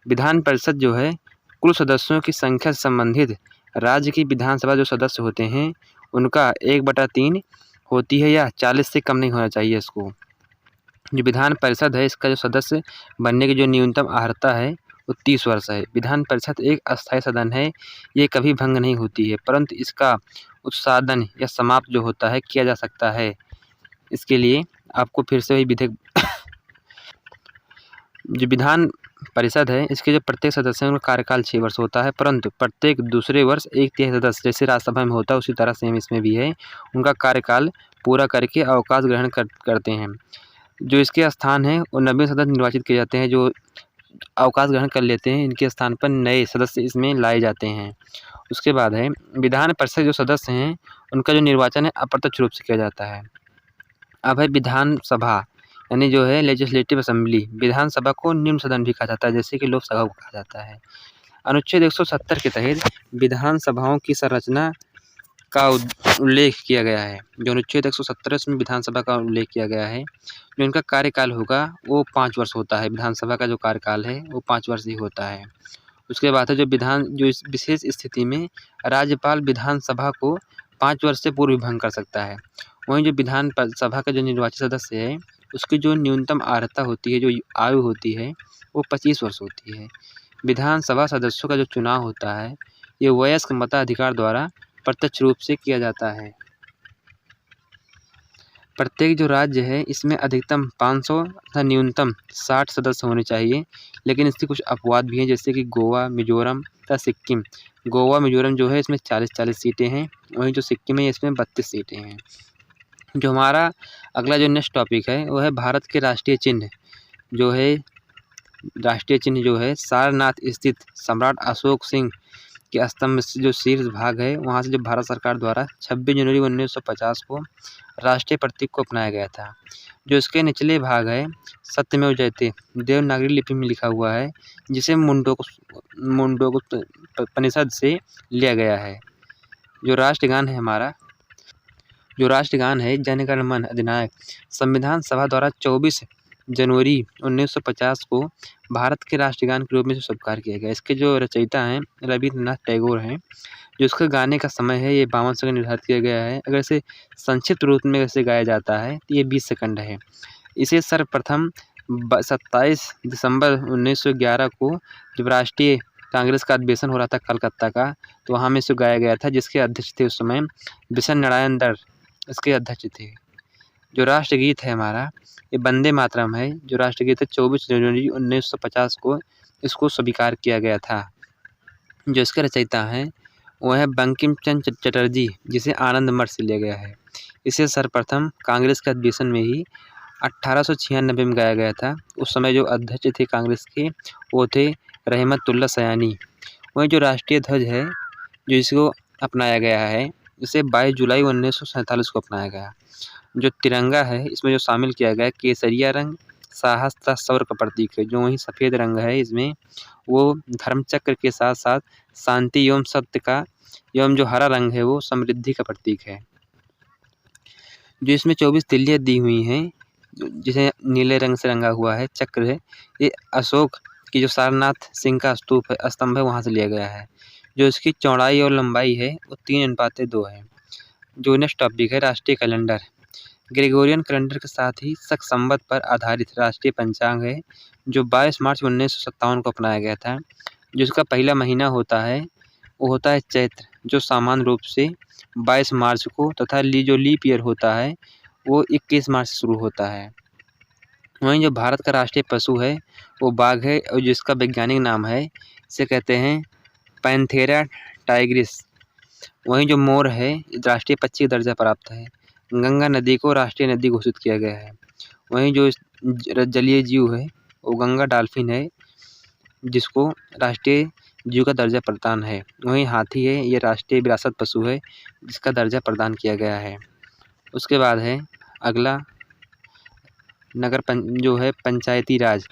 विधान परिषद जो है कुल सदस्यों की संख्या से संबंधित राज्य की विधानसभा जो सदस्य होते हैं उनका 1/3 होती है या 40 से कम नहीं होना चाहिए इसको। जो विधान परिषद है इसका जो सदस्य बनने की जो न्यूनतम अर्हता है वो 30 वर्ष है। विधान परिषद एक अस्थायी सदन है, ये कभी भंग नहीं होती है परंतु इसका उत्साधन या समाप्त जो होता है किया जा सकता है। इसके लिए आपको फिर से वही विधेयक जो विधान परिषद है इसके जो प्रत्येक सदस्य का कार्यकाल 6 वर्ष होता है परंतु प्रत्येक दूसरे वर्ष 1/3 सदस्य जैसे राज्यसभा में होता है उसी तरह सेम इसमें भी है, उनका कार्यकाल पूरा करके अवकाश ग्रहण करते हैं। जो इसके स्थान है वो नवीन सदस्य निर्वाचित किए जाते हैं, जो अवकाश ग्रहण कर लेते हैं इनके स्थान पर नए सदस्य इसमें लाए जाते हैं। उसके बाद है विधान परिषद जो सदस्य हैं उनका जो निर्वाचन है अप्रत्यक्ष रूप से किया जाता है। अब है विधानसभा यानी जो है लेजिस्लेटिव असेंबली। विधानसभा को निम्न सदन भी कहा जाता है जैसे कि लोकसभा को कहा जाता है। अनुच्छेद 170 के तहत विधानसभाओं की संरचना का उल्लेख किया गया है। जो अनुच्छेद 170 में विधानसभा का उल्लेख किया गया है, जो इनका कार्यकाल होगा वो 5 वर्ष होता है। विधानसभा का जो कार्यकाल है वो 5 वर्ष ही होता है। उसके बाद है जो इस विशेष स्थिति में राज्यपाल विधानसभा को 5 वर्ष से पूर्व भंग कर सकता है। वहीं जो विधान सभा का जो निर्वाचित सदस्य है उसकी जो न्यूनतम अर्हता होती है, जो आयु होती है वो 25 वर्ष होती है। विधानसभा सदस्यों का जो चुनाव होता है ये वयस्क मताधिकार द्वारा प्रत्यक्ष रूप से किया जाता है। प्रत्येक जो राज्य है इसमें अधिकतम 500 तथा न्यूनतम 60 सदस्य होने चाहिए, लेकिन इसकी कुछ अपवाद भी हैं जैसे कि गोवा, मिजोरम तथा सिक्किम। गोवा मिजोरम जो है इसमें 40-40 सीटें हैं, वहीं जो सिक्किम है इसमें 32 सीटें हैं। जो हमारा अगला जो नेक्स्ट टॉपिक है वो है भारत के राष्ट्रीय चिन्ह। जो है राष्ट्रीय चिन्ह जो है सारनाथ स्थित सम्राट अशोक सिंह के स्तंभ से जो शीर्ष भाग है वहाँ से जो भारत सरकार द्वारा 26 जनवरी 1950 को राष्ट्रीय प्रतीक को अपनाया गया था। जो इसके निचले भाग है सत्यमेव जयते देवनागरी लिपि में लिखा हुआ है, जिसे मुंडोक उपनिषद से लिया गया है। जो राष्ट्रगान है हमारा, जो राष्ट्रगान है जन गण मन अधिनायक संविधान सभा द्वारा 24 जनवरी 1950 को भारत के राष्ट्रगान के रूप में स्वीकार किया गया। इसके जो रचयिता हैं रविन्द्रनाथ टैगोर हैं। जो इसका गाने का समय है ये 52 सेकंड निर्धारित किया गया है। अगर इसे संक्षिप्त रूप में इसे गाया जाता है तो ये 20 सेकंड है। इसे सर्वप्रथम 27 दिसंबर 1911 को जब राष्ट्रीय कांग्रेस का अधिवेशन हो रहा था कलकत्ता का, तो वहाँ में इसे गाया गया था, जिसके अध्यक्ष थे उस समय बिशन नारायण दर इसके अध्यक्ष थे। जो राष्ट्रगीत है हमारा ये वंदे मातरम है। जो राष्ट्रगीत है 24 जनवरी 1950 को इसको स्वीकार किया गया था। जो इसके रचयिता हैं वो है बंकिम चंद्र चटर्जी, जिसे आनंद मठ से लिया गया है। इसे सर्वप्रथम कांग्रेस के अधिवेशन में ही 1896 में गाया गया था। उस समय जो अध्यक्ष थे कांग्रेस के, वो थे रहमतुल्लाह सयानी। वहीं जो राष्ट्रीय ध्वज है, जो इसको अपनाया गया है, इसे 22 जुलाई 1947 को अपनाया गया। जो तिरंगा है, इसमें जो शामिल किया गया है केसरिया रंग, साहस तथा शौर्य का प्रतीक है। जो वहीं सफ़ेद रंग है, इसमें वो धर्मचक्र के साथ साथ शांति एवं सत्य का, एवं जो हरा रंग है वो समृद्धि का प्रतीक है। जो इसमें 24 तिल्लियाँ दी हुई हैं, जिसे नीले रंग से रंगा हुआ है चक्र है, ये अशोक की जो सारनाथ सिंह का स्तूप है, स्तंभ है, वहाँ से लिया गया है। जो इसकी चौड़ाई और लंबाई है वो 3:2 है। जो नेक्स्ट टॉपिक है राष्ट्रीय कैलेंडर। ग्रेगोरियन कैलेंडर के साथ ही शक संवत पर आधारित राष्ट्रीय पंचांग है, जो 22 मार्च 1957 को अपनाया गया था। जिसका पहला महीना होता है वो होता है चैत्र, जो सामान्य रूप से 22 मार्च को, तथा जो लीप ईयर होता है वो 21 मार्च से शुरू होता है। वहीं जो भारत का राष्ट्रीय पशु है वो बाघ है, और जिसका वैज्ञानिक नाम है, इसे कहते हैं पैंथेरा टाइग्रिस। वहीं जो मोर है, राष्ट्रीय पक्षी का दर्जा प्राप्त है। गंगा नदी को राष्ट्रीय नदी घोषित किया गया है। वहीं जो जलीय जीव है वो गंगा डॉल्फिन है, जिसको राष्ट्रीय जीव का दर्जा प्रदान है। वहीं हाथी है, ये राष्ट्रीय विरासत पशु है, जिसका दर्जा प्रदान किया गया है। उसके बाद है अगला जो है पंचायती राज।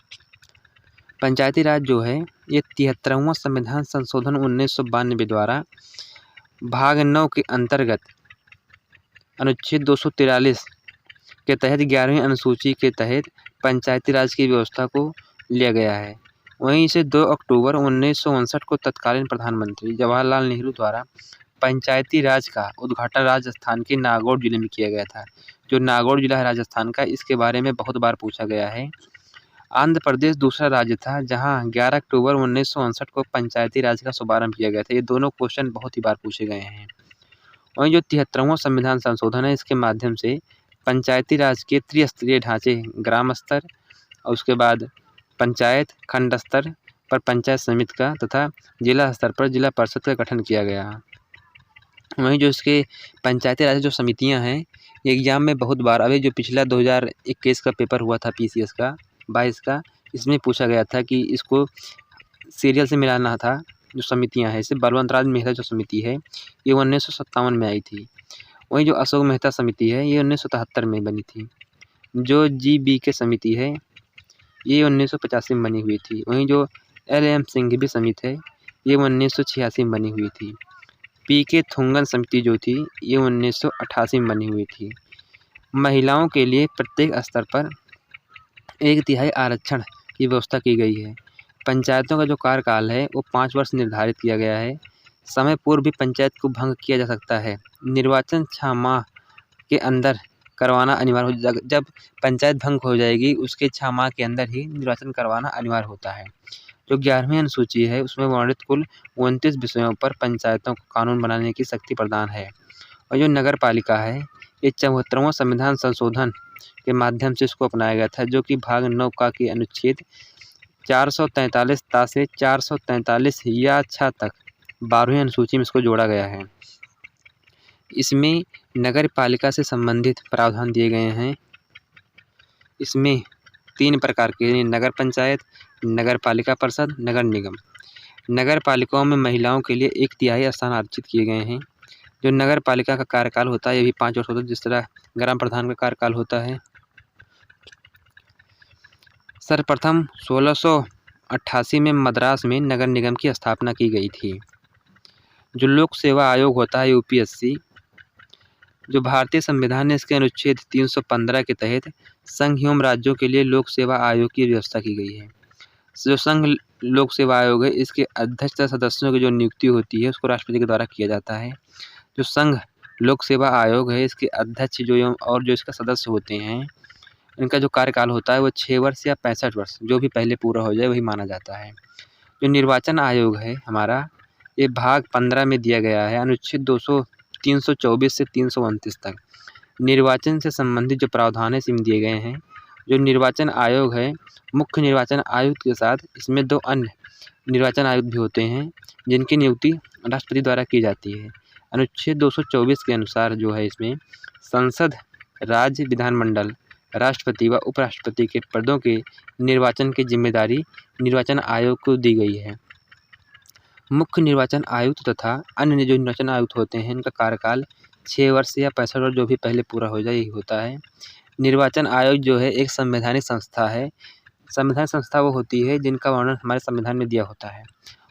पंचायती राज जो है ये 73वां संविधान संशोधन 1992 द्वारा भाग 9 के अंतर्गत अनुच्छेद 243 के तहत 11वीं अनुसूची के तहत पंचायती राज की व्यवस्था को लिया गया है। वहीं इसे 2 अक्टूबर 1959 को तत्कालीन प्रधानमंत्री जवाहरलाल नेहरू द्वारा पंचायती राज का उद्घाटन राजस्थान के नागौर जिले में किया गया था। जो नागौर जिला है राजस्थान का, इसके बारे में बहुत बार पूछा गया है। आंध्र प्रदेश दूसरा राज्य था जहां 11 अक्टूबर 1959 को पंचायती राज का शुभारंभ किया गया था। ये दोनों क्वेश्चन बहुत ही बार पूछे गए हैं। वहीं जो 73वां संविधान संशोधन है, इसके माध्यम से पंचायती राज के त्रिस्तरीय ढांचे, ग्राम स्तर और उसके बाद पंचायत, खंड स्तर पर पंचायत समिति का, तथा जिला स्तर पर जिला परिषद का गठन किया गया। वहीं जो इसके पंचायती राज जो समितियां हैं, ये एग्जाम में बहुत बार, अभी जो पिछला 2021 का पेपर हुआ था PCS का 22 का, इसमें पूछा गया था कि इसको सीरियल से मिलाना था। जो समितियां हैं, इसे बलवंत राज मेहता जो समिति है ये 1957 में आई थी। वहीं जो अशोक मेहता समिति है ये 1973 में बनी थी। जो GBK समिति है ये 1985 में बनी हुई थी। वहीं जो LM सिंघवी समिति है ये 1986 में बनी हुई थी। PK थुंगन समिति जो थी ये 1988 में बनी हुई थी। महिलाओं के लिए प्रत्येक स्तर पर 1/3 आरक्षण की व्यवस्था की गई है। पंचायतों का जो कार्यकाल है वो 5 वर्ष निर्धारित किया गया है। समय पूर्व भी पंचायत को भंग किया जा सकता है। निर्वाचन 6 माह के अंदर करवाना अनिवार्य हो, जब पंचायत भंग हो जाएगी उसके 6 माह के अंदर ही निर्वाचन करवाना अनिवार्य होता है। जो 11वीं अनुसूची है उसमें वर्णित कुल 29 विषयों पर पंचायतों को कानून बनाने की शक्ति प्रदान है। और जो नगर पालिका है ये 74वां संविधान संशोधन के माध्यम से इसको अपनाया गया था, जो कि भाग 9 का के अनुच्छेद 443 ता से 443 या 6 तक 12वीं अनुसूची में इसको जोड़ा गया है। इसमें नगर पालिका से संबंधित प्रावधान दिए गए हैं। इसमें 3 प्रकार के नगर पंचायत, नगर पालिका परिषद, नगर निगम। नगर पालिकाओं में महिलाओं के लिए 1/3 स्थान आरक्षित किए गए हैं। जो नगर पालिका का कार्यकाल होता है ये भी 5 वर्ष होता है, जिस तरह ग्राम प्रधान का कार्यकाल होता है। सर्वप्रथम 1688 में मद्रास में नगर निगम की स्थापना की गई थी। जो लोक सेवा आयोग होता है UPSC, जो भारतीय संविधान ने इसके अनुच्छेद 315 के तहत संघ एवं राज्यों के लिए लोक सेवा आयोग की व्यवस्था की गई है। जो संघ लोक सेवा आयोग है इसके अध्यक्ष तथा सदस्यों की जो नियुक्ति होती है उसको राष्ट्रपति के द्वारा किया जाता है। जो संघ लोक सेवा आयोग है इसके अध्यक्ष जो और जो इसका सदस्य होते हैं, इनका जो कार्यकाल होता है वो 6 वर्ष या 65 वर्ष, जो भी पहले पूरा हो जाए वही माना जाता है। जो निर्वाचन आयोग है हमारा, ये भाग 15 में दिया गया है, अनुच्छेद 324 से 329 तक निर्वाचन से संबंधित जो प्रावधान है इसमें दिए गए हैं। जो निर्वाचन आयोग है, मुख्य निर्वाचन आयुक्त के साथ इसमें 2 अन्य निर्वाचन आयुक्त भी होते हैं, जिनकी नियुक्ति राष्ट्रपति द्वारा की जाती है। अनुच्छेद 224 के अनुसार जो है इसमें संसद, राज्य विधानमंडल, राष्ट्रपति व उपराष्ट्रपति के पदों के निर्वाचन की जिम्मेदारी निर्वाचन आयोग को दी गई है। मुख्य निर्वाचन आयुक्त तथा अन्य जो निर्वाचन आयुक्त होते हैं इनका कार्यकाल 6 वर्ष या 65 वर्ष जो भी पहले पूरा हो जाए यही होता है। निर्वाचन आयोग जो है एक संवैधानिक संस्था है। संवैधानिक संस्था वो होती है जिनका वर्णन हमारे संविधान में दिया होता है।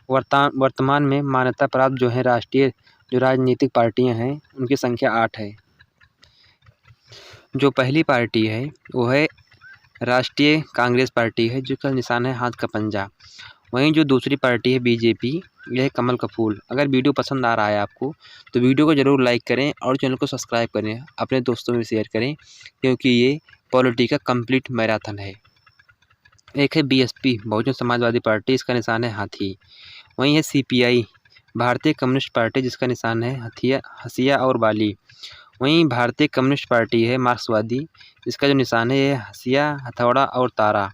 वर्तमान में मान्यता प्राप्त जो है राष्ट्रीय जो राजनीतिक पार्टियां हैं उनकी संख्या 8 है। जो पहली पार्टी है वो है राष्ट्रीय कांग्रेस पार्टी है जिसका निशान है हाथ का पंजा। वहीं जो दूसरी पार्टी है बीजेपी, यह है कमल का फूल। अगर वीडियो पसंद आ रहा है आपको तो वीडियो को ज़रूर लाइक करें और चैनल को सब्सक्राइब करें, अपने दोस्तों में शेयर करें क्योंकि ये पॉलिटी का कंप्लीट मैराथन है। एक है बीएसपी बहुजन समाजवादी पार्टी, इसका निशान है हाथी। वहीं है सीपीआई भारतीय कम्युनिस्ट पार्टी जिसका निशान है हंसिया और बाली। वहीं भारतीय कम्युनिस्ट पार्टी है मार्क्सवादी, इसका जो निशान है ये हंसिया, हथौड़ा और तारा।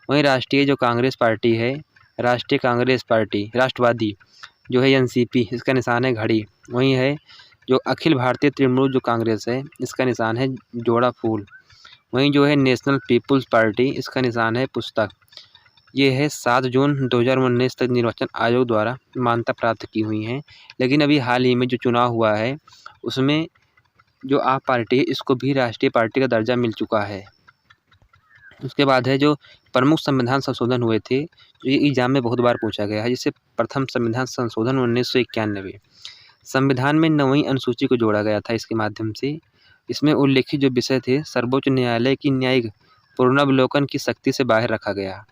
वहीं राष्ट्रीय जो कांग्रेस पार्टी है राष्ट्रीय कांग्रेस पार्टी राष्ट्रवादी जो है एनसीपी, इसका निशान है घड़ी। वहीं है जो अखिल भारतीय तृणमूल जो कांग्रेस है इसका निशान है जोड़ा फूल। वहीं जो है नेशनल पीपुल्स पार्टी, इसका निशान है पुस्तक। ये है 7 जून 2019 तक निर्वाचन आयोग द्वारा मान्यता प्राप्त की हुई हैं, लेकिन अभी हाल ही में जो चुनाव हुआ है उसमें जो आप पार्टी है इसको भी राष्ट्रीय पार्टी का दर्जा मिल चुका है। उसके बाद है जो प्रमुख संविधान संशोधन हुए थे, जो ये एग्जाम में बहुत बार पूछा गया है। जिससे प्रथम संविधान संशोधन 1991, संविधान में 9वीं अनुसूची को जोड़ा गया था। इसके माध्यम से इसमें उल्लेखित जो विषय थे सर्वोच्च न्यायालय की न्यायिक पुनरावलोकन की शक्ति से बाहर रखा गया।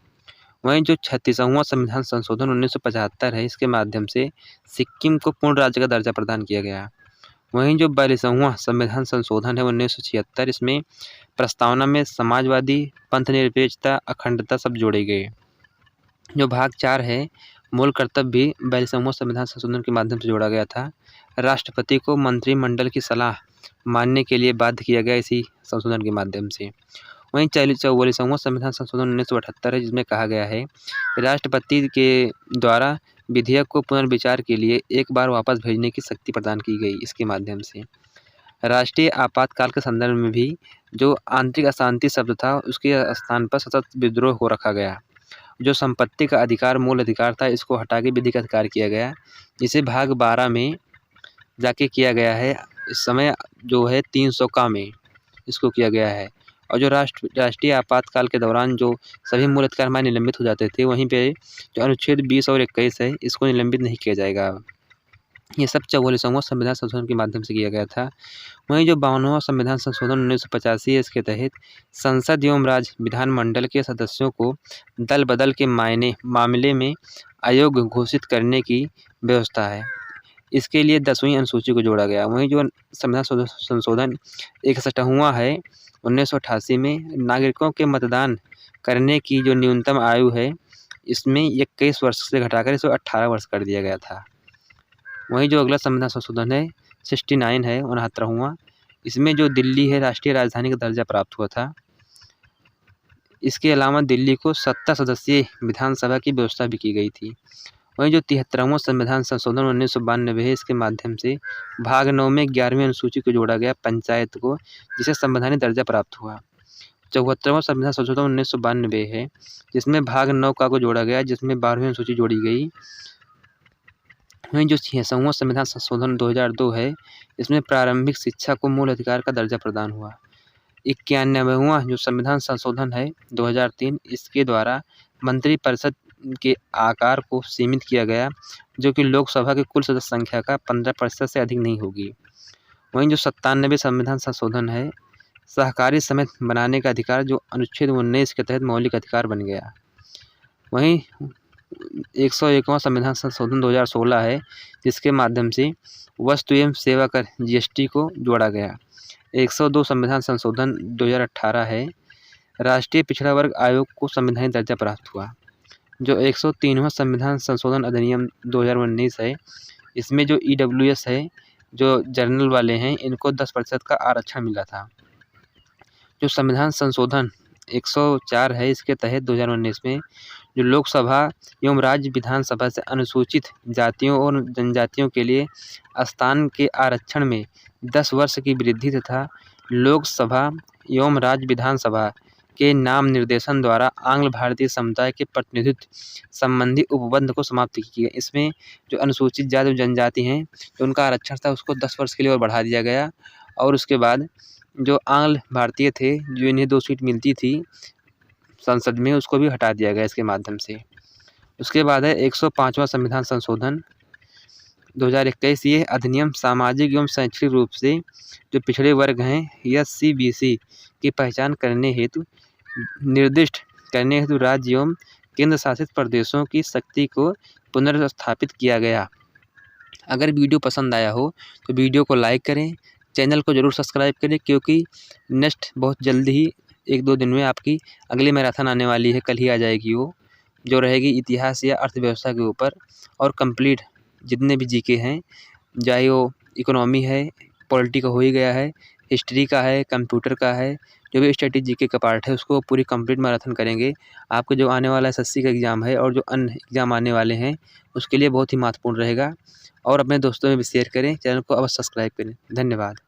वहीं जो 36वां संविधान संशोधन 1975 है, इसके माध्यम से सिक्किम को पूर्ण राज्य का दर्जा प्रदान किया गया। वहीं जो 42वां संविधान संशोधन है 1976, इसमें प्रस्तावना में समाजवादी, पंथनिरपेक्षता, अखंडता सब जोड़े गए। जो भाग 4 है मूल कर्तव्य भी 42वां संविधान संशोधन के माध्यम से जोड़ा गया था। राष्ट्रपति को मंत्रिमंडल की सलाह मानने के लिए बाध्य किया गया इसी संशोधन के माध्यम से। वहीं 44वां संविधान संशोधन 1978 है जिसमें कहा गया है कि राष्ट्रपति के द्वारा विधेयक को पुनर्विचार के लिए एक बार वापस भेजने की शक्ति प्रदान की गई। इसके माध्यम से राष्ट्रीय आपातकाल के संदर्भ में भी जो आंतरिक अशांति शब्द था उसके स्थान पर सतत विद्रोह को रखा गया। जो संपत्ति का अधिकार मूल अधिकार था इसको हटा के विधिक अधिकार किया गया, जिसे भाग 12 में जाके किया गया है। इस समय जो है 300 में इसको किया गया है। और जो राष्ट्रीय आपातकाल के दौरान जो सभी मूल अधिकार हमारे निलंबित हो जाते थे, वहीं पे जो अनुच्छेद 20 और 21 है इसको निलंबित नहीं किया जाएगा। ये सब 44वां संविधान संशोधन के माध्यम से किया गया था। वहीं जो 52वां संविधान संशोधन 1985 है, इसके तहत संसद एवं राज्य विधानमंडल के सदस्यों को दल बदल के मामले में अयोग्य घोषित करने की व्यवस्था है। इसके लिए 10वीं अनुसूची को जोड़ा गया। वहीं जो संविधान संशोधन 61वां है 1988 में नागरिकों के मतदान करने की जो न्यूनतम आयु है इसमें 21 वर्ष से घटाकर इसे 18 वर्ष कर दिया गया था। वहीं जो अगला संविधान संशोधन है 69 है 69वां, इसमें जो दिल्ली है राष्ट्रीय राजधानी का दर्जा प्राप्त हुआ था। इसके अलावा दिल्ली को 70 सदस्यीय विधानसभा की व्यवस्था भी की गई थी। वहीं जो 73वां संविधान संशोधन 1992 है, इसके माध्यम से भाग 9 में 11वीं अनुसूची को जोड़ा गया पंचायत को, जिसे संवैधानिक दर्जा प्राप्त हुआ। 74वां संविधान संशोधन 1992 है जिसमें भाग 9 को जोड़ा गया, जिसमें 12वीं अनुसूची जोड़ी गई। वहीं जो 66वां संविधान संशोधन 2002 है, इसमें प्रारंभिक शिक्षा को मूल अधिकार का दर्जा प्रदान हुआ। 91वां जो संविधान संशोधन है 2003, इसके द्वारा मंत्रिपरिषद के आकार को सीमित किया गया, जो कि लोकसभा की कुल सदस्य संख्या का 15% से अधिक नहीं होगी। वहीं जो 97वें संविधान संशोधन है सहकारी समिति बनाने का अधिकार, जो अनुच्छेद 19 के तहत मौलिक अधिकार बन गया। वहीं 101वां संविधान संशोधन 2016 है जिसके माध्यम से वस्तु एवं सेवा कर जीएसटी को जोड़ा गया। 102 संविधान संशोधन 2018 है राष्ट्रीय पिछड़ा वर्ग आयोग को संवैधानिक दर्जा प्राप्त हुआ। जो 103वां संविधान संशोधन अधिनियम 2019 है, इसमें जो EWS है जो जनरल वाले हैं इनको 10% का आरक्षण मिला था। जो संविधान संशोधन 104 है, इसके तहत 2019 में जो लोकसभा एवं राज्य विधानसभा से अनुसूचित जातियों और जनजातियों के लिए स्थान के आरक्षण में 10 वर्ष की वृद्धि तथा लोकसभा एवं राज्य विधानसभा के नाम निर्देशन द्वारा आंग्ल भारतीय समुदाय के प्रतिनिधित्व संबंधी उपबंध को समाप्त किया। इसमें जो अनुसूचित जाति और जनजाति हैं, तो उनका आरक्षण था उसको 10 वर्ष के लिए और बढ़ा दिया गया। और उसके बाद जो आंग्ल भारतीय थे, जो इन्हें 2 सीट मिलती थी संसद में, उसको भी हटा दिया गया इसके माध्यम से। उसके बाद है 105वां संविधान संशोधन 2021। ये अधिनियम सामाजिक एवं शैक्षणिक रूप से जो पिछड़े वर्ग हैं SC BC की पहचान करने हेतु निर्दिष्ट करने हेतु राज्य एवं केंद्र शासित प्रदेशों की शक्ति को पुनर्स्थापित किया गया। अगर वीडियो पसंद आया हो तो वीडियो को लाइक करें, चैनल को ज़रूर सब्सक्राइब करें, क्योंकि नेक्स्ट बहुत जल्दी ही 1-2 दिन में आपकी अगली मैराथन आने वाली है, कल ही आ जाएगी वो, जो रहेगी इतिहास या अर्थव्यवस्था के ऊपर। और कंप्लीट जितने भी जीके हैं, चाहे वो इकोनॉमी है, पॉलिटी का हो ही गया है, हिस्ट्री का है, कंप्यूटर का है, जो भी स्टैटिक जीके का पार्ट है उसको पूरी कंप्लीट मैराथन करेंगे। आपको जो आने वाला SSC का एग्ज़ाम है और जो अन्य एग्ज़ाम आने वाले हैं उसके लिए बहुत ही महत्वपूर्ण रहेगा। और अपने दोस्तों में भी शेयर करें, चैनल को अवश्य सब्सक्राइब करें। धन्यवाद।